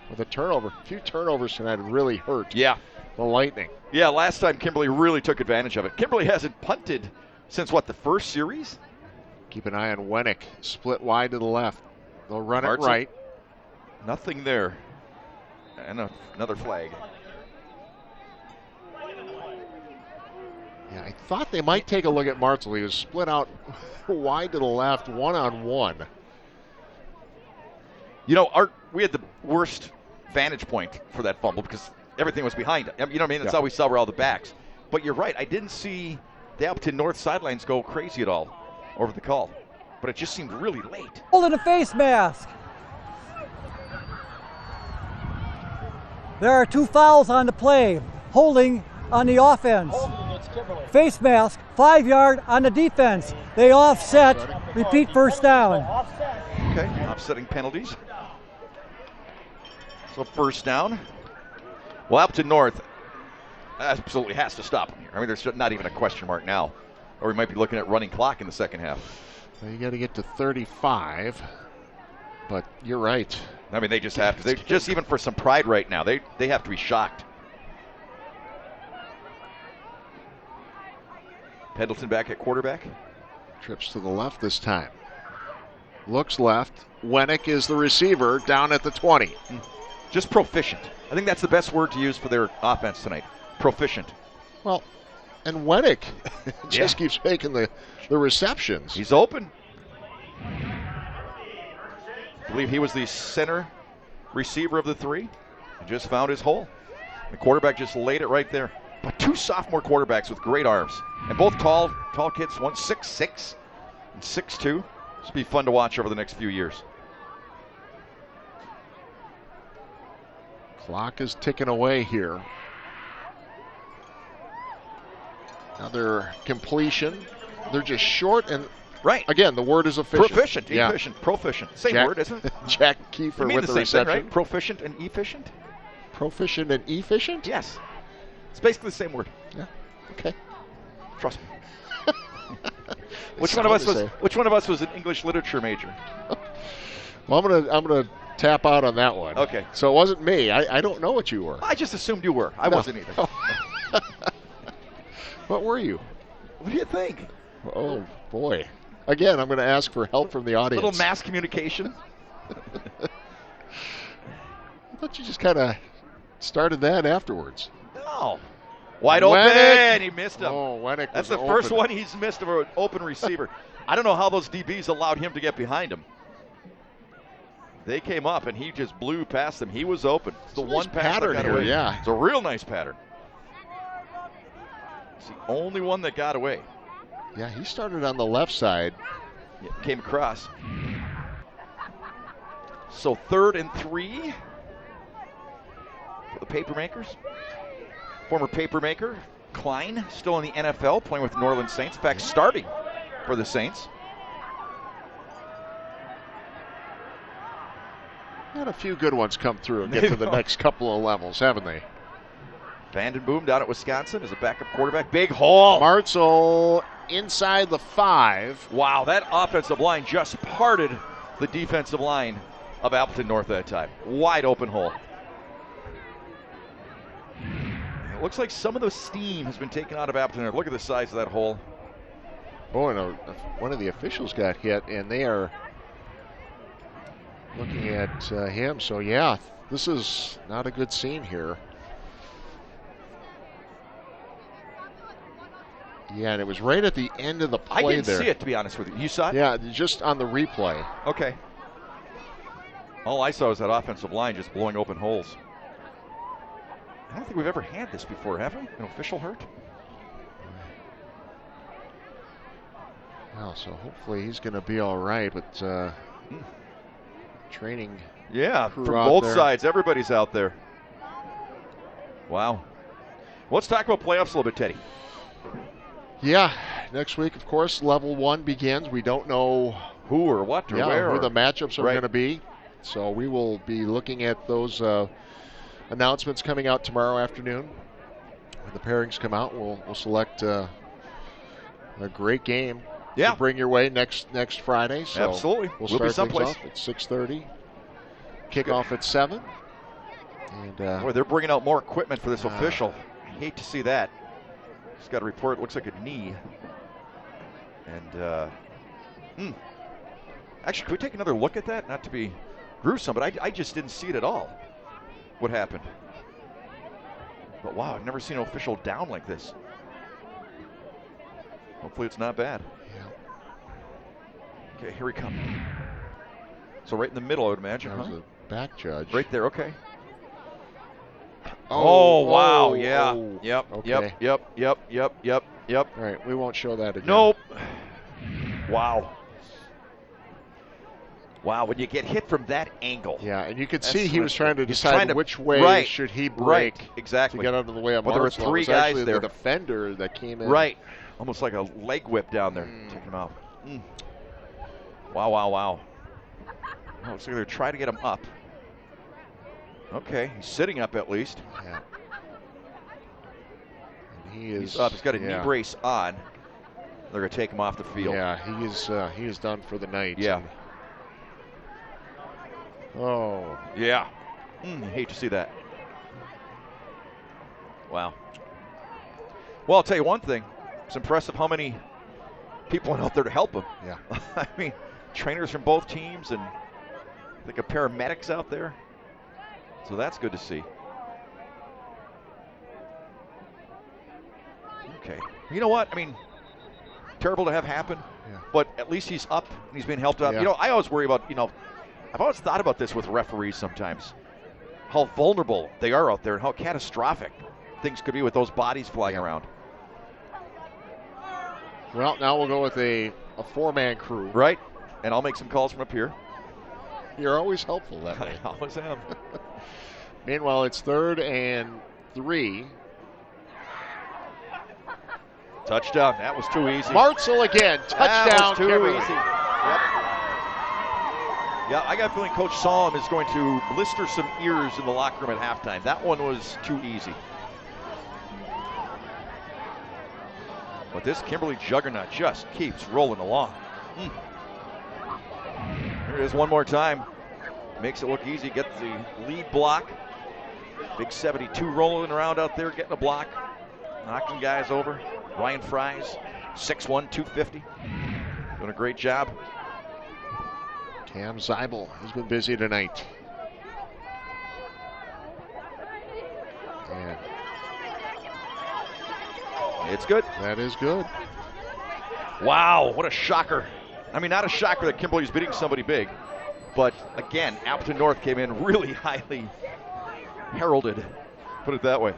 with a turnover. A few turnovers tonight really hurt the Lightning. Yeah, last time Kimberly really took advantage of it. Kimberly hasn't punted since, the first series? Keep an eye on Winnick. Split wide to the left. They'll run it right. Nothing there. And another flag. Yeah, I thought they might take a look at Martzel. He was split out wide to the left, one-on-one. We had the worst vantage point for that fumble because everything was behind it. You know what I mean? That's how we saw where all the backs. But you're right. I didn't see the Appleton North sidelines go crazy at all over the call. But it just seemed really late. Holding a face mask. There are 2 fouls on the play. Holding on the offense. face mask, 5-yard on the defense. They offset, repeat first down. Okay, offsetting penalties. So first down. Well, Appleton North absolutely has to stop them here. I mean, there's not even a question mark now. Or we might be looking at running clock in the second half. Well, you got to get to 35. But you're right. I mean, they just have to. They just even for some pride right now, they have to be shocked. Pendleton back at quarterback. Trips to the left this time. Looks left. Wennick is the receiver down at the 20. Just proficient. I think that's the best word to use for their offense tonight. Proficient. Well, and Wennick just keeps making the receptions. He's open. I believe he was the center receiver of the three. He just found his hole. The quarterback just laid it right there. But two sophomore quarterbacks with great arms. And both tall kids, one 6'6" and 6'2". This will be fun to watch over the next few years. Clock is ticking away here. Another completion. They're just short and right. Again, the word is efficient. Proficient, efficient, proficient. Same word, isn't it? Jack Kiefer with the reception. Thing, right? Proficient and efficient? Proficient and efficient? Yes. It's basically the same word. Yeah. Okay. Trust me. Which one of us was an English literature major? Well, I'm gonna tap out on that one. Okay. So it wasn't me. I don't know what you were. I just assumed you were. I wasn't either. What were you? What do you think? Oh boy. Again, I'm going to ask for help from the audience. A little mass communication. I thought you just kind of started that afterwards. No. Wide open. He missed him. Oh, Wennick. That's the first one he's missed of an open receiver. I don't know how those DBs allowed him to get behind him. They came up and he just blew past them. He was open. It's the one pass pattern that got here, away. yeah. It's a real nice pattern. It's the only one that got away. Yeah, he started on the left side. Yeah, came across. So 3rd and 3 for the Papermakers. Former Papermaker, Klein, still in the NFL, playing with the New Orleans Saints. In fact, starting for the Saints. Had a few good ones come through and get to the next couple of levels, haven't they? Vandenboom down at Wisconsin as a backup quarterback. Big hole. Martzel inside the 5. Wow, that offensive line just parted the defensive line of Appleton North that time. Wide open hole. It looks like some of the steam has been taken out of Appleton. Look at the size of that hole. Oh, and one of the officials got hit, and they are looking at him. So, yeah, this is not a good scene here. Yeah, and it was right at the end of the play there. I didn't see it, to be honest with you. You saw it? Yeah, just on the replay. Okay. All I saw was that offensive line just blowing open holes. I don't think we've ever had this before, have we? An official hurt? Well, so hopefully he's going to be all right, but training. Yeah, from both there. sides. Everybody's out there. Wow. Let's talk about playoffs a little bit, Teddy. Yeah, next week, of course, level 1 begins. We don't know who or what or where. Who the matchups are going to be. So we will be looking at those announcements coming out tomorrow afternoon. When the pairings come out, we'll select a great game to bring your way next Friday. So absolutely. We'll be start someplace. things off at 6:30. Kickoff at 7. And boy, they're bringing out more equipment for this official. I hate to see that. He's got a report. It looks like a knee. And actually, can we take another look at that? Not to be gruesome, but I just didn't see it at all. What happened? But wow, I've never seen an official down like this. Hopefully it's not bad. Yeah. Okay, here we come. So right in the middle, I would imagine. That was a back judge. Right there, okay. Oh, wow, yeah. Oh. Yep, Okay. Yep. All right, we won't show that again. Nope. Wow. Wow, when you get hit from that angle. Yeah, and you could see he was trying to decide which way should he break exactly. to get out of the way of Well, there were 3 guys there. The defender that came in. Right. Almost like a leg whip down there. Taking him out. Wow. Oh, looks like they're trying to get him up. Okay, he's sitting up at least. Yeah. And he's up. He's got a knee brace on. They're going to take him off the field. Yeah, he is done for the night. Yeah. Oh. Yeah. Hate to see that. Wow. Well, I'll tell you one thing. It's impressive how many people went out there to help him. Yeah. I mean, trainers from both teams and I think a paramedics out there. So that's good to see. Okay. You know what? I mean, terrible to have happen, but at least he's up and he's being helped up. Yeah. You know, I always worry about, I've always thought about this with referees sometimes, how vulnerable they are out there and how catastrophic things could be with those bodies flying around. Well, now we'll go with a 4-man crew. Right, and I'll make some calls from up here. You're always helpful that way. I always am. Meanwhile, it's 3rd and 3. Touchdown. That was too easy. Martzel again. Touchdown. That was too Kimberly. easy. Yep. Yeah, I got a feeling Coach Solom is going to blister some ears in the locker room at halftime. That one was too easy. But this Kimberly juggernaut just keeps rolling along. Here it is one more time. Makes it look easy. Gets the lead block. Big 72 rolling around out there, getting a block. Knocking guys over. Ryan Fries, 6'1", 250. Doing a great job. Cam Zeibel has been busy tonight. And it's good. That is good. Wow, what a shocker. I mean, not a shocker that Kimberly's beating somebody big, but again, Appleton North came in really highly heralded, put it that way.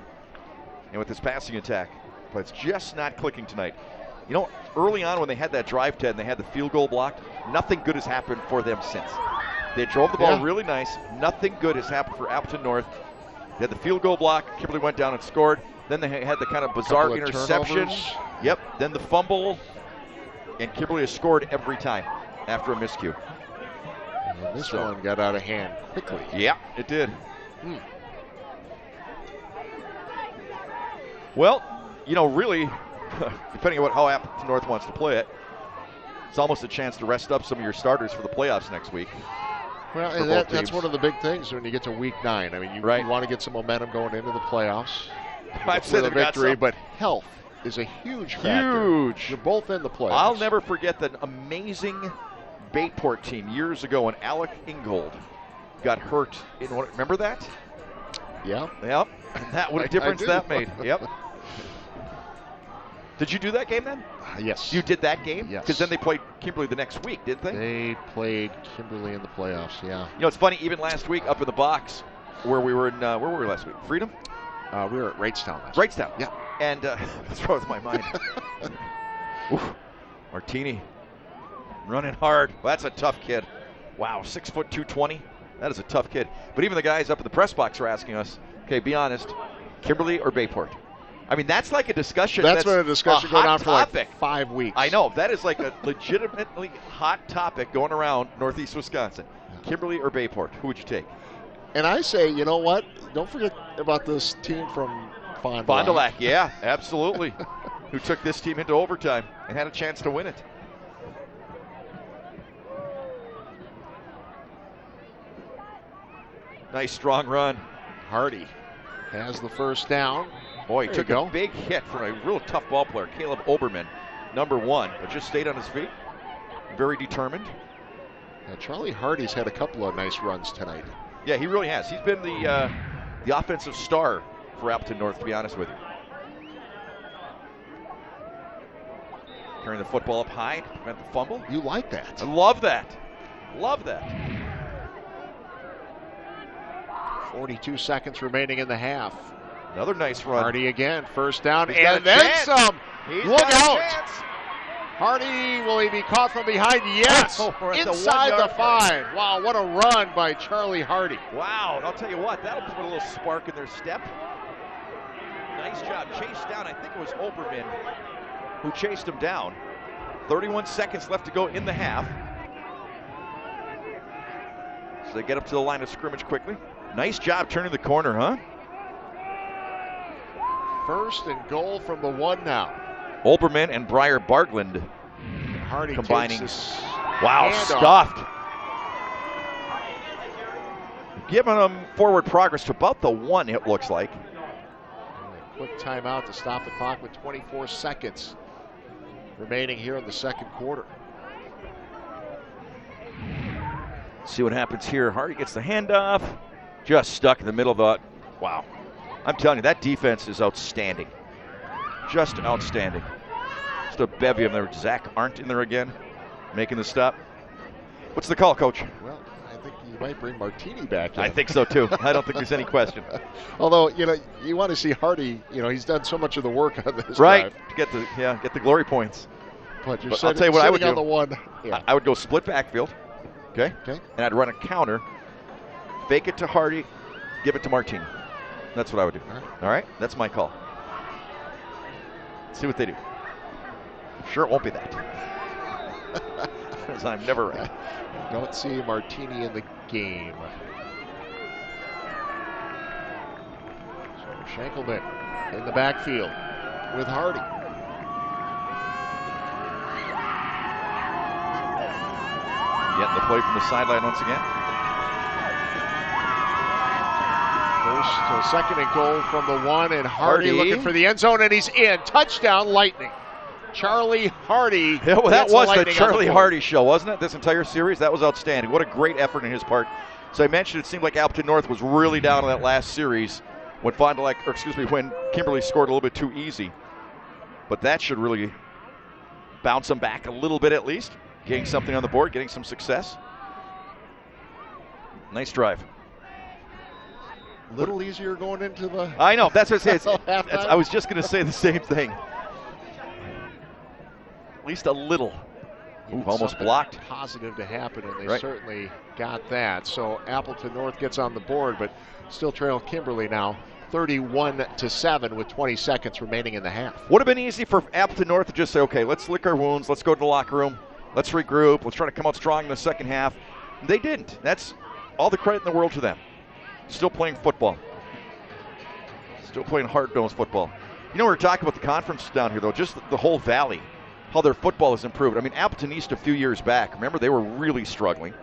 And with this passing attack, but it's just not clicking tonight. You know, early on when they had that drive, Ted, and they had the field goal blocked, nothing good has happened for them since. They drove the ball really nice. Nothing good has happened for Appleton North. They had the field goal block. Kimberly went down and scored. Then they had the kind of bizarre interception. Yep. Then the fumble. And Kimberly has scored every time after a miscue. And this one got out of hand quickly. Yeah, it did. Well, you know, really, depending on how Appleton North wants to play it, it's almost a chance to rest up some of your starters for the playoffs next week. Well, and that's one of the big things when you get to week 9. I mean, you want to get some momentum going into the playoffs. I've said a victory, but health is a huge factor. Huge. You're both in the playoffs. I'll never forget that amazing Bayport team years ago when Alec Ingold got hurt. Remember that? Yeah. Yep. And what a difference that made. Yep. Did you do that game then? Yes. You did that game? Yes. Because then they played Kimberly the next week, didn't they? They played Kimberly in the playoffs, yeah. You know, it's funny, even last week up in the box where we were in, where were we last week? Freedom? We were at Wrightstown last week. Wrightstown. Yeah. And that's wrong with my mind. Martini running hard. Well, that's a tough kid. Wow, 6', 220. That is a tough kid. But even the guys up in the press box are asking us, okay, be honest, Kimberly or Bayport? I mean, that's like a discussion. That's been a discussion going on for like 5 weeks. I know. That is like a legitimately hot topic going around Northeast Wisconsin. Kimberly or Bayport? Who would you take? And I say, you know what? Don't forget about this team from Fond du Lac. Fond du Lac, yeah, absolutely. Who took this team into overtime and had a chance to win it. Nice strong run. Hardy has the first down. Boy, he took a big hit from a real tough ball player, Caleb Oberman, number 1, but just stayed on his feet. Very determined. Yeah, Charlie Hardy's had a couple of nice runs tonight. Yeah, he really has. He's been the offensive star for Appleton North, to be honest with you. Carrying the football up high to prevent the fumble. You like that. I love that. Love that. 42 seconds remaining in the half. Another nice run. Hardy again, first down, and then some. He's Look got out. a chance. Hardy, will he be caught from behind? Yes! Inside the 5. Wow, what a run by Charlie Hardy. Wow, and I'll tell you what, that'll put a little spark in their step. Nice job. Chased down, I think it was Oberman who chased him down. 31 seconds left to go in the half. So they get up to the line of scrimmage quickly. Nice job turning the corner, huh? First and goal from the 1 now. Olbermann and Breyer Bartland Hardy combining. Wow, stuffed. Giving them forward progress to about the 1, it looks like. Quick timeout to stop the clock with 24 seconds remaining here in the second quarter. See what happens here. Hardy gets the handoff. Just stuck in the middle of the. Wow. I'm telling you, that defense is outstanding. Just outstanding. Just a bevy of them there. Zach Arndt in there again, making the stop. What's the call, Coach? Well, I think you might bring Martini back in. I think so, too. I don't think there's any question. Although, you want to see Hardy, he's done so much of the work on this drive. Right, to get the glory points. But I'll tell you what I would do. On the 1. Yeah. I would go split backfield, okay? And I'd run a counter, fake it to Hardy, give it to Martini. That's what I would do. All right? That's my call. See what they do. I'm sure it won't be that. Because I'm never right. Don't see Martini in the game. So Schenkelman in the backfield with Hardy. Getting the play from the sideline once again. Second and goal from the 1, and Hardy looking for the end zone, and he's in. Touchdown, Lightning. Charlie Hardy. Yeah, well, that was the Charlie Hardy show, wasn't it? This entire series, that was outstanding. What a great effort on his part. So I mentioned it seemed like Appleton North was really down in that last series when when Kimberly scored a little bit too easy. But that should really bounce them back a little bit at least. Getting something on the board, getting some success. Nice drive. A little easier going into the. I know. That's what I say. I was just going to say the same thing. At least a little. Ooh, almost blocked. Positive to happen, and they certainly got that. So Appleton North gets on the board, but still trail Kimberly now, 31-7 with 20 seconds remaining in the half. Would have been easy for Appleton North to just say, okay, let's lick our wounds, let's go to the locker room, let's regroup, let's try to come out strong in the second half. They didn't. That's all the credit in the world to them. Still playing football. Still playing hard-nosed football. We were talking about the conference down here, though, just the whole valley, how their football has improved. I mean, Appleton East a few years back, remember, they were really struggling.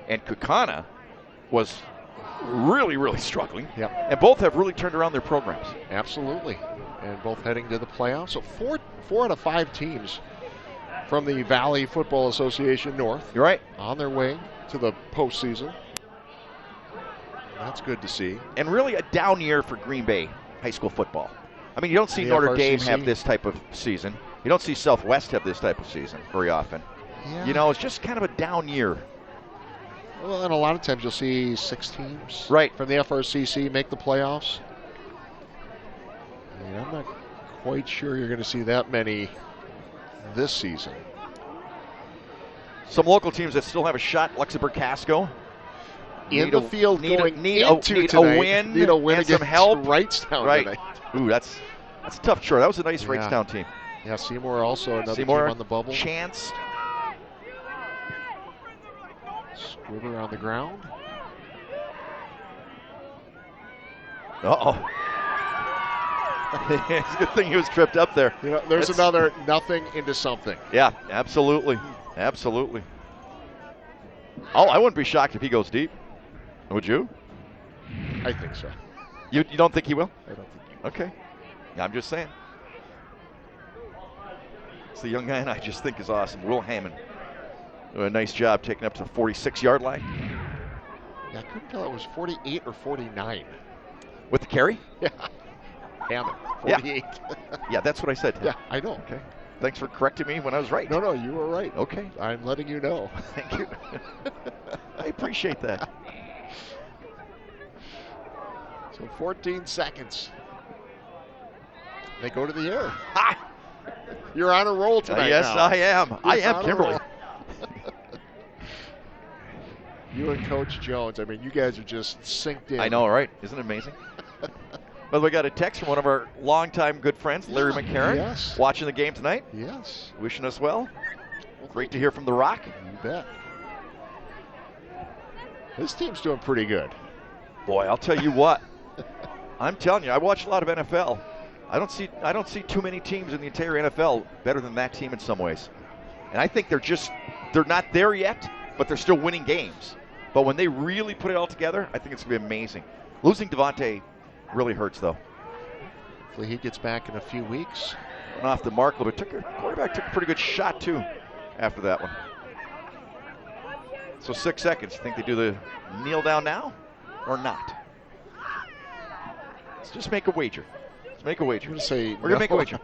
And Kaukauna was really, really struggling. Yep. And both have really turned around their programs. Absolutely. And both heading to the playoffs. So four out of 5 teams from the Valley Football Association North. You're right. On their way to the postseason. That's good to see. And really a down year for Green Bay high school football. I mean, you don't see Notre Dame have this type of season. You don't see Southwest have this type of season very often. Yeah. It's just kind of a down year. Well, and a lot of times you'll see 6 teams from the FRCC make the playoffs. I mean, I'm not quite sure you're going to see that many this season. Some local teams that still have a shot, Luxembourg-Casco. In the field need a win Need a win and some help. Wrightstown tonight. Ooh, that's a tough chore. That was a nice Wrightstown team. Yeah, Seymour also another team on the bubble. Chance. Squibber on the ground. Uh-oh. It's a good thing he was tripped up there. There's another nothing into something. Yeah, absolutely. Absolutely. Oh, I wouldn't be shocked if he goes deep. Would you? I think so. You don't think he will? I don't think he will. Okay. Yeah, I'm just saying. It's the young guy and I just think is awesome. Will Hammond. A nice job taking up to the 46-yard line. Yeah, I couldn't tell it was 48 or 49. With the carry? Yeah. Hammond, 48. Yeah, that's what I said. Yeah, I know. Okay. Thanks for correcting me when I was right. No, you were right. Okay. I'm letting you know. Thank you. I appreciate that. So 14 seconds. They go to the air. Ha! You're on a roll tonight. Yes, now. I am. I You're am, on a Kimberly. roll. You and Coach Jones, I mean, you guys are just synced in. I know, right? Isn't it amazing? But we got a text from one of our longtime good friends, Larry McCarron. Yes. Watching the game tonight. Yes. Wishing us well. Great to hear from The Rock. You bet. This team's doing pretty good. Boy, I'll tell you what. I'm telling you, I watch a lot of NFL. I don't see too many teams in the entire NFL better than that team in some ways. And I think they're not there yet, but they're still winning games. But when they really put it all together, I think it's going to be amazing. Losing Devontae really hurts, though. Hopefully he gets back in a few weeks. Went off the mark a little bit. Quarterback took a pretty good shot, too, after that one. So 6 seconds. Think they do the kneel down now or not? Let's just make a wager. Let's make a wager. I'm going to say We're going to make a wager.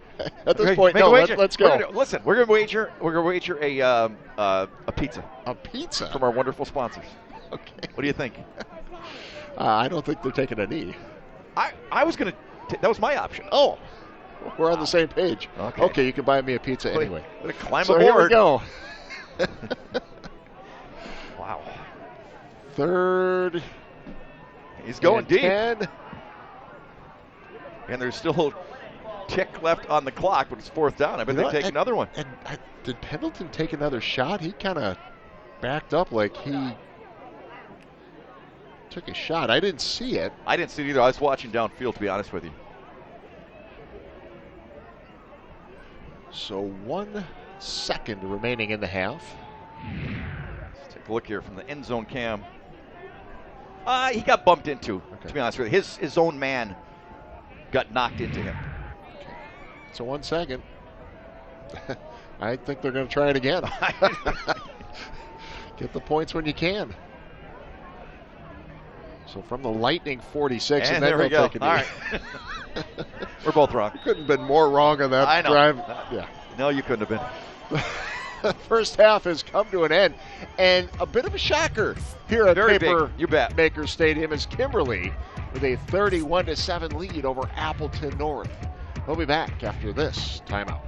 At this Okay, point, make no, a wager. let's go. Listen, we're going to wager a pizza. A pizza? From our wonderful sponsors. Okay. What do you think? I don't think they're taking a knee. I was going to, that was my option. Oh, we're on the same page. Okay. You can buy me a pizza anyway. Climb so aboard. Here we go. Wow. Third. He's going deep. 10. And there's still a tick left on the clock, but it's fourth down. I bet they take another one. And did Pendleton take another shot? He kind of backed up like he took a shot. I didn't see it. I didn't see it either. I was watching downfield, to be honest with you. So 1 second remaining in the half. Let's take a look here from the end zone cam. He got bumped into, to be honest with you. His own man got knocked into him. Okay. So 1 second. I think they're going to try it again. Get the points when you can. So from the Lightning 46, and then there we go. Take a all right. We're both wrong. Couldn't have been more wrong on that I know. drive. Yeah. No, you couldn't have been. The first half has come to an end, and a bit of a shocker here at Very Paper big. You bet. Maker Stadium is Kimberly with a 31-7 lead over Appleton North. We'll be back after this timeout.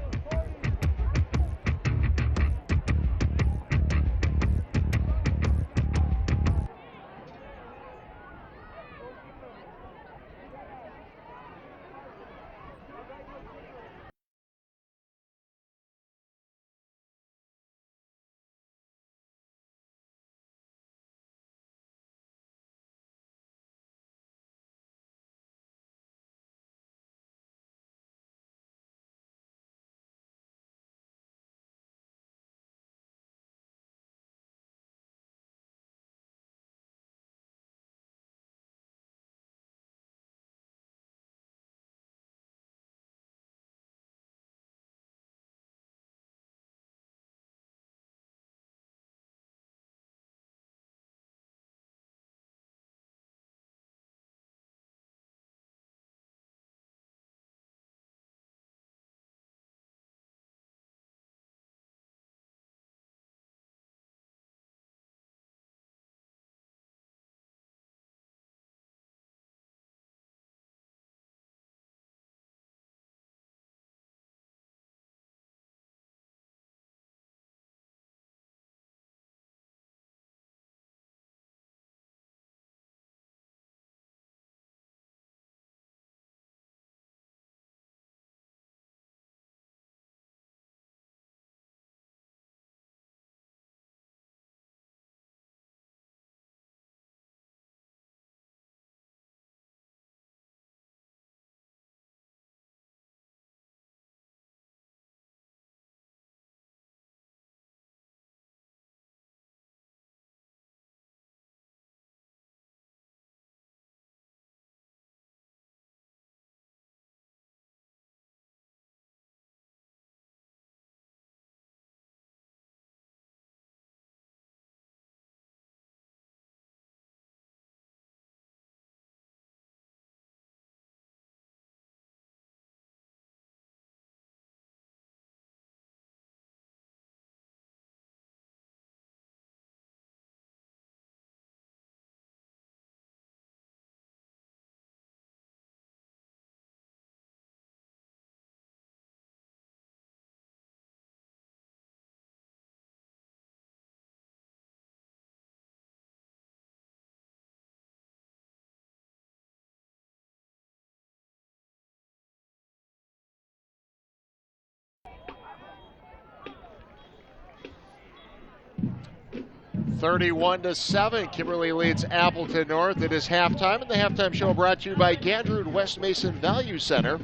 31-7, Kimberly leads Appleton North. It is halftime, and the halftime show brought to you by Gandrud West Mason Value Center,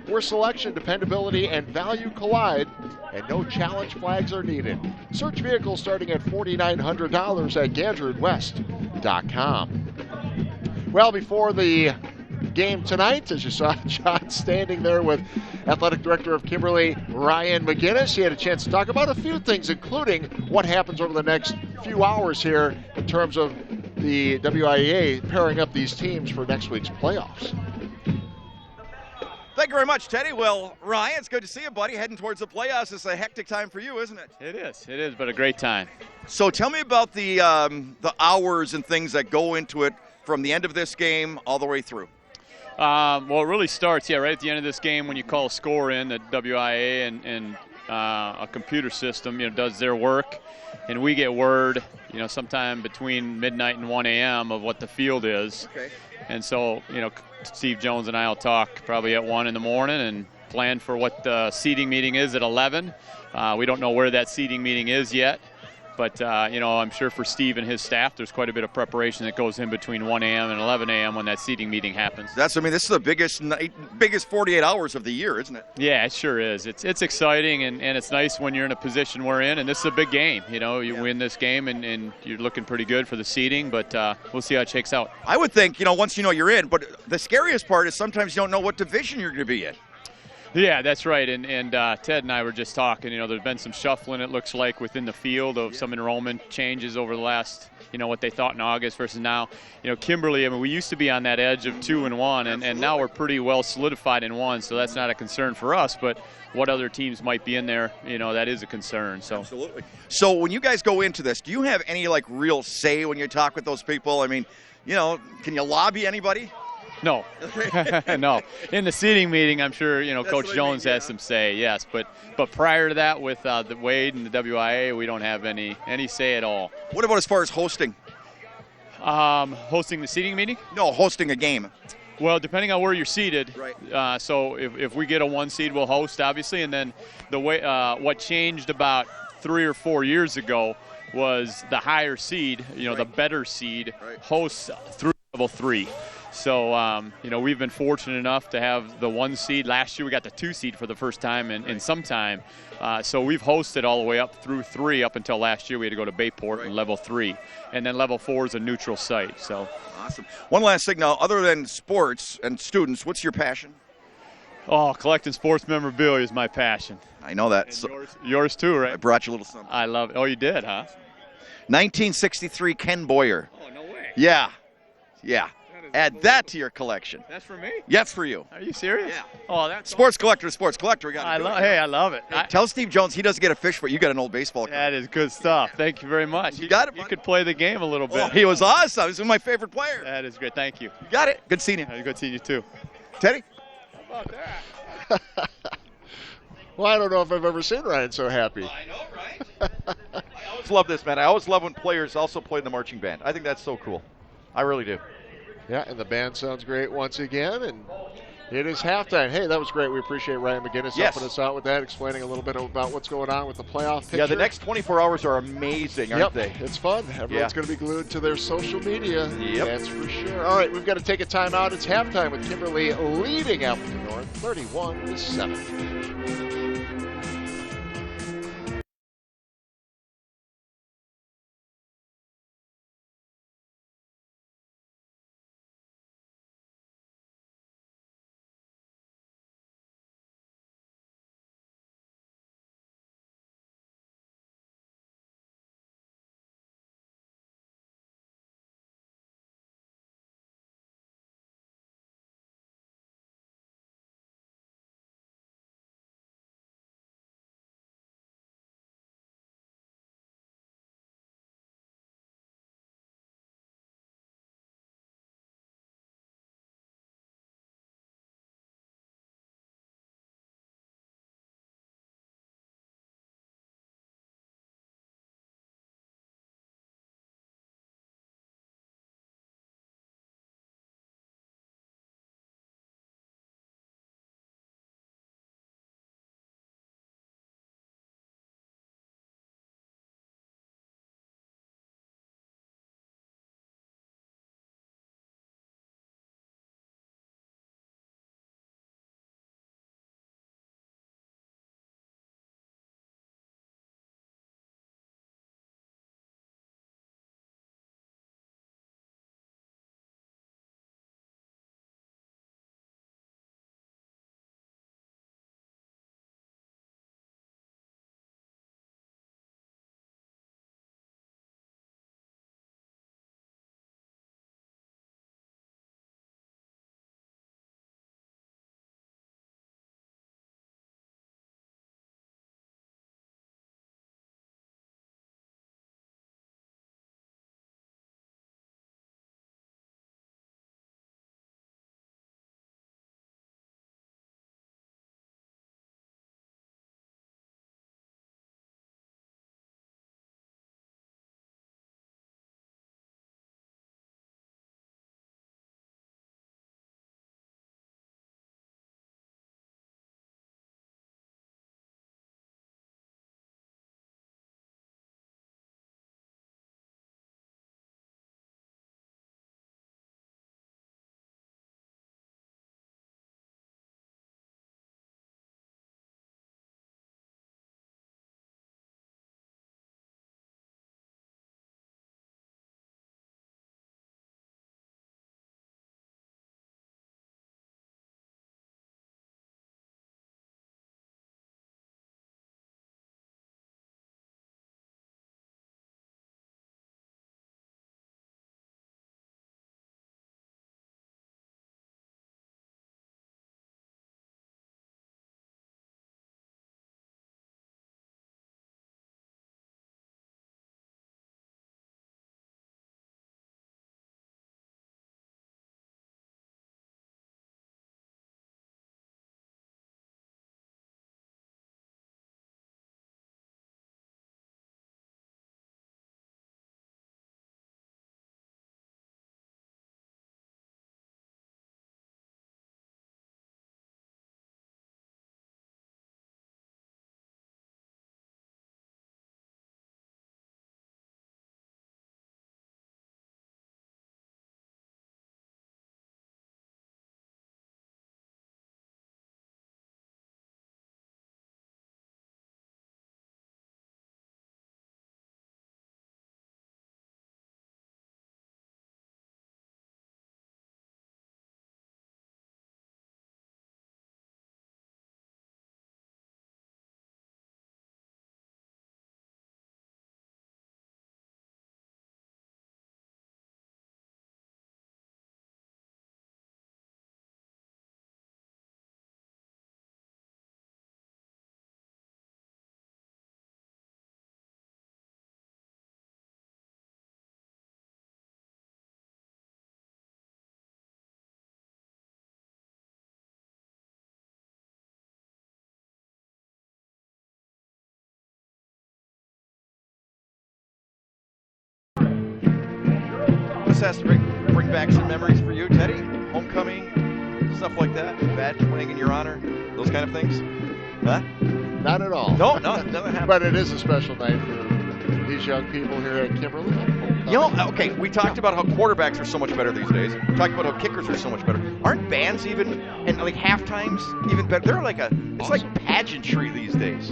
where selection, dependability, and value collide, and no challenge flags are needed. Search vehicles starting at $4,900 at GandrudWest.com. Well, before the game tonight, as you saw John standing there with Athletic Director of Kimberly, Ryan McGinnis. He had a chance to talk about a few things, including what happens over the next few hours here in terms of the WIAA pairing up these teams for next week's playoffs. Thank you very much, Teddy. Well, Ryan, it's good to see you, buddy. Heading towards the playoffs. It's a hectic time for you, isn't it? It is, but a great time. So tell me about the hours and things that go into it from the end of this game all the way through. Well, it really starts, right at the end of this game when you call a score in. The WIA and a computer system, does their work, and we get word, sometime between midnight and 1 a.m. of what the field is. Okay. And so, Steve Jones and I will talk probably at 1 in the morning and plan for what the seating meeting is at 11. We don't know where that seating meeting is yet. But, I'm sure for Steve and his staff, there's quite a bit of preparation that goes in between 1 a.m. and 11 a.m. when that seating meeting happens. This is the biggest 48 hours of the year, isn't it? Yeah, it sure is. It's exciting, and it's nice when you're in a position we're in, and this is a big game. You win this game, and you're looking pretty good for the seaing, but we'll see how it shakes out. I would think, once you know you're in, but the scariest part is sometimes you don't know what division you're going to be in. Yeah, that's right. And Ted and I were just talking. There's been some shuffling, it looks like, within the field of some enrollment changes over the last, what they thought in August versus now. Kimberly, we used to be on that edge of 2 and 1, and now we're pretty well solidified in 1, so that's not a concern for us. But what other teams might be in there, that is a concern. So. Absolutely. So when you guys go into this, do you have any, real say when you talk with those people? Can you lobby anybody? No, no. In the seating meeting, I'm sure Coach Jones has some say. Yes, but prior to that, with the Wade and the WIA, we don't have any say at all. What about as far as hosting? Hosting the seating meeting? No, hosting a game. Well, depending on where you're seated. Right. So if we get a 1 seed, we'll host, obviously, and then the way what changed about 3 or 4 years ago was the higher seed, the better seed, hosts through level 3. So, we've been fortunate enough to have the 1 seed. Last year we got the 2 seed for the first time in some time. So we've hosted all the way up through 3 up until last year. We had to go to Bayport in level 3. And then level 4 is a neutral site. So awesome. One last thing now, other than sports and students, what's your passion? Oh, collecting sports memorabilia is my passion. I know that. So, yours too, right? I brought you a little something. I love it. Oh, you did, huh? 1963 Ken Boyer. Oh, no way. Yeah. Add that to your collection. That's for me? Yeah, it's for you. Are you serious? Yeah. Oh, that's sports collector. We got. I love it. Tell Steve Jones he doesn't get a fish, but you got an old baseball card. That is good stuff. Thank you very much. You got it. You could play the game a little bit. Oh, he was awesome. He was my favorite player. That is great. Thank you. You got it. Good seeing you. Good seeing you too. Teddy. How about that? Well, I don't know if I've ever seen Ryan so happy. Well, I know, right? I always love this, man. I always love when players also play in the marching band. I think that's so cool. I really do. Yeah, and the band sounds great once again, and it is halftime. Hey, that was great. We appreciate Ryan McGinnis helping us out with that, explaining a little bit about what's going on with the playoff picture. Yeah, the next 24 hours are amazing, aren't they? It's fun. Everyone's going to be glued to their social media. Yep. That's for sure. All right, we've got to take a timeout. It's halftime with Kimberly leading Appleton North 31-7. This has to bring back some memories for you, Teddy. Homecoming, stuff like that. Badge playing in your honor, those kind of things. Huh? Not at all. No, nothing happened. But it is a special night for these young people here at Kimberly. Okay, we talked about how quarterbacks are so much better these days. We talked about how kickers are so much better. Aren't bands even, and like halftimes even better? They're like it's like pageantry these days.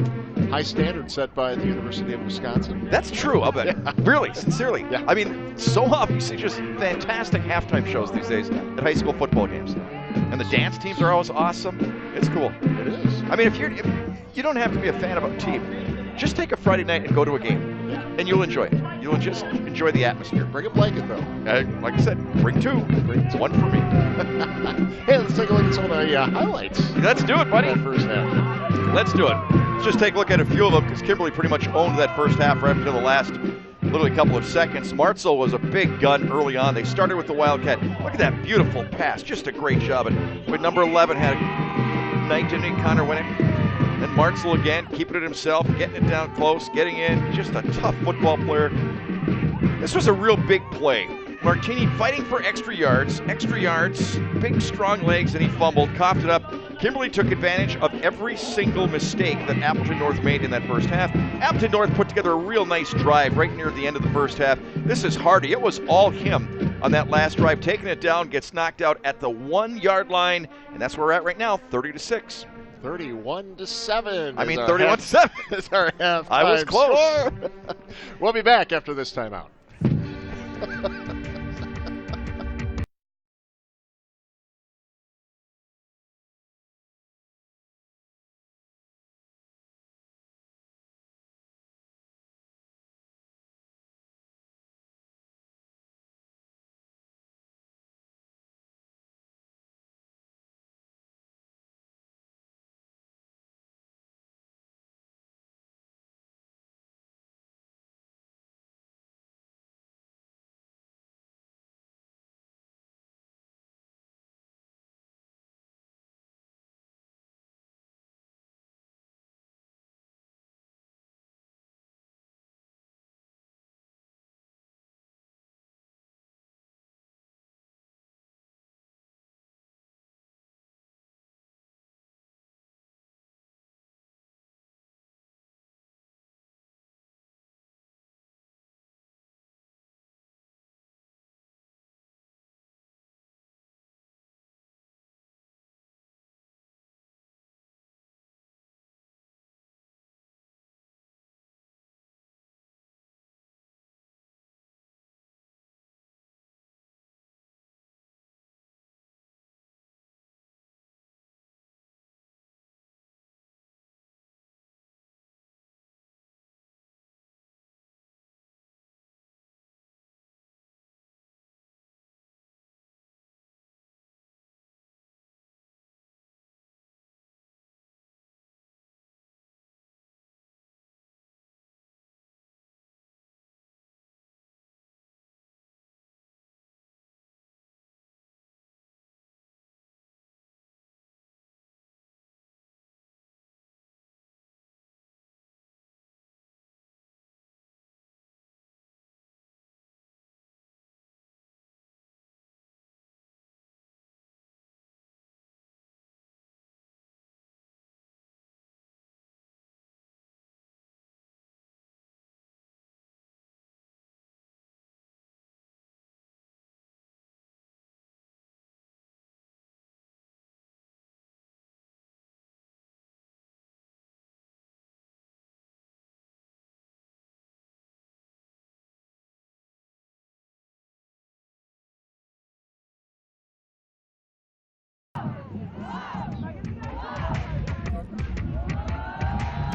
High standard set by the University of Wisconsin. That's true, I'll bet. Yeah. Really, sincerely. Yeah. I mean, so often you see just fantastic halftime shows these days at high school football games. And the dance teams are always awesome. It's cool. It is. I mean, if you don't have to be a fan of a team, just take a Friday night and go to a game, and you'll enjoy it. You'll just enjoy the atmosphere. Bring a blanket, though. Like I said, bring two. It's one for me. Hey, let's take a look at some of the highlights. Let's do it, buddy. That first half. Let's do it. Let's just take a look at a few of them because Kimberly pretty much owned that first half right until the last literally couple of seconds. Martzel was a big gun early on. They started with the Wildcat. Look at that beautiful pass. Just a great job. And with number 11 had a night, didn't he, Connor winning? Then Martzel again, keeping it himself, getting it down close, getting in. Just a tough football player. This was a real big play. Martini fighting for extra yards, big strong legs, and he fumbled, coughed it up. Kimberly took advantage of every single mistake that Appleton North made in that first half. Appleton North put together a real nice drive right near the end of the first half. This is Hardy. It was all him on that last drive, taking it down, gets knocked out at the 1 yard line, and that's where we're at right now, 30-6. 31-7. I mean, 31-7 is our half. I was close. Score. We'll be back after this timeout.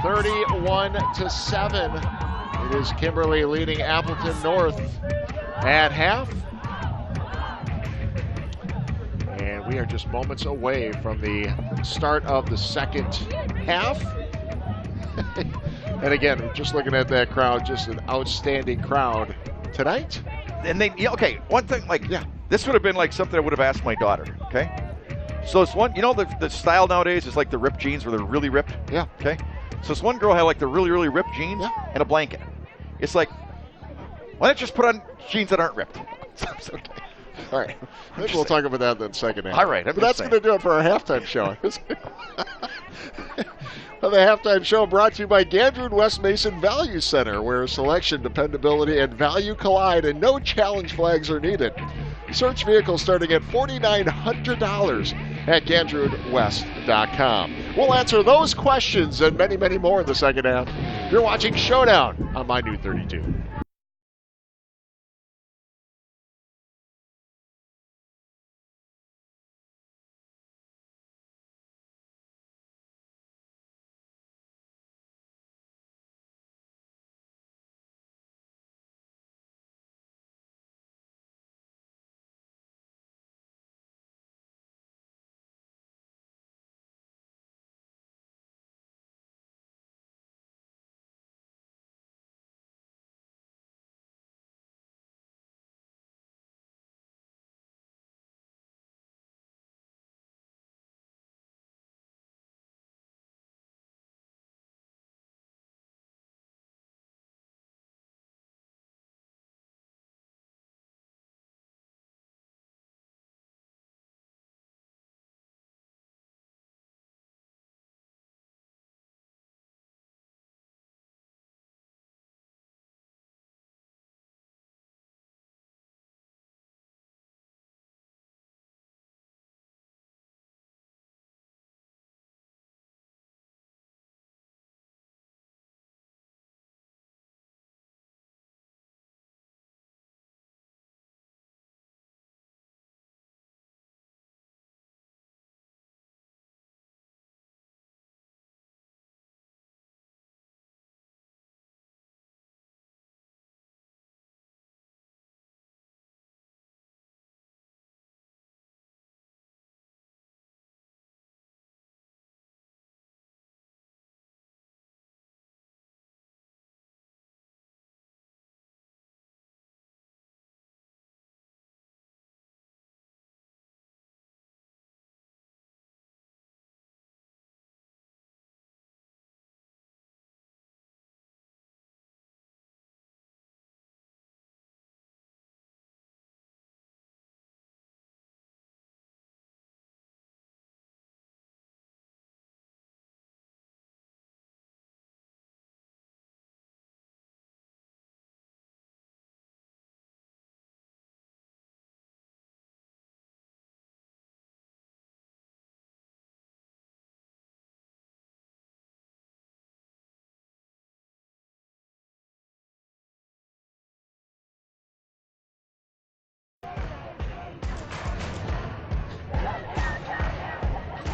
(31-7). It is Kimberly leading Appleton North at half. And we are just moments away from the start of the second half. And again, just looking at that crowd, just an outstanding crowd tonight. And okay, one thing, this would have been like something I would have asked my daughter, okay? So it's one, the style nowadays is like the ripped jeans where they're really ripped. Yeah. Okay? So this one girl had like the really, really ripped jeans and a blanket. It's like, why not just put on jeans that aren't ripped? It's okay. All right. Maybe we'll talk about that in the second half. All right. But that's going to do it for our halftime show. The halftime show brought to you by Gandrew West Mason Value Center, where selection, dependability, and value collide and no challenge flags are needed. Search vehicles starting at $4,900 at GandrewWest.com. We'll answer those questions and many, many more in the second half. You're watching Showdown on My New 32.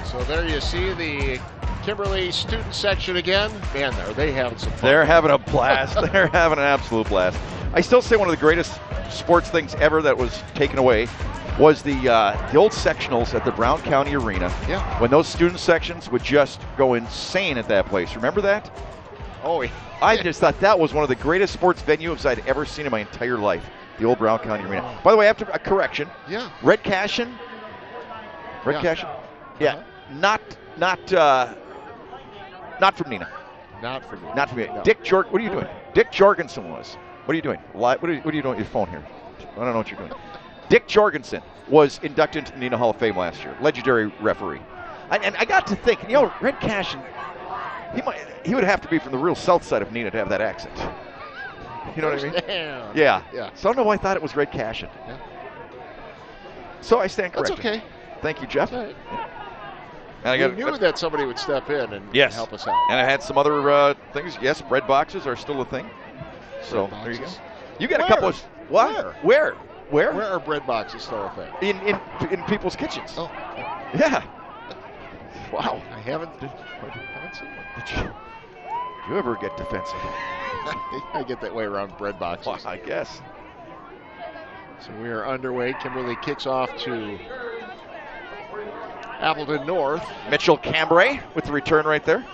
So there you see the Kimberly student section again. Man, are they having some fun. They're having a blast. They're having an absolute blast. I still say one of the greatest sports things ever that was taken away was the old sectionals at the Brown County Arena. Yeah. When those student sections would just go insane at that place. Remember that? Oh, yeah. I just thought that was one of the greatest sports venues I'd ever seen in my entire life. The old Brown County Arena. By the way, after a correction. Yeah. Red Cashin. Yeah. Not from Nina. Not for me. Not from me. No. What are you doing? Dick Jorgensen was. What are you doing? What are you doing with your phone here? I don't know what you're doing. Dick Jorgensen was inducted into the Nina Hall of Fame last year. Legendary referee. And I got to think, Red Cashin, he would have to be from the real south side of Nina to have that accent. You know what I mean? Yeah. So I don't know why I thought it was Red Cashin. Yeah. So I stand corrected. That's okay. Thank you, Jeff. That's all right. And we knew that somebody would step in and help us out. And I had some other things. Yes, bread boxes are still a thing. So there you go. You got a couple of what? Where? Where are bread boxes still a thing? In people's kitchens. Oh. Yeah. Wow. I haven't seen one. Did you ever get defensive? I get that way around bread boxes. Well, I guess. So we are underway. Kimberly kicks off to Appleton North. Mitchell Cambray with the return right there.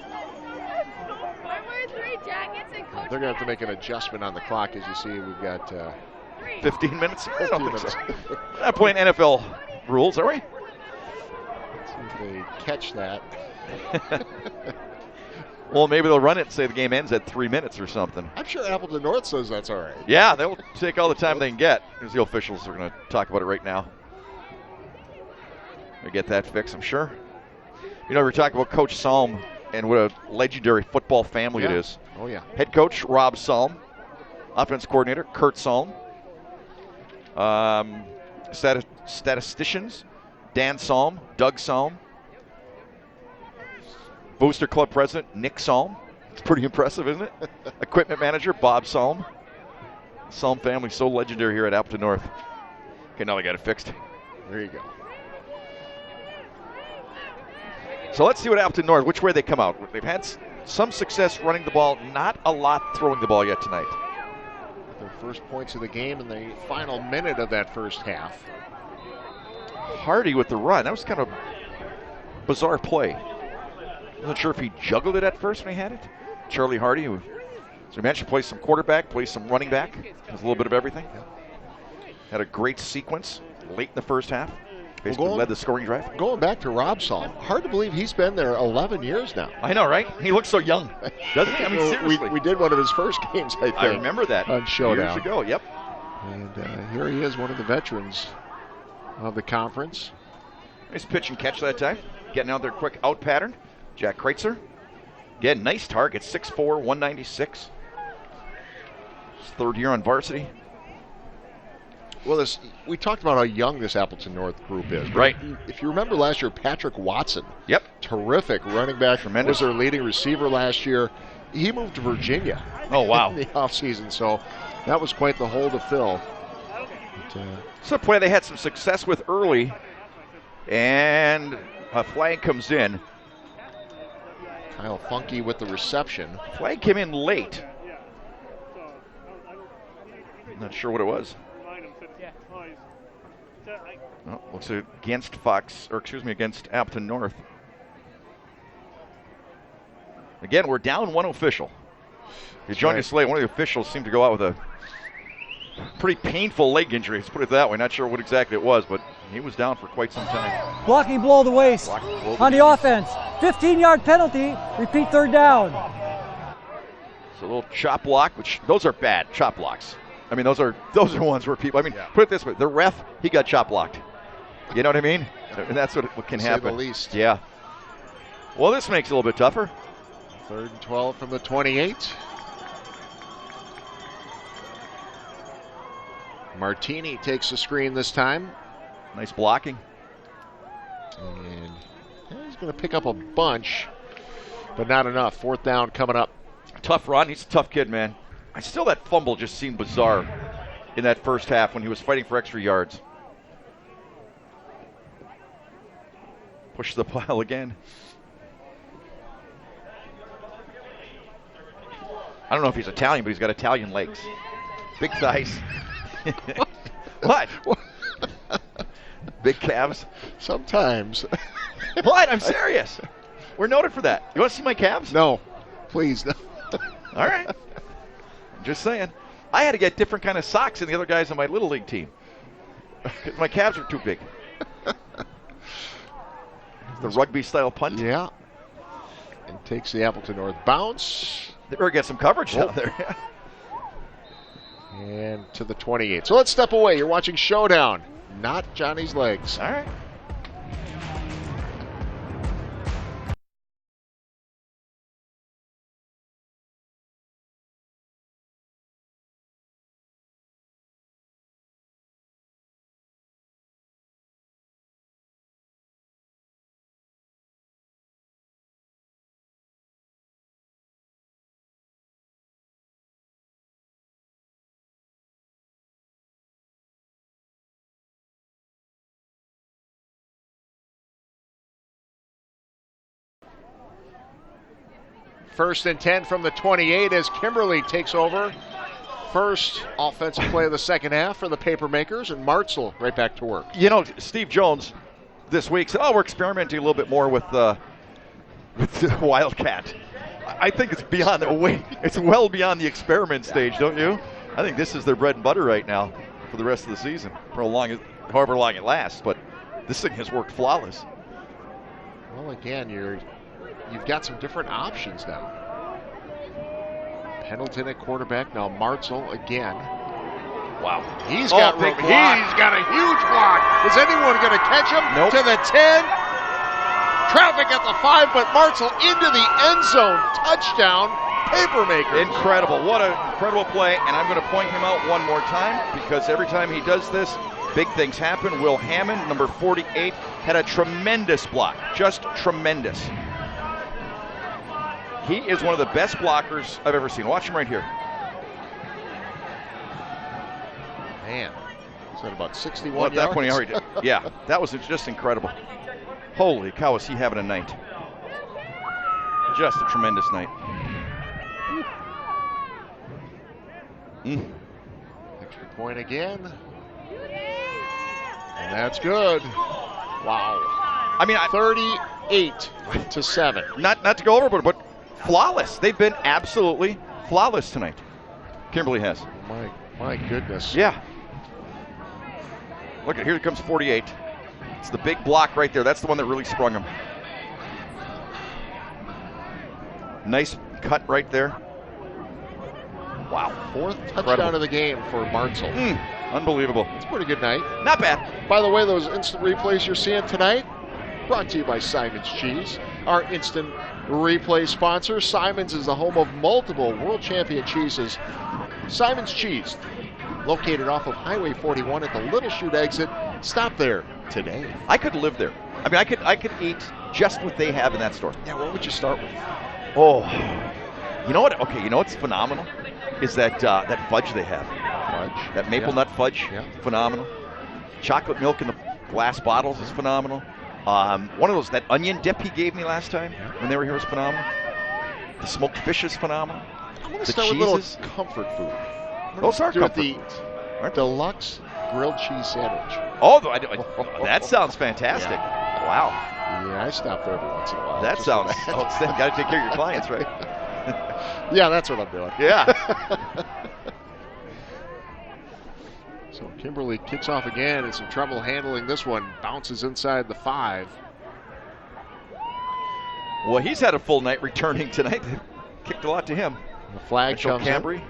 They're going to have to make an adjustment on the clock. As you see, we've got 15 minutes. 15 minutes. We're not playing NFL rules, are we? Let's see if they catch that. Well, maybe they'll run it and say the game ends at 3 minutes or something. I'm sure Appleton North says that's all right. Yeah, they'll take all the time they can get. Here's the officials are going to talk about it right now. We get that fixed, I'm sure. You know, we're talking about Coach Salm and what a legendary football family it is. Oh, yeah. Head coach, Rob Salm. Offense coordinator, Kurt Salm. Statisticians, Dan Salm, Doug Salm. Booster Club president, Nick Salm. It's pretty impressive, isn't it? Equipment manager, Bob Salm. Salm family, so legendary here at Appleton North. Okay, now they got it fixed. There you go. So let's see what Appleton North, which way they come out. They've had some success running the ball, not a lot throwing the ball yet tonight. Their first points of the game in the final minute of that first half. Hardy with the run. That was kind of a bizarre play. Wasn't sure if he juggled it at first when he had it. Charlie Hardy, who, as we mentioned, plays some quarterback, plays some running back, has a little bit of everything. Had a great sequence late in the first half. Basically led the scoring drive. Going back to Rob Salm, hard to believe he's been there 11 years now. I know, right? He looks so young, doesn't he? I mean, seriously. We did one of his first games, I think. I remember that. On Showdown. Years ago, yep. And here he is, one of the veterans of the conference. Nice pitch and catch that time. Getting out there quick out pattern. Jack Kreitzer. Again, nice target, 6'4", 196. His third year on varsity. Well, we talked about how young this Appleton North group is. Right. If you remember last year, Patrick Watson. Yep. Terrific running back. Tremendous. Was their leading receiver last year. He moved to Virginia. Oh, wow. In the offseason, so that was quite the hole to fill. But, it's a play they had some success with early, and a flag comes in. Kyle Funky with the reception. Flag came in late. Not sure what it was. Oh, looks like against against Appleton North. Again, we're down one official. Johnny right. Slay, one of the officials, seemed to go out with a pretty painful leg injury. Let's put it that way. Not sure what exactly it was, but he was down for quite some time. Blocking below the waist on the offense. 15-yard penalty. Repeat third down. So a little chop block, which those are bad chop blocks. I mean, those are ones where people. I mean, Put it this way: the ref, he got chop blocked. You know what I mean? And that's what can happen. To say the least. Yeah. Well, this makes it a little bit tougher. 3rd and 12 from the 28. Martini takes the screen this time. Nice blocking. And he's going to pick up a bunch, but not enough. 4th down coming up. Tough run. He's a tough kid, man. That fumble just seemed bizarre in that first half when he was fighting for extra yards. Push the pile again. I don't know if he's Italian, but he's got Italian legs. Big thighs. What? Big calves? Sometimes. What? I'm serious. We're noted for that. You want to see my calves? No. Please, no. All right. I'm just saying. I had to get different kind of socks than the other guys on my Little League team. Because my calves are too big. The rugby-style punt. Yeah. And takes the Appleton North bounce. They better get some coverage down there. And to the 28. So let's step away. You're watching Showdown, not Johnny's Legs. All right. First and 10 from the 28 as Kimberly takes over. First offensive play of the second half for the Papermakers, and Martzel right back to work. You know, Steve Jones this week said, we're experimenting a little bit more with the Wildcat. I think it's beyond it's well beyond the experiment stage, don't you? I think this is their bread and butter right now for the rest of the season, for however long it lasts. But this thing has worked flawless. Well, again, you've got some different options now. Pendleton at quarterback. Now Martzel again. Wow. He's got big room. block. He's got a huge block. Is anyone going to catch him? Nope. To the 10. Traffic at the 5, but Martzel into the end zone. Touchdown. Papermaker. Incredible. What an incredible play. And I'm going to point him out one more time because every time he does this, big things happen. Will Hammond, number 48, had a tremendous block. Just tremendous. He is one of the best blockers I've ever seen. Watch him right here. Man, is that about 61 Well, at that point, he yards? already did. Yeah, that was just incredible. Holy cow, is he having a night. Just a tremendous night. Extra point again. And that's good. Wow. I mean, 38-7. not to go overboard, but flawless. They've been absolutely flawless tonight. Kimberly has. My goodness. Yeah. Look, here comes 48. It's the big block right there. That's the one that really sprung him. Nice cut right there. Wow. Fourth touchdown of the game for Martzel. Unbelievable. It's a pretty good night. Not bad. By the way, those instant replays you're seeing tonight, brought to you by Simon's Cheese, our instant replay sponsor. Simon's is the home of multiple world champion cheeses. Simon's Cheese, located off of Highway 41 at the Little Chute exit. Stop there today. I could live there. I mean, I could eat just what they have in that store. Yeah, what would you start with? Oh, you know what? Okay, you know what's phenomenal is that that fudge they have. Fudge. That maple nut fudge, phenomenal. Chocolate milk in the glass bottles is phenomenal. One of those, that onion dip he gave me last time when they were here was phenomenal. The smoked fish is phenomenal. I'm going to The start with a little cheeses. comfort food. Those are comfort the foods. deluxe grilled cheese sandwich. Oh, that sounds fantastic. Wow. Yeah, I stop there every once in a while. That Just sounds for that. outstanding. Got to take care of your clients, right? Yeah, that's what I'm doing. Yeah. So Kimberly kicks off again and some trouble handling this one. Bounces inside the 5. Well, he's had a full night returning tonight. Kicked a lot to him. The flag Mitchell comes in. Cambry.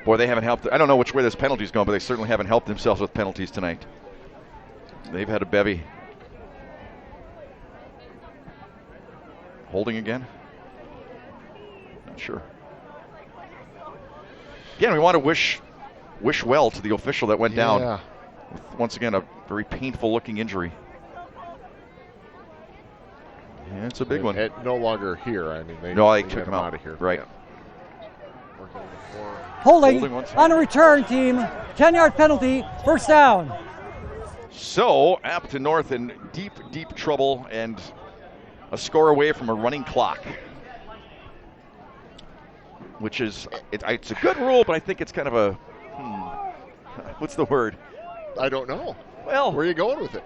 Boy, they haven't helped. I don't know which way this penalty's going, but they certainly haven't helped themselves with penalties tonight. They've had a bevy. Holding again? Not sure. Again, we want to wish well to the official that went down. Yeah. Once again, a very painful looking injury. Yeah, it's a big one. No longer here. I mean, they took him out of here. Right. Yeah. Holding once on a return, team. 10-yard penalty, first down. So, Appleton North in deep, deep trouble and a score away from a running clock. Which is, it's a good rule, but I think it's kind of a, what's the word? I don't know. Well, where are you going with it?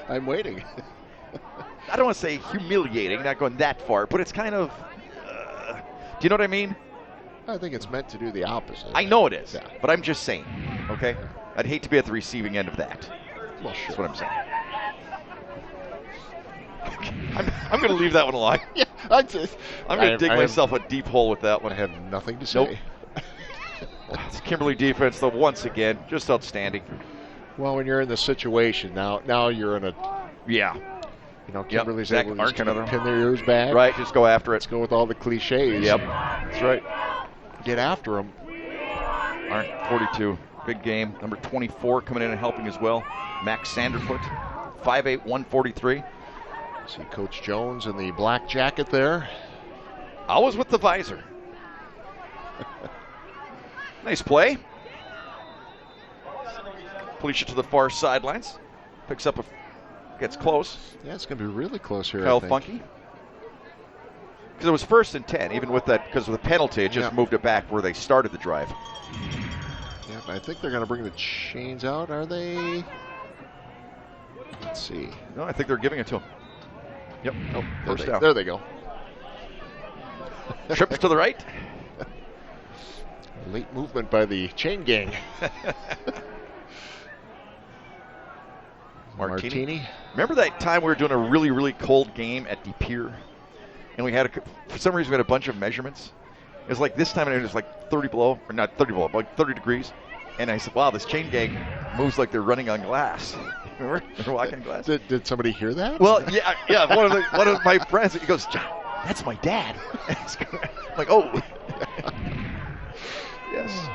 I'm waiting. I don't want to say humiliating, not going that far, but it's kind of, do you know what I mean? I think it's meant to do the opposite. I know it is, yeah. But I'm just saying, okay? I'd hate to be at the receiving end of that. Well, sure. That's what I'm saying. I'm going to leave that one alone. Yeah, I'm going to dig myself a deep hole with that one. I have nothing to say. Nope. It's Kimberly defense, though, once again, just outstanding. Well, when you're in the situation, now you're in a... Yeah. You know, Kimberly's Zach able to just kind of Arch, pin their ears back. Right, just go after it. Let's go with all the cliches. Yep, that's right. Get after them. Arch, 42, big game. Number 24 coming in and helping as well. Max Sanderfoot, 5'8", 143. See Coach Jones in the black jacket there. Always with the visor. Nice play. Felicia to the far sidelines. Picks up gets close. Yeah, it's going to be really close here. Kyle Funky. Because it was 1st and 10, even with that, because of the penalty, it just moved it back where they started the drive. Yeah, I think they're going to bring the chains out, are they? Let's see. No, I think they're giving it to him. Yep. Oh, first down. There they go. Trips to the right. Late movement by the chain gang. Martini. Remember that time we were doing a really, really cold game at De Pere? And we had, for some reason, we had a bunch of measurements. It was like this time it was like 30 below, or not 30 below, but like 30 degrees. And I said, wow, this chain gang moves like they're running on glass. Remember? They're walking on glass. Did somebody hear that? Well, yeah. One of my friends, he goes, John, that's my dad. I'm like, oh. Yes.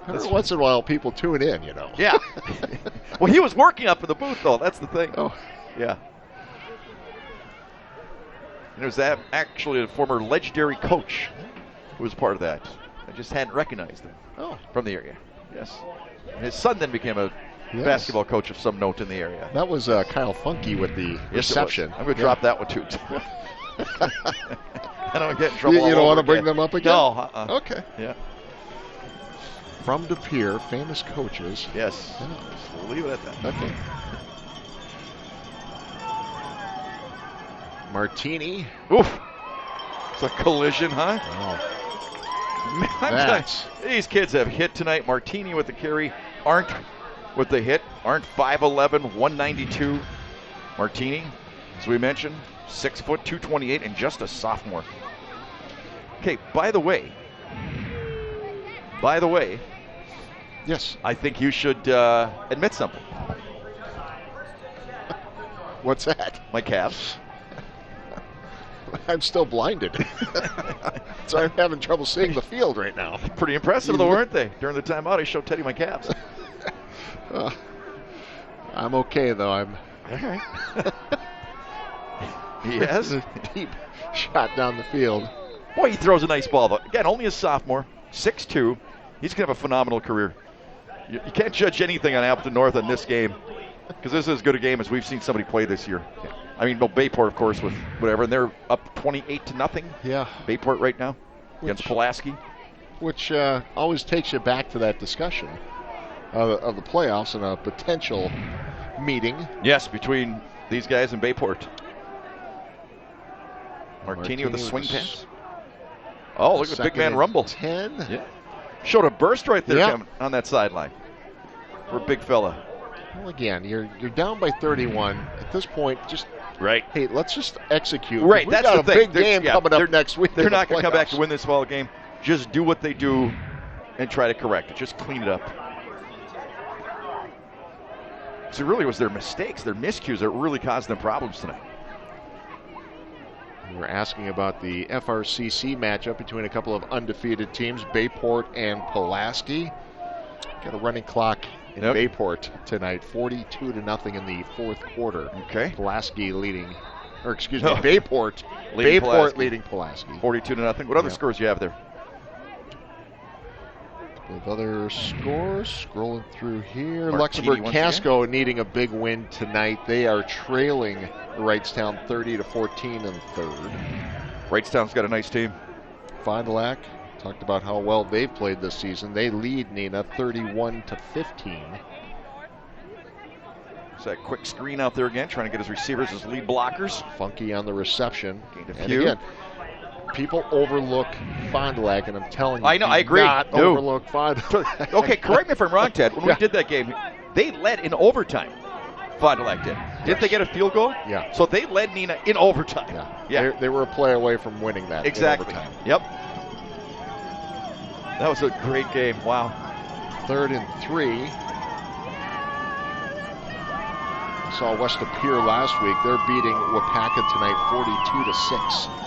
Every once in a while, people tune in, you know. Yeah. Well, he was working up in the booth, though. That's the thing. Oh. Yeah. And it was actually a former legendary coach who was part of that. I just hadn't recognized him from the area. Yes. And his son then became a basketball coach of some note in the area. That was Kyle Funky with the reception. I'm going to drop that one, too. I don't get in trouble. You don't want to bring them up again? No. Okay. Yeah. From De Pere, famous coaches. Yes. Just leave it at that. Okay. Martini. Oof. It's a collision, huh? Oh. Man, these kids have hit tonight. Martini with the carry. Arndt with the hit. Arndt 5'11", 192. Martini, as we mentioned, 6 foot, 228, and just a sophomore. Okay, by the way. Yes. I think you should admit something. What's that? My calves. I'm still blinded. So I'm having trouble seeing the field right now. Pretty impressive, though, weren't they? During the timeout, I showed Teddy my calves. I'm okay, though. I'm. All right. He has a deep shot down the field. Boy, he throws a nice ball, though. Again, only a sophomore, 6'2". He's going to have a phenomenal career. You can't judge anything on Appleton North in this game because this is as good a game as we've seen somebody play this year. I mean, Bayport, of course, with whatever, and they're up 28-0. Yeah. Bayport right now against Pulaski. Which always takes you back to that discussion of the playoffs and a potential meeting. Yes, between these guys and Bayport. Martini with a swing pass. Oh, look at the big man rumble. 10. Yeah. Showed a burst right there on that sideline for a big fella. Well, again, you're down by 31. At this point, just hey, let's just execute. Right, We've that's got the a thing. big game coming up next week. They're not going to come back to win this ball game. Just do what they do and try to correct it. Just clean it up. So it really was their mistakes, their miscues that really caused them problems tonight. We're asking about the FRCC matchup between a couple of undefeated teams, Bayport and Pulaski. Got a running clock in Bayport tonight, 42-0 in the fourth quarter. Okay. Pulaski leading, or excuse me, Bayport leading Pulaski. 42-0. What other scores do you have there? With other scores, scrolling through here. Martini Luxembourg Casco needing a big win tonight. They are trailing Wrightstown 30-14 in the third. Wrightstown's got a nice team. Fond du Lac talked about how well they've played this season. They lead Neenah 31-15. There's that quick screen out there again, trying to get his receivers as lead blockers. Funky on the reception. Gained a and few. Again, people overlook Fond du Lac, and I'm telling you, I know, I agree. Not overlook Fond du Lac. Okay, correct me if I'm wrong, Ted. When we did that game, they led in overtime. Fond du Lac did. Didn't they get a field goal? Yeah. So they led Neenah in overtime. Yeah. They were a play away from winning that. Exactly. In overtime. Yep. That was a great game. Wow. 3rd and 3. We saw West of Pier last week. They're beating Wapaka tonight 42-6.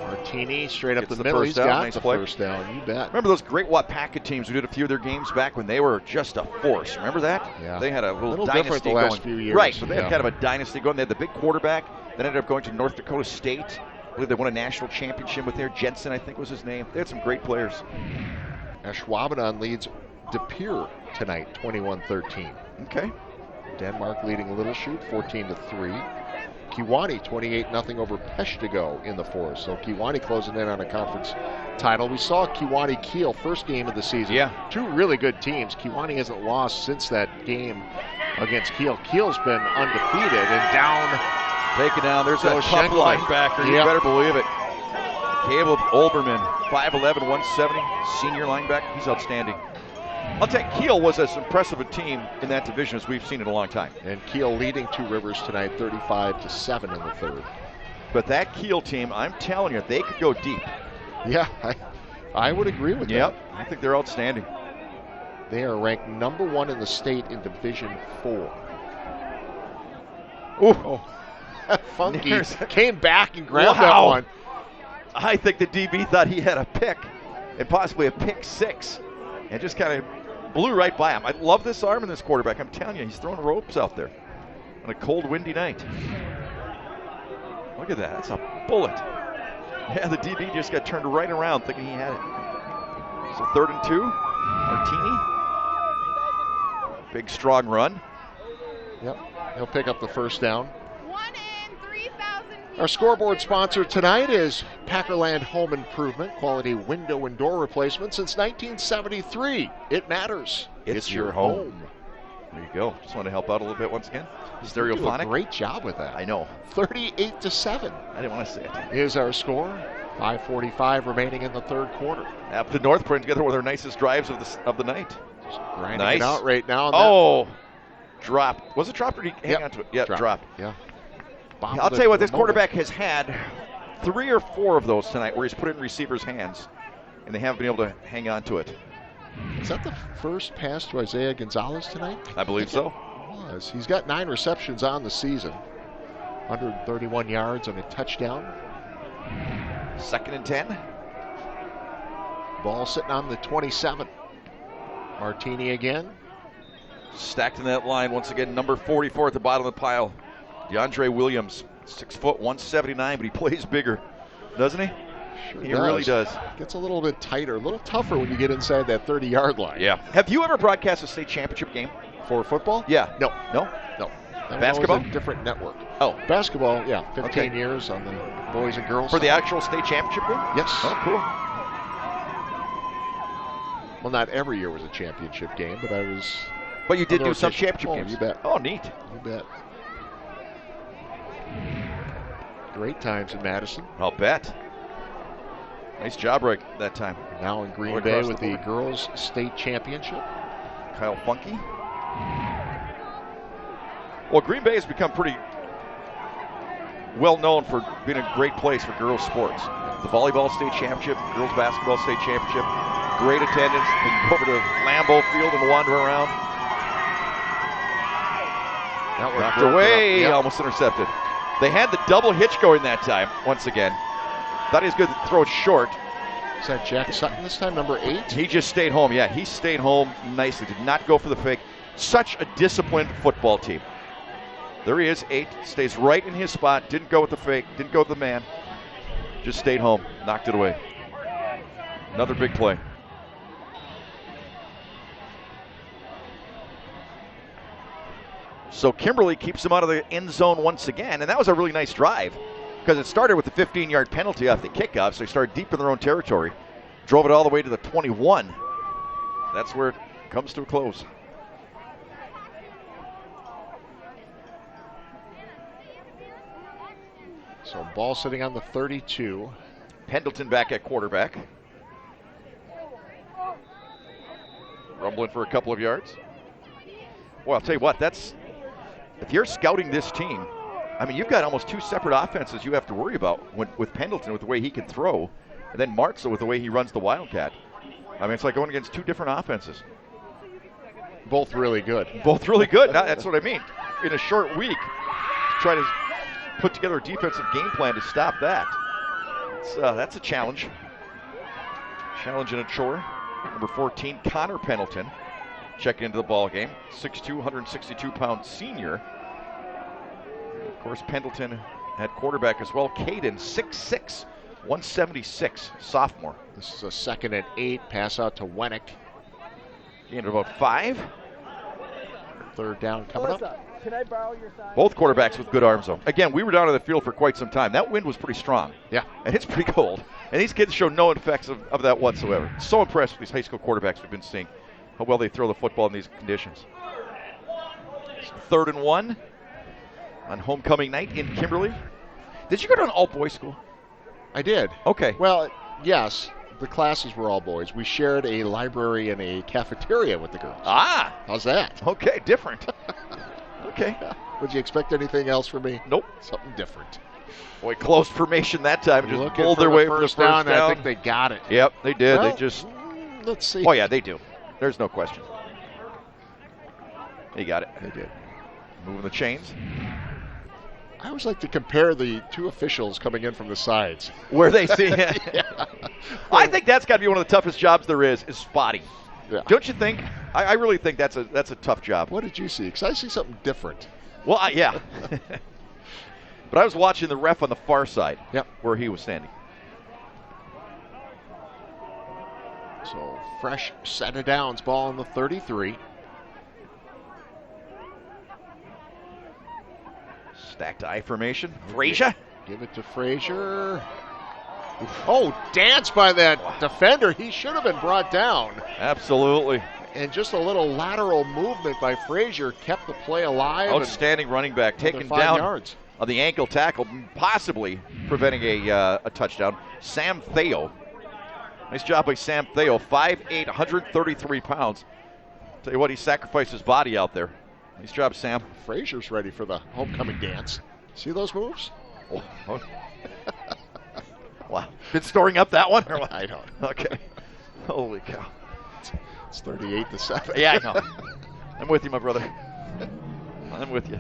Martini straight up the middle. He's got the first down. You bet. Remember those great Wapaka teams who did a few of their games back when they were just a force? Remember that? Yeah. They had a little different dynasty the last going. few years. Right, but they had kind of a dynasty going. They had the big quarterback. Then ended up going to North Dakota State. I believe they won a national championship with there. Jensen, I think, was his name. They had some great players. Ashwaubenon leads De Pere tonight, 21-13. Okay. Denmark leading Little Chute, 14-3. Kewanee, 28-0 over Peshtigo in the fourth. So Kewanee closing in on a conference title. We saw Kewanee Kiel first game of the season. Yeah. Two really good teams. Kewanee hasn't lost since that game against Kiel. Kiel's been undefeated and down. Taken down. There's a tough linebacker. You better believe it. Caleb Olbermann, 5'11", 170, senior linebacker. He's outstanding. I'll take Kiel was as impressive a team in that division as we've seen in a long time. And Kiel leading Two Rivers tonight 35-7 in the third. But that Kiel team, I'm telling you, they could go deep. Yeah, I would agree with that. Yep, I think they're outstanding. They are ranked number 1 in the state in Division 4. Ooh. Funky came back and grabbed that one. I think the DB thought he had a pick and possibly a pick 6 and just kind of blew right by him. I love this arm in this quarterback. I'm telling you, he's throwing ropes out there on a cold, windy night. Look at that. That's a bullet. Yeah, the DB just got turned right around thinking he had it. So 3rd and 2. Martini. Big, strong run. Yep, he'll pick up the first down. Our scoreboard sponsor tonight is Packerland Home Improvement, quality window and door replacement since 1973. It matters. It's your home. There you go. Just want to help out a little bit once again. Stereophonic. Do a great job with that. I know. 38-7. I didn't want to say it. Is our score. 5:45 remaining in the third quarter. Appleton North putting together one of their nicest drives of the night. Just grinding it out right now. Drop. Was it dropped or did he hang on to it? Yeah, drop. Yeah. I'll tell you what, this quarterback has had 3 or 4 of those tonight where he's put it in receivers' hands, and they haven't been able to hang on to it. Is that the first pass to Isaiah Gonzalez tonight? I believe so. It was. He's got 9 receptions on the season, 131 yards and a touchdown. 2nd and 10. Ball sitting on the 27. Martini again. Stacked in that line once again, number 44 at the bottom of the pile. DeAndre Williams, 6 foot, 179, but he plays bigger, doesn't he? Sure he does. Really does. Gets a little bit tighter, a little tougher when you get inside that 30-yard line. Yeah. Have you ever broadcast a state championship game? For football? Yeah. No. Basketball? A different network. Oh. Basketball, yeah. 15 years on the boys and girls. For the actual state championship game? Yes. Oh, cool. Well, not every year was a championship game, but I was... But you did do some championship games? You bet. Oh, neat. You bet. Great times in Madison. I'll bet. Nice job right that time. Now in Green Bay with the girls' state championship. Kyle Funky. Well, Green Bay has become pretty well known for being a great place for girls' sports. The volleyball state championship, girls' basketball state championship, great attendance. They can go over to Lambeau Field and wander around. That was knocked away, almost intercepted. They had the double hitch going that time, once again. Thought he was going to throw it short. Is that Jack Sutton this time, number 8? He just stayed home. Yeah, he stayed home nicely. Did not go for the fake. Such a disciplined football team. There he is, 8. Stays right in his spot. Didn't go with the fake. Didn't go with the man. Just stayed home. Knocked it away. Another big play. So Kimberly keeps him out of the end zone once again, and that was a really nice drive because it started with a 15-yard penalty off the kickoff, so they started deep in their own territory, drove it all the way to the 21. That's where it comes to a close. So ball sitting on the 32. Pendleton back at quarterback. Rumbling for a couple of yards. Well, I'll tell you what, if you're scouting this team, I mean, you've got almost 2 separate offenses you have to worry about with Pendleton, with the way he can throw, and then Martza with the way he runs the Wildcat. I mean, it's like going against 2 different offenses. Both really good. Both really good. That's what I mean. In a short week, try to put together a defensive game plan to stop that. That's a challenge. Challenge and a chore. Number 14, Connor Pendleton, checking into the ball game. 6'2", 162-pound senior. And of course, Pendleton at quarterback as well. Caden, 6'6", 176, sophomore. This is a 2nd and 8. Pass out to Wennick. Gain of about 5. 3rd down coming up. Can I borrow your sign? Both quarterbacks with good arms, though. Again, we were down on the field for quite some time. That wind was pretty strong. Yeah. And it's pretty cold. And these kids show no effects of that whatsoever. So impressed with these high school quarterbacks we've been seeing, how well they throw the football in these conditions. 3rd and 1 on homecoming night in Kimberly. Did you go to an all-boys school? I did. Okay. Well, yes, the classes were all boys. We shared a library and a cafeteria with the girls. Ah. How's that? Okay, different. Okay. Would you expect anything else from me? Nope. Something different. Boy, close formation that time. Just Looking pulled for their the way for the first first down. I think they got it. Yep, they did. Well, They just. Let's see. Oh, yeah, they do. There's no question. They got it. They did. Moving the chains. I always like to compare the two officials coming in from the sides. Where they see it. Yeah. I think that's got to be one of the toughest jobs there is spotting. Yeah. Don't you think? I really think that's a tough job. What did you see? Because I see something different. Well, yeah. But I was watching the ref on the far side, Yep. where he was standing. So fresh set of downs, ball on the 33. Stacked I formation. Frazier. Give it to Frazier. Oh, dance by that defender. He should have been brought down. Absolutely. And just a little lateral movement by Frazier kept the play alive. Outstanding running back. Taken 5 down yards. On the ankle tackle, possibly preventing a touchdown. Sam Theo. Nice job by Sam Theo. 5'8", 133 pounds. Tell you what, he sacrificed his body out there. Nice job, Sam. Frazier's ready for the homecoming dance. See those moves? Oh. Wow. Been storing up that one? Or what? I don't. Okay. Holy cow. It's 38-7. Yeah, I know. I'm with you, my brother. I'm with you.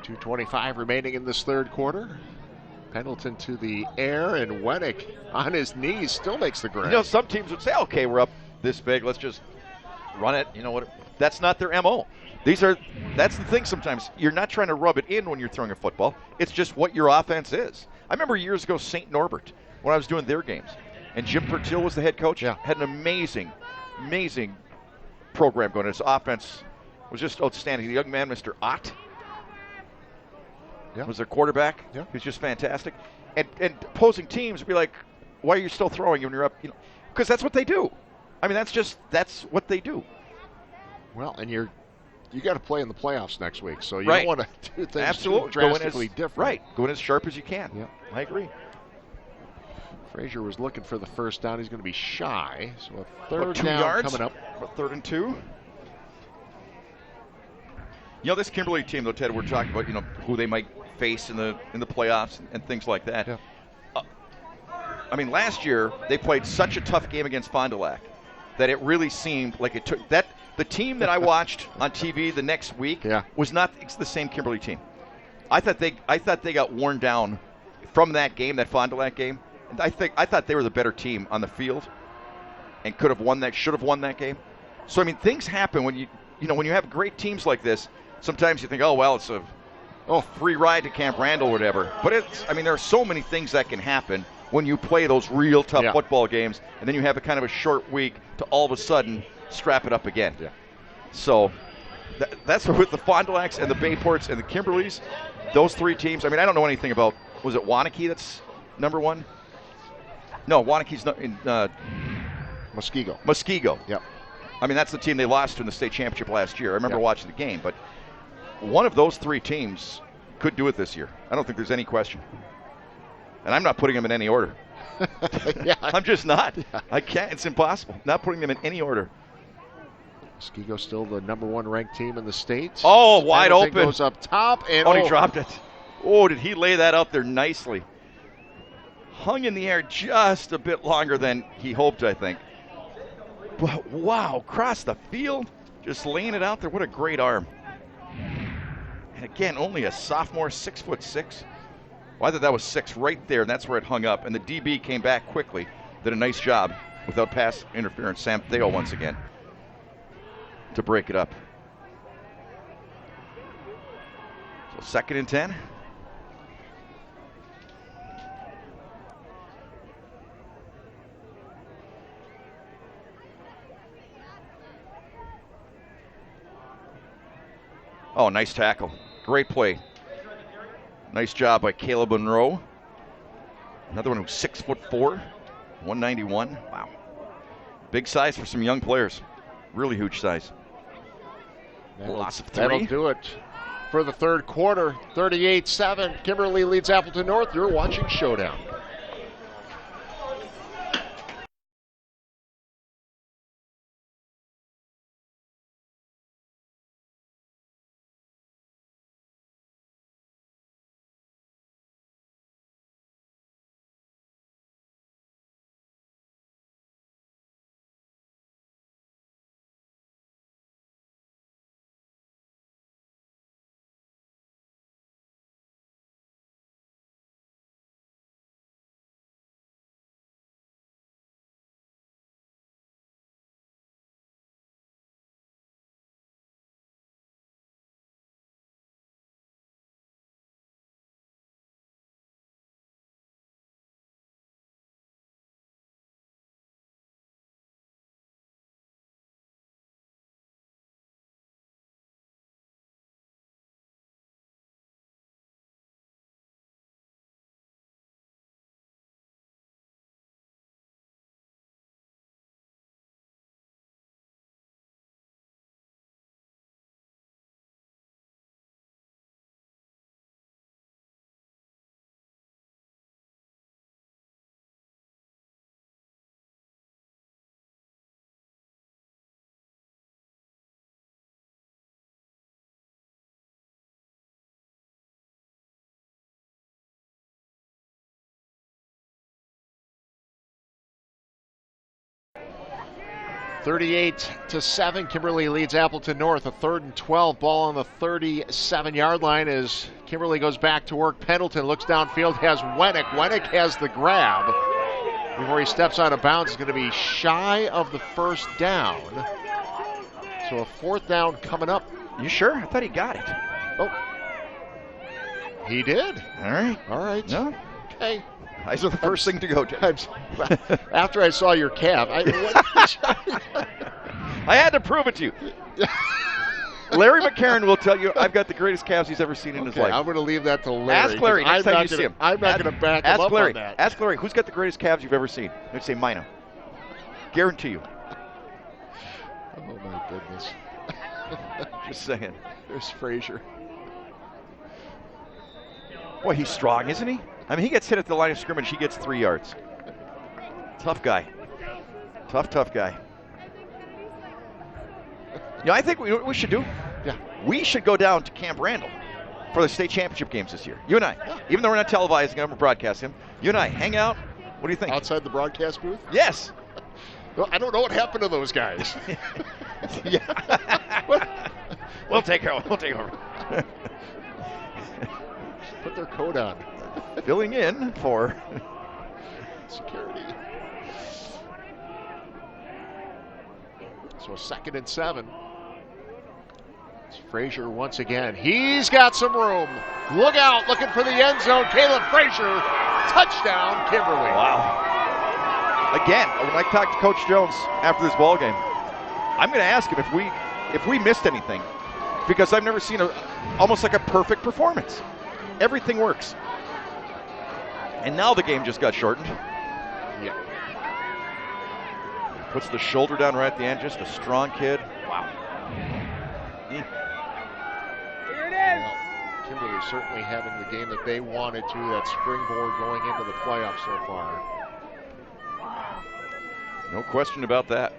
2:25 remaining in this third quarter. Pendleton to the air, and Wennick on his knees still makes the grab. You know, some teams would say, okay, we're up this big, let's just run it. You know what? That's not their MO. That's the thing sometimes. You're not trying to rub it in when you're throwing a football. It's just what your offense is. I remember years ago, St. Norbert, when I was doing their games, and Jim Pertil was the head coach. Yeah. Had an amazing program going. His offense was just outstanding. The young man, Mr. Ott, was their quarterback. Yeah. He was just fantastic. And opposing teams would be like, why are you still throwing when you're up? You know, because that's what they do. I mean, that's what they do. Well, and you got to play in the playoffs next week, so you Right. don't want to do things Absolutely. too drastically different. Right. Go in as sharp as you can. Yeah. I agree. Frazier was looking for the first down. He's going to be shy. So a third About 2 down yards coming up. About 3rd and 2. You know, this Kimberly team, though, Ted, we're talking about, you know, who they might face in the playoffs and things like that. Yeah. I mean, last year they played such a tough game against Fond du Lac that it really seemed like it took that. The team that I watched on TV the next week was not the same Kimberly team. I thought they got worn down from that game, that Fond du Lac game. And I thought they were the better team on the field and should have won that game. So I mean, things happen when when you have great teams like this. Sometimes you think, oh well, it's a free ride to Camp Randall or whatever. But there are so many things that can happen when you play those real tough football games, and then you have a kind of a short week to all of a sudden strap it up again. Yeah. So that's with the Fond du Lacs and the Bayports and the Kimberleys, those three teams. I mean, I don't know anything about, was it Waunakee that's number one? No, Waunakee's not in Muskego. Muskego. Yep. I mean, that's the team they lost to in the state championship last year. I remember watching the game, but one of those three teams could do it this year. I don't think there's any question. And I'm not putting them in any order. I'm just not. Yeah. I can't. It's impossible. Not putting them in any order. Muskego still the number 1 ranked team in the state. Oh, wide open. Goes up top. And he dropped it. Oh, did he lay that out there nicely? Hung in the air just a bit longer than he hoped, I think. But wow, across the field, just laying it out there. What a great arm. And again, only a sophomore, 6'6". Well, I thought that was 6 right there, and that's where it hung up. And the DB came back quickly, did a nice job without pass interference. Sam Theo once again to break it up. So 2nd and 10. Oh, nice tackle. Great play. Nice job by Caleb Monroe. Another one who's 6'4", 191. Wow. Big size for some young players. Really huge size. Lots of 3. That'll do it for the third quarter. 38-7. Kimberly leads Appleton North. You're watching Showdown. 38-7, Kimberly leads Appleton North. A 3rd and 12, ball on the 37-yard line as Kimberly goes back to work. Pendleton looks downfield, has Wennick. Wennick has the grab. Before he steps out of bounds, is going to be shy of the first down. So a 4th down coming up. You sure? I thought he got it. Oh, he did. All right. All right. No. Okay. Eyes are the first thing to go to. After I saw your calf, I had to prove it to you. Larry McCarron will tell you I've got the greatest calves he's ever seen in his life. I'm going to leave that to Larry. Ask Larry next time you see him. I'm not going to back him up Larry, on that. Ask Larry, who's got the greatest calves you've ever seen? I'd say mine. Guarantee you. Oh, my goodness. Just saying. There's Frazier. Boy, he's strong, isn't he? I mean, he gets hit at the line of scrimmage, he gets 3 yards. Tough guy. Tough guy. Yeah, I think what we should do, we should go down to Camp Randall for the state championship games this year. You and I, even though we're not televising them or broadcasting them, you and I hang out. What do you think? Outside the broadcast booth? Yes. Well, I don't know what happened to those guys. We'll take over. Put their coat on. Filling in for security. So 2nd and 7. It's Frazier once again. He's got some room. Look out, looking for the end zone. Caleb Frazier, touchdown, Kimberly. Wow. Again, when I talked to Coach Jones after this ball game, I'm going to ask him if we missed anything, because I've never seen almost like a perfect performance. Everything works. And now the game just got shortened. Yeah. Puts the shoulder down right at the end. Just a strong kid. Wow. Here it is. Well, Kimberly certainly having the game that they wanted to. That springboard going into the playoffs so far. No question about that.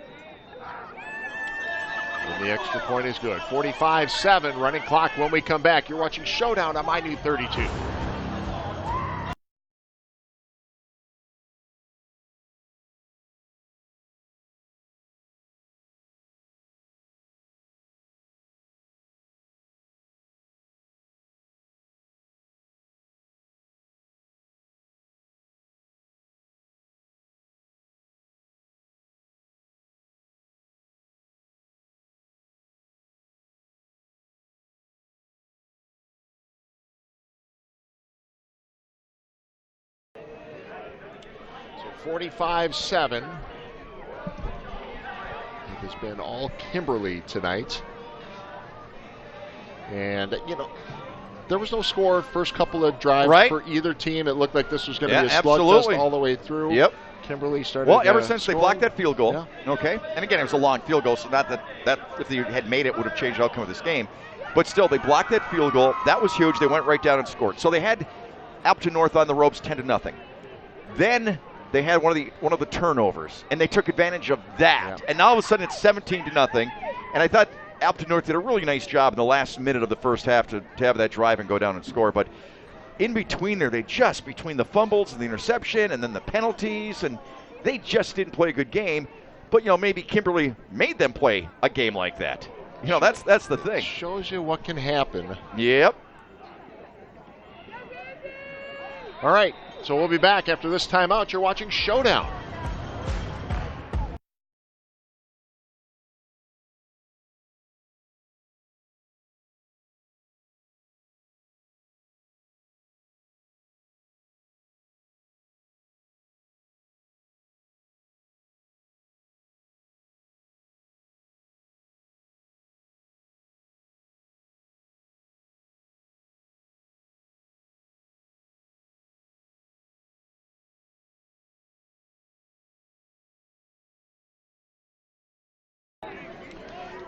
And the extra point is good. 45-7, running clock when we come back. You're watching Showdown on My New 32. So 45-7. It has been all Kimberly tonight. And, there was no score first couple of drives for either team. It looked like this was going to be a slugfest all the way through. Yep. Kimberly started. Well, ever since they blocked that field goal, yeah. Okay? And again, it was a long field goal, so not that if they had made it would have changed the outcome of this game. But still, they blocked that field goal. That was huge. They went right down and scored. So they had Appleton North on the ropes 10-0. Then they had one of the turnovers, and they took advantage of that. Yeah. And now all of a sudden it's 17-0. And I thought Appleton North did a really nice job in the last minute of the first half to have that drive and go down and score. But in between there, between the fumbles and the interception and then the penalties, and they just didn't play a good game. But, maybe Kimberly made them play a game like that. That's the thing. Shows you what can happen. Yep. All right, so we'll be back after this timeout. You're watching Showdown.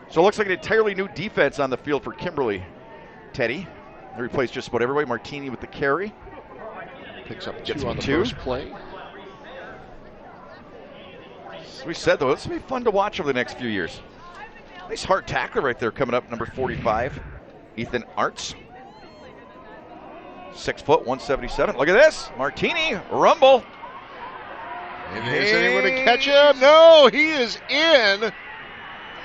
So it looks like an entirely new defense on the field for Kimberly, Teddy. They replaced just about everybody. Martini with the carry. Picks up two on the first play. As we said, though, this will be fun to watch over the next few years. Nice hard tackler right there coming up, number 45, Ethan Arts. 6 foot, 177. Look at this. Martini, rumble. Is anyone to catch him? No, he is in.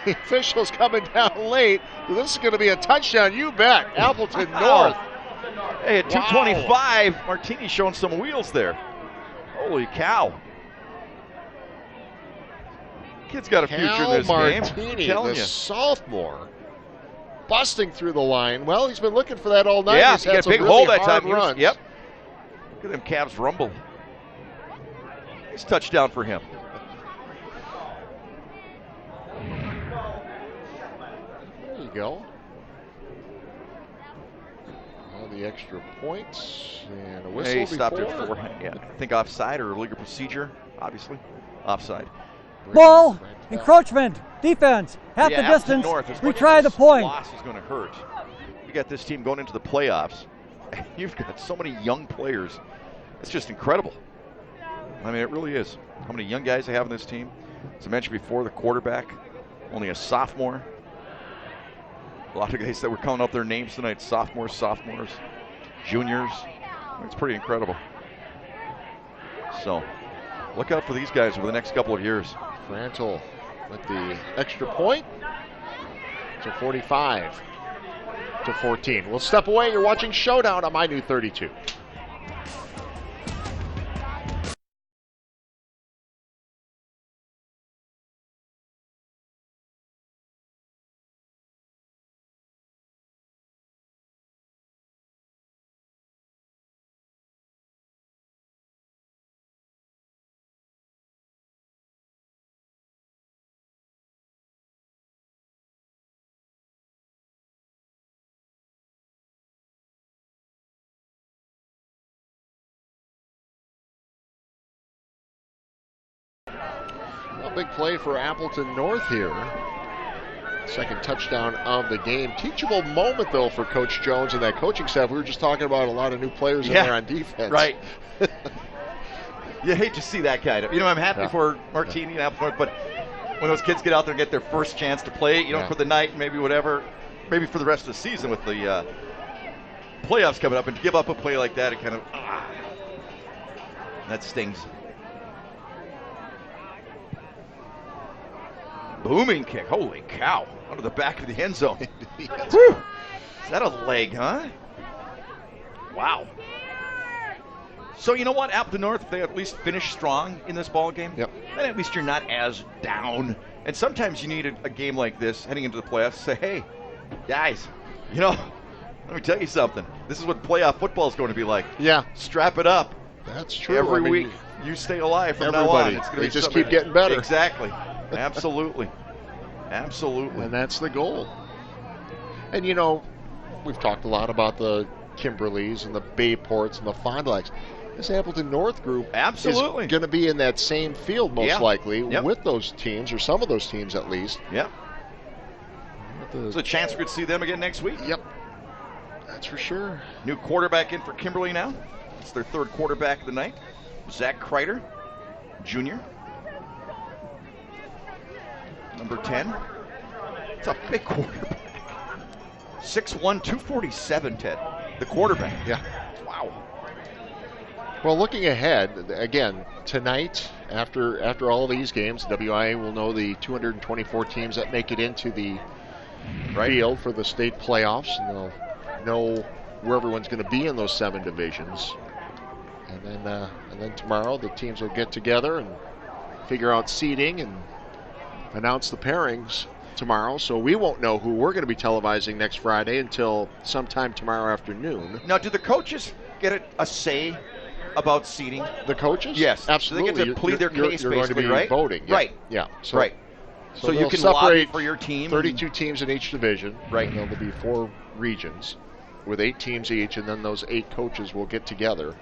The officials coming down late. This is going to be a touchdown, you bet. Appleton North. Hey, at 2:25, Martini showing some wheels there. Holy cow. Kid's got a future in this Martini, game. the sophomore, busting through the line. Well, he's been looking for that all night. Yeah, he's he had got a some big really hole that hard time. runs. Yep. Look at them Cavs rumble. Nice touchdown for him. There you go. All the extra points and a whistle He stopped before. it for, yeah, I think offside or legal procedure, obviously. Offside. Ball, encroachment, defense, half the Appleton distance, North, as much retry as the point. Loss is going to hurt. You got this team going into the playoffs. You've got so many young players. It's just incredible. I mean, it really is. How many young guys they have on this team. As I mentioned before, the quarterback, only a sophomore. A lot of guys that were calling up their names tonight, sophomores, juniors. It's pretty incredible. So, look out for these guys over the next couple of years. Frantel with the extra point to 45-14. We'll step away. You're watching Showdown on My New 32. A big play for Appleton North here. Second touchdown of the game. Teachable moment, though, for Coach Jones and that coaching staff. We were just talking about a lot of new players in there on defense. Right. You hate to see that kind of. I'm happy for Martini and Appleton North, but when those kids get out there and get their first chance to play, for the night, maybe whatever, maybe for the rest of the season with the playoffs coming up, and to give up a play like that, it kind of, that stings. Booming kick. Holy cow. Out of the back of the end zone. Whew. Is that a leg, huh? Wow. So you know what? Appleton North, if they at least finish strong in this ball game, then at least you're not as down. And sometimes you need a game like this heading into the playoffs to say, hey, guys, let me tell you something. This is what playoff football is going to be like. Yeah. Strap it up. That's true. Every week, you stay alive from now on. It's going they just keep getting better. Exactly. Absolutely. Absolutely. And that's the goal. And, we've talked a lot about the Kimberlys and the Bayports and the Fond du Lacs. This Appleton North group is going to be in that same field most likely with those teams, or some of those teams at least. Yep. There's a chance we could see them again next week. Yep. That's for sure. New quarterback in for Kimberly now. It's their third quarterback of the night. Zach Kreider, Jr. Number 10. It's a big quarterback. 6'1", 247, Ted. The quarterback. Yeah. Wow. Well, looking ahead, again, tonight, after all these games, WIA will know the 224 teams that make it into the field for the state playoffs, and they'll know where everyone's going to be in those 7 divisions. And then tomorrow, the teams will get together and figure out seeding and announce the pairings tomorrow, so we won't know who we're going to be televising next Friday until sometime tomorrow afternoon. Now, do the coaches get a say about seeding? The coaches? Yes. Absolutely. So they get to plead their case, you're basically, going to be right? voting. Yeah. Right. Yeah. So, right. So you can lobby for your team. 32 teams in each division. Right. And there'll be 4 regions with 8 teams each, and then those 8 coaches will get together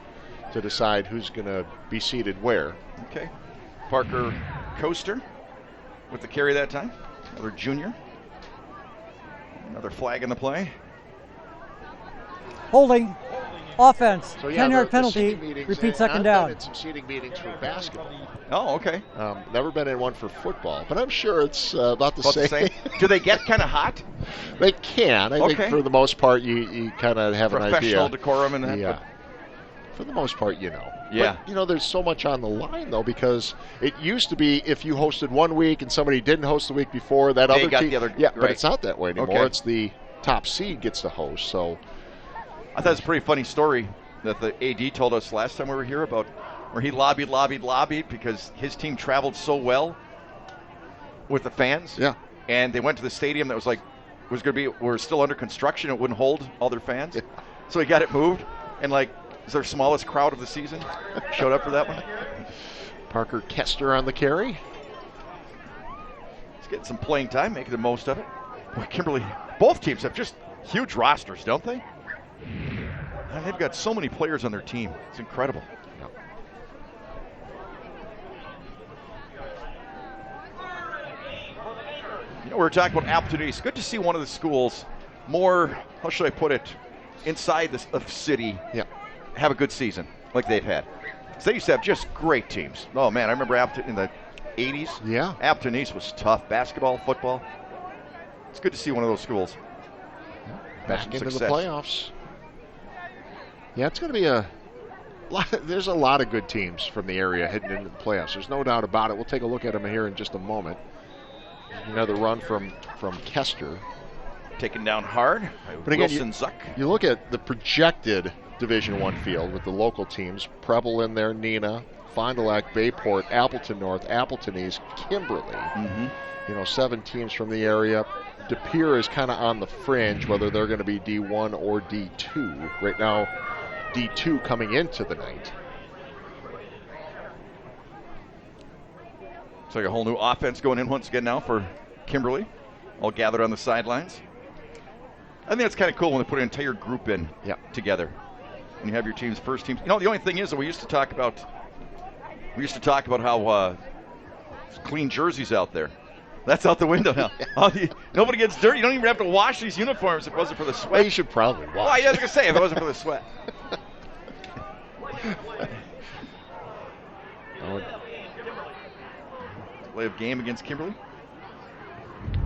to decide who's going to be seated where. Okay. Parker Coaster with the carry that time. Another junior. Another flag in the play. Holding. Offense. So, yeah, 10-yard penalty. Repeat second down. I've been in some seating meetings for basketball. Oh, okay. Never been in one for football, but I'm sure it's about the same. Do they get kind of hot? They can. I think for the most part, you kind of have an idea. Professional decorum and that. Yeah. For the most part, you know. Yeah. But, there's so much on the line, though, because it used to be if you hosted one week and somebody didn't host the week before, that They other got team. the other- yeah, right. but it's not that way anymore. Okay. It's the top seed gets to host. So I thought it was a pretty funny story that the AD told us last time we were here about where he lobbied because his team traveled so well with the fans. Yeah. And they went to the stadium that we're still under construction. It wouldn't hold all their fans. Yeah. So he got it moved, and it was their smallest crowd of the season. Showed up for that one. Parker Kester on the carry. He's getting some playing time, making the most of it. Boy, Kimberly, both teams have just huge rosters, don't they? And they've got so many players on their team. It's incredible. We were talking about Appleton. It's good to see one of the schools more, how should I put it, inside the city have a good season like they've had. So they used to have just great teams. Oh, man, I remember Appleton in the 80s. Yeah. Appleton East was tough. Basketball, football. It's good to see one of those schools. Back into the playoffs. Yeah, it's going to be there's a lot of good teams from the area heading into the playoffs. There's no doubt about it. We'll take a look at them here in just a moment. Another run from Kester. Taken down hard by But again, Wilson Zuck. You look at the projected Division I field with the local teams. Preble in there, Neenah, Fond du Lac, Bayport, Appleton North, Appleton East, Kimberly. Mm-hmm. 7 teams from the area. De Pere is kind of on the fringe, whether they're going to be D1 or D2. Right now, D2 coming into the night. It's like a whole new offense going in once again now for Kimberly, all gathered on the sidelines. I think it's kind of cool when they put an entire group in together. And you have your teams, first teams. The only thing is that we used to talk about how clean jerseys out there. That's out the window now. Nobody gets dirty. You don't even have to wash these uniforms if it wasn't for the sweat. Well, you should probably wash. Well, I was going to say, if it wasn't for the sweat. Play of game against Kimberly.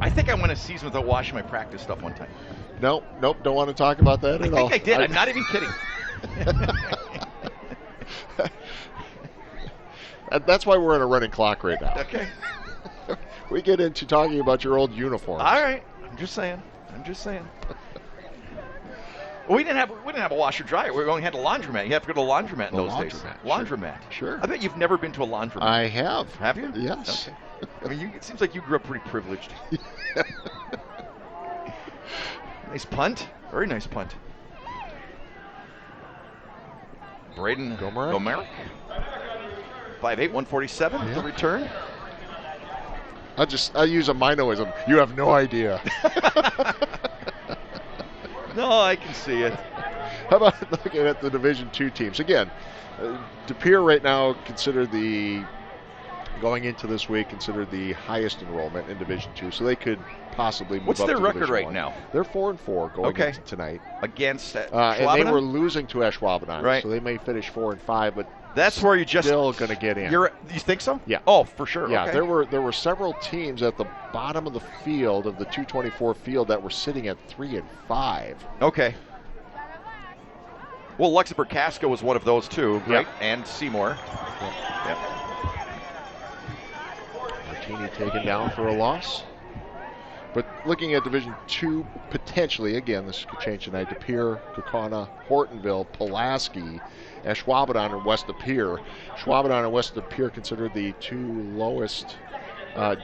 I think I went a season without washing my practice stuff one time. Nope, don't want to talk about that at all. I think I did. I'm not even kidding. That's why we're on a running clock right now. Okay. We get into talking about your old uniforms. All right. I'm just saying. Well, we didn't have a washer dryer. We only had a laundromat. You have to go to a laundromat in those days. Laundromat. Sure. I bet you've never been to a laundromat. I have. Have you? Yes. Okay. I mean, it seems like you grew up pretty privileged. Nice punt. Very nice punt. Braden Gomerick. 5'8", 147, the return. I use a Minoism. You have no idea. No, I can see it. How about looking at the Division II teams? Again, De Pere right now going into this week, considered the highest enrollment in Division II, so they could possibly move What's up their to record Division right I. now? They're 4-4 going into tonight. Against and they were losing to Ashwaubenon, right. So they may finish 4-5, but that's where you just still going to get in. You think so? Yeah. Oh, for sure. Yeah, okay. there were several teams at the bottom of the field, of the 224 field, that were sitting at 3-5. Okay. Well, Luxembourg Casco was one of those too, right? And Seymour. Yep. Martini taken down for a loss. But looking at Division II, potentially, again, this could change tonight. De Pere, Kaukauna, Hortonville, Pulaski, Ashwaubenon, and West De Pere. Ashwaubenon and West De Pere considered the two lowest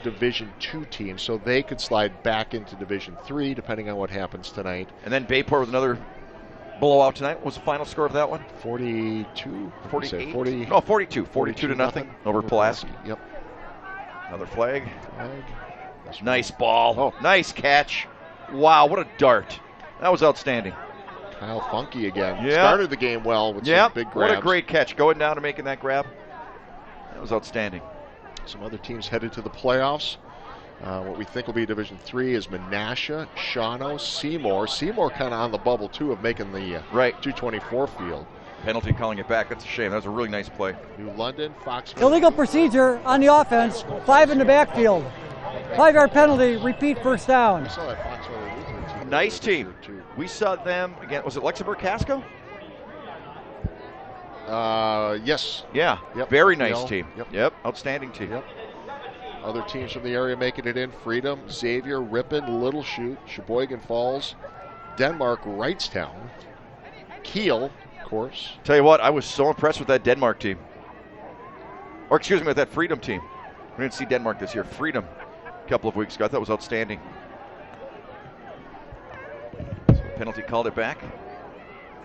Division II teams, so they could slide back into Division III, depending on what happens tonight. And then Bayport with another blowout tonight. What was the final score of that one? 42? 48? 40, oh, 42. 42 to nothing over Pulaski. Yep. Another flag. Nice ball. Oh. Nice catch. Wow, what a dart. That was outstanding. Kyle Funky again. Started the game well with some big grabs. What a great catch. Going down and making that grab. That was outstanding. Some other teams headed to the playoffs. What we think will be Division III is Menasha, Shawano, Seymour. Seymour kind of on the bubble, too, of making the 224 field. Penalty calling it back. That's a shame. That was a really nice play. New London, Foxville. Illegal procedure on the offense. 5 in the backfield. 5-yard penalty. Repeat first down. I saw that Foxville team. Nice team. We saw them again. Was it Luxembourg Casco? Yes. Yeah. Yep. Very nice FPL. team. Yep. Outstanding team. Yep. Other teams from the area making it in: Freedom, Xavier, Ripon, Little Chute, Sheboygan Falls, Denmark, Wrightstown, Kiel, of course. Tell you what, I was so impressed with that Denmark team. Or excuse me, with that Freedom team. We didn't see Denmark this year. Freedom a couple of weeks ago. I thought it was outstanding. So penalty called it back.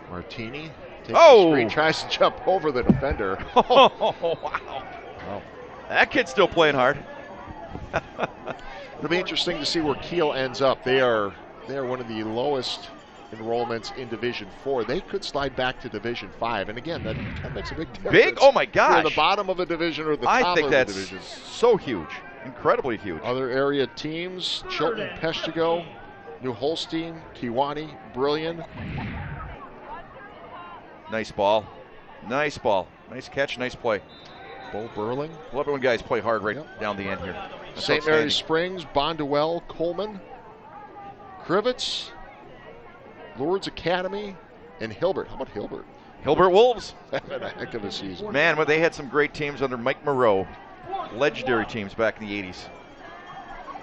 Martini takes the screen, tries to jump over the defender. Oh, wow. That kid's still playing hard. It'll be interesting to see where Kiel ends up. They are one of the lowest enrollments in Division 4. They could slide back to Division 5, and again, that makes a big difference. Big? Oh my gosh! You're the bottom of a division or the top of a division. I think that's so huge, incredibly huge. Other area teams: Chilton, Peshtigo, New Holstein, Kewanee, Brillion. Nice ball, nice catch, nice play. Bo Burling. Love it when guys play hard down the end here. St. Mary's Springs, Bonduel, Coleman, Crivets, Lourdes Academy, and Hilbert. How about Hilbert? Hilbert Wolves. Having a heck of a season. Man, but they had some great teams under Mike Moreau. Legendary teams back in the 80s.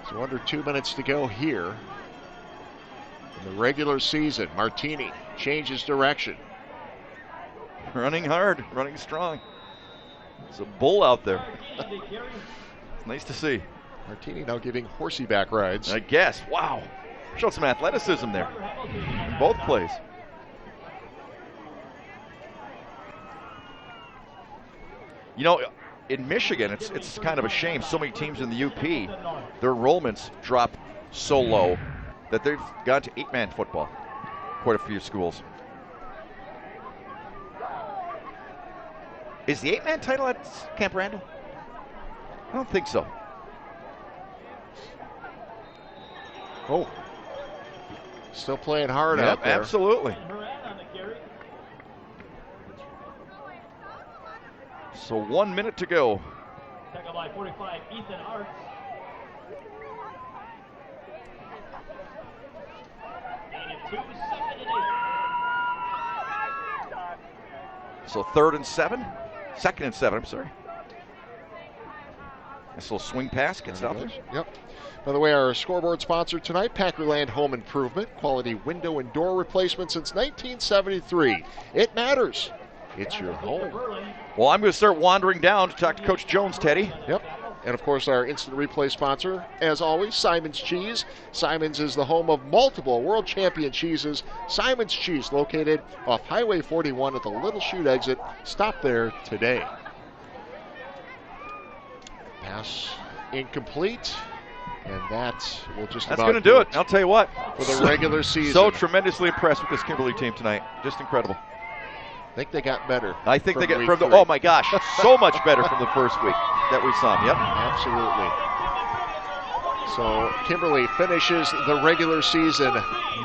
So under 2 minutes to go here in the regular season. Martini changes direction. Running hard, running strong. There's a bull out there. It's nice to see. Martini now giving horsey back rides. I guess. Wow. Showed some athleticism there. Both plays. You know, in Michigan, it's kind of a shame. So many teams in the UP, their enrollments drop so low that they've gone to 8-man football. Quite a few schools. Is the 8-man title at Camp Randall? I don't think so. Oh. Still playing hard out there. Absolutely. So 1 minute to go. Tackle by 45, Ethan Arts. Gain of 2, 2nd and 8. So 3rd and 7. 2nd and 7, I'm sorry. Nice little swing pass gets out there. Yep. By the way, our scoreboard sponsor tonight, Packerland Home Improvement. Quality window and door replacement since 1973. It matters. It's your home. Well, I'm going to start wandering down to talk to Coach Jones, Teddy. Yep. And, of course, our instant replay sponsor, as always, Simon's Cheese. Simon's is the home of multiple world champion cheeses. Simon's Cheese, located off Highway 41 at the Little Chute exit. Stop there today. Pass incomplete. And that will just That's about going to do it. I'll tell you what. For the regular season. So tremendously impressed with this Kimberly team tonight. Just incredible. I think they got better. I think they get week from the. three. Oh my gosh, so much better from the first week that we saw them. Yep, absolutely. So Kimberly finishes the regular season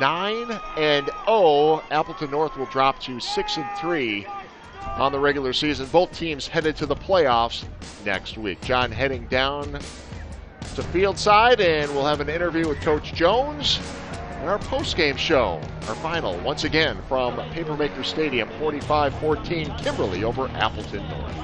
9-0. Appleton North will drop to 6-3 on the regular season. Both teams headed to the playoffs next week. John heading down to field side, and we'll have an interview with Coach Jones. And our post-game show, our final, once again, from Papermaker Stadium, 45-14, Kimberly over Appleton North.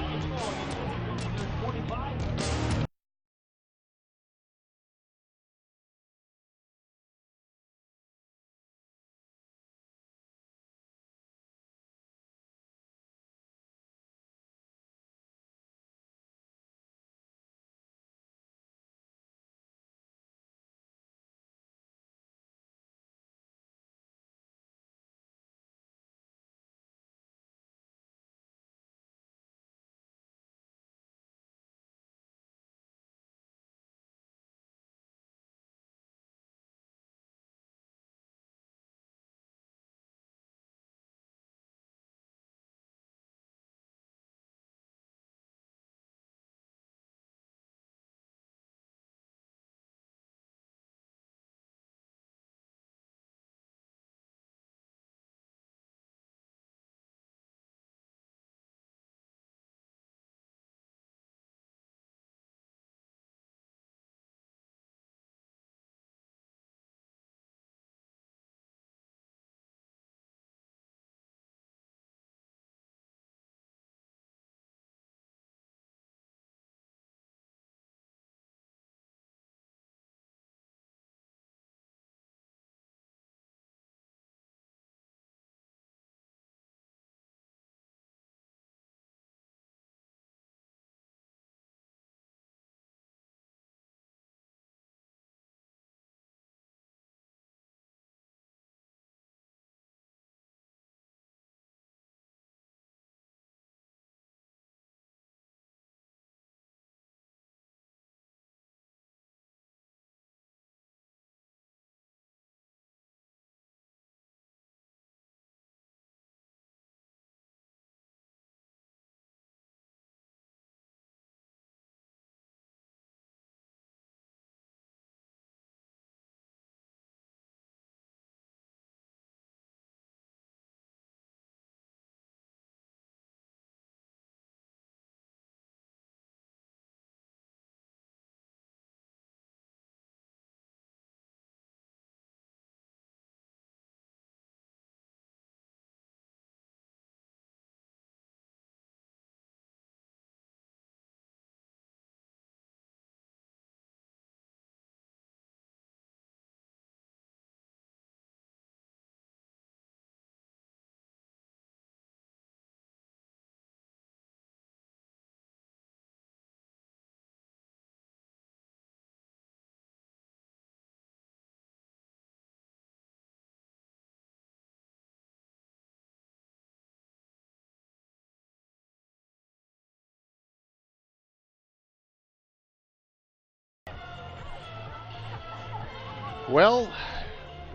Well,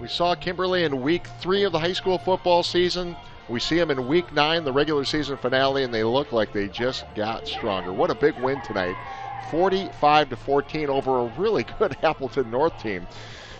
we saw Kimberly in week 3 of the high school football season. We see them in week 9, the regular season finale, and they look like they just got stronger. What a big win tonight. 45-14 over a really good Appleton North team.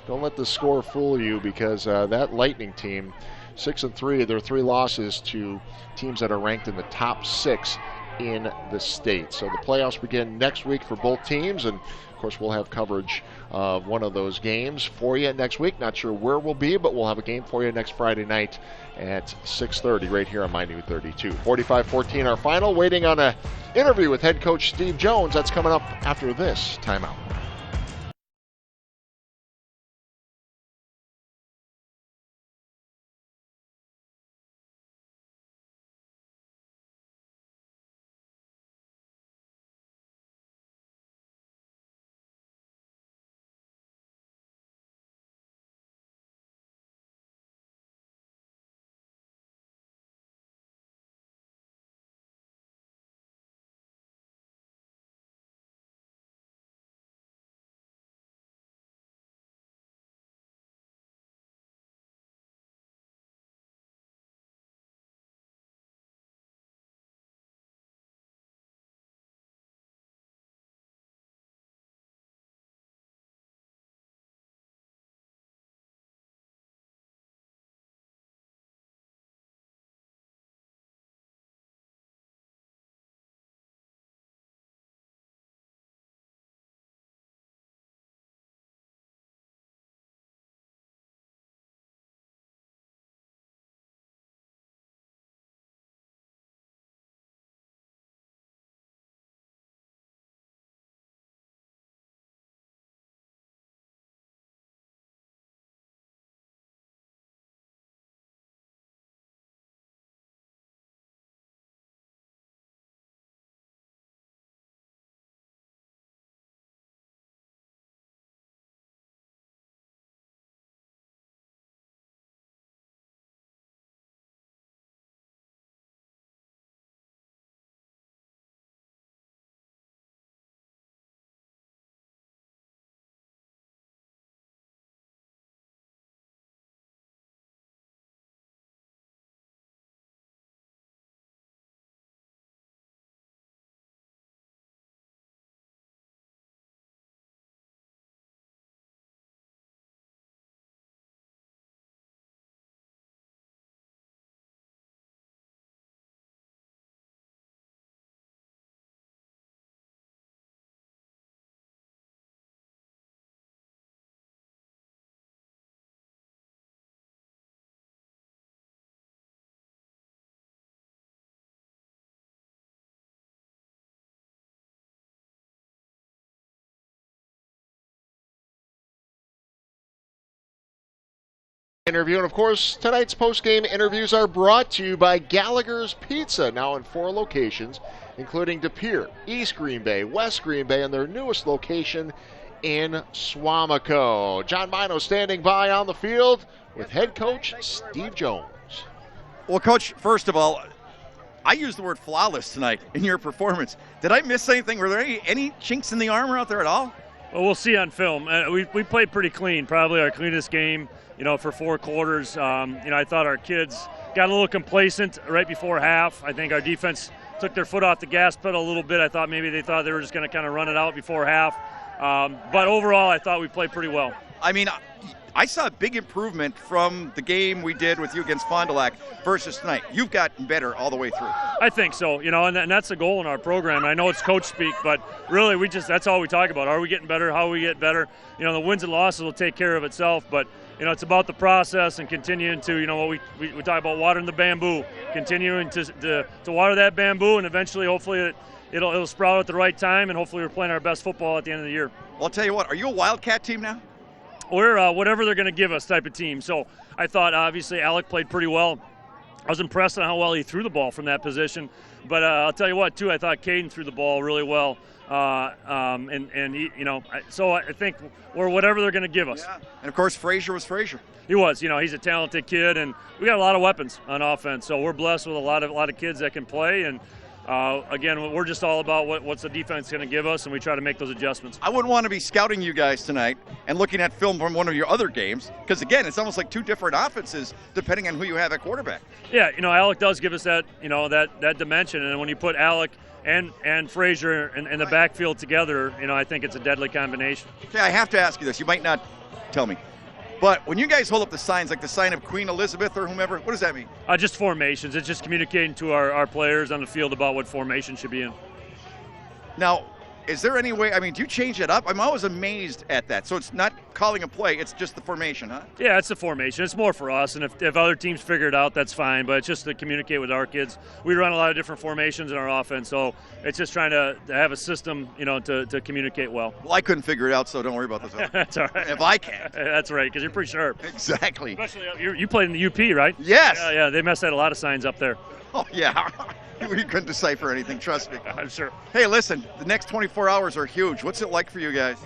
Don't let the score fool you, because that Lightning team, 6-3, their 3 losses to teams that are ranked in the top 6 in the state. So the playoffs begin next week for both teams, and of course we'll have coverage of one of those games for you next week. Not sure where we'll be, but we'll have a game for you next Friday night at 6:30 right here on My New 32. 45-14 our final. Waiting on an interview with head coach Steve Jones. That's coming up after this timeout. Interview, and of course tonight's post-game interviews are brought to you by Gallagher's Pizza, now in 4 locations, including De Pere, East Green Bay, West Green Bay, and their newest location in Swamico. John Mino standing by on the field with head coach Steve Jones. Well, Coach, first of all, I used the word flawless tonight in your performance. Did I miss anything? Were there any chinks in the armor out there at all? Well, we'll see on film. We played pretty clean, probably our cleanest game, for 4 quarters. I thought our kids got a little complacent right before half. I think our defense took their foot off the gas pedal a little bit. I thought maybe they thought they were just going to kind of run it out before half. But overall, I thought we played pretty well. I mean, I saw a big improvement from the game we did with you against Fond du Lac versus tonight. You've gotten better all the way through. I think so, and that's the goal in our program. I know it's coach speak, but really that's all we talk about. Are we getting better? How we get better? The wins and losses will take care of itself, but it's about the process and continuing to, what we talk about, watering the bamboo, continuing to water that bamboo, and eventually, hopefully, it'll sprout at the right time, and hopefully we're playing our best football at the end of the year. Well, I'll tell you what, are you a Wildcat team now? We're whatever they're going to give us type of team. So I thought, obviously, Alec played pretty well. I was impressed on how well he threw the ball from that position. But I'll tell you what, too, I thought Caden threw the ball really well. And he, so I think we're whatever they're going to give us. Yeah. And, of course, Frazier was Frazier. He was. He's a talented kid, and we got a lot of weapons on offense. So we're blessed with a lot of kids that can play, and Again, we're just all about what's the defense going to give us, and we try to make those adjustments. I wouldn't want to be scouting you guys tonight and looking at film from one of your other games, because again, it's almost like two different offenses depending on who you have at quarterback. Yeah, Alec does give us that, that dimension, and when you put Alec and Frazier in the backfield together, I think it's a deadly combination. Okay, I have to ask you this. You might not tell me. But when you guys hold up the signs, like the sign of Queen Elizabeth or whomever, what does that mean? Just formations. It's just communicating to our players on the field about what formation should be in. Now, is there any way, do you change it up? I'm always amazed at that. So it's not calling a play, it's just the formation, huh? Yeah, it's the formation. It's more for us, and if other teams figure it out, that's fine, but it's just to communicate with our kids. We run a lot of different formations in our offense, so it's just trying to have a system, to communicate well. Well, I couldn't figure it out, so don't worry about this. That's all right. If I can't. That's right, because you're pretty sharp. Exactly. Especially, you played in the UP, right? Yes. Yeah, they messed out a lot of signs up there. Oh, yeah. We couldn't decipher anything, trust me. I'm sure. Hey, listen, the next 24 hours are huge. What's it like for you guys?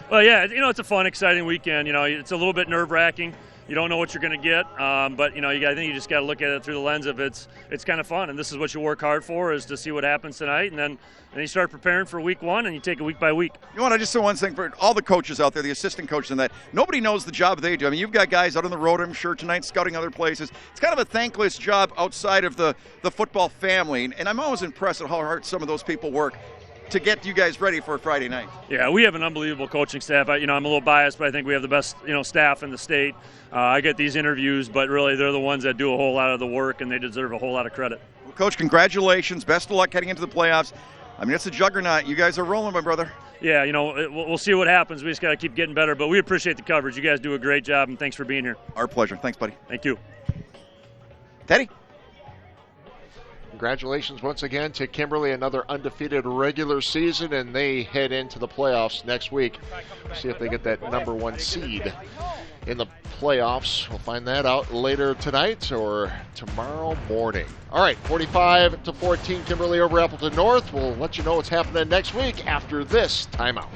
Well, yeah, it's a fun, exciting weekend. It's a little bit nerve-wracking. You don't know what you're going to get, but I think you just got to look at it through the lens of it's kind of fun, and this is what you work hard for, is to see what happens tonight, and then you start preparing for week one, and you take it week by week. You know what? I just say one thing for all the coaches out there, the assistant coaches, and that nobody knows the job they do. You've got guys out on the road, I'm sure tonight, scouting other places. It's kind of a thankless job outside of the football family, and I'm always impressed at how hard some of those people work to get you guys ready for Friday night. Yeah, we have an unbelievable coaching staff. I'm a little biased, but I think we have the best, staff in the state. I get these interviews, but really they're the ones that do a whole lot of the work, and they deserve a whole lot of credit. Well, Coach, congratulations. Best of luck heading into the playoffs. It's a juggernaut. You guys are rolling, my brother. Yeah, we'll see what happens. We just got to keep getting better, but we appreciate the coverage. You guys do a great job, and thanks for being here. Our pleasure. Thanks, buddy. Thank you. Teddy? Congratulations once again to Kimberly, another undefeated regular season, and they head into the playoffs next week. See if they get that number one seed in the playoffs. We'll find that out later tonight or tomorrow morning. All right, 45-14, Kimberly over Appleton North. We'll let you know what's happening next week after this timeout.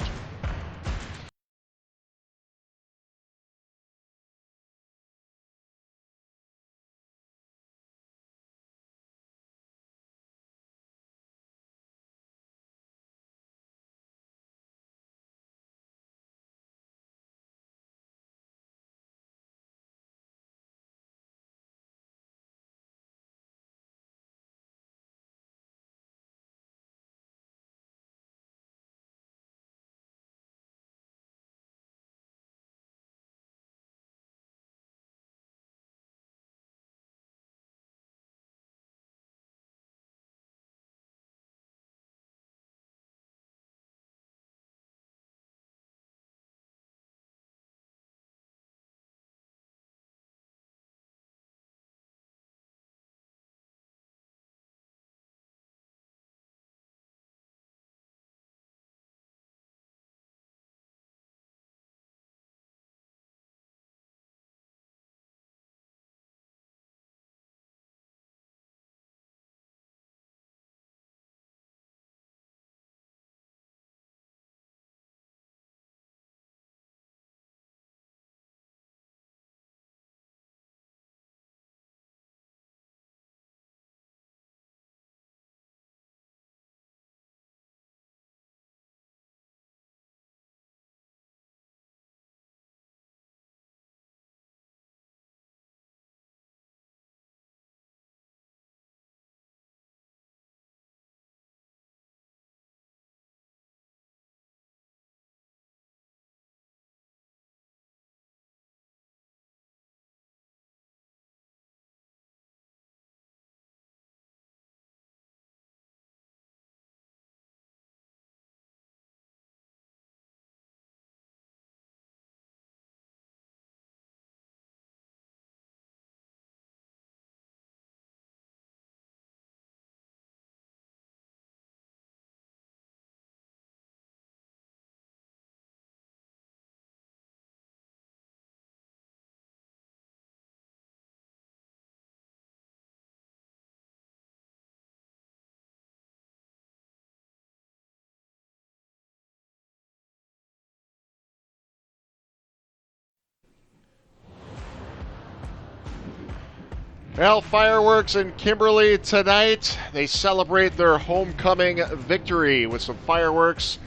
Well, fireworks in Kimberly tonight. They celebrate their homecoming victory with some fireworks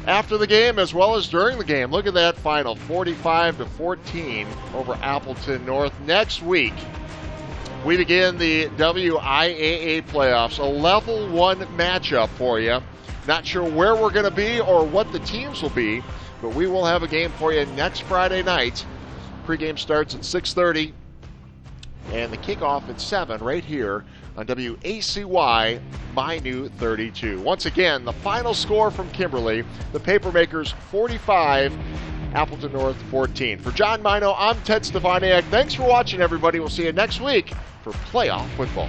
after the game as well as during the game. Look at that final, 45-14 over Appleton North. Next week, we begin the WIAA playoffs, a level 1 matchup for you. Not sure where we're going to be or what the teams will be, but we will have a game for you next Friday night. Pregame starts at 6:30, and the kickoff at 7 right here on WACY, My New 32. Once again, the final score from Kimberly, the Papermakers 45, Appleton North 14. For John Mino, I'm Ted Stefaniak. Thanks for watching, everybody. We'll see you next week for playoff football.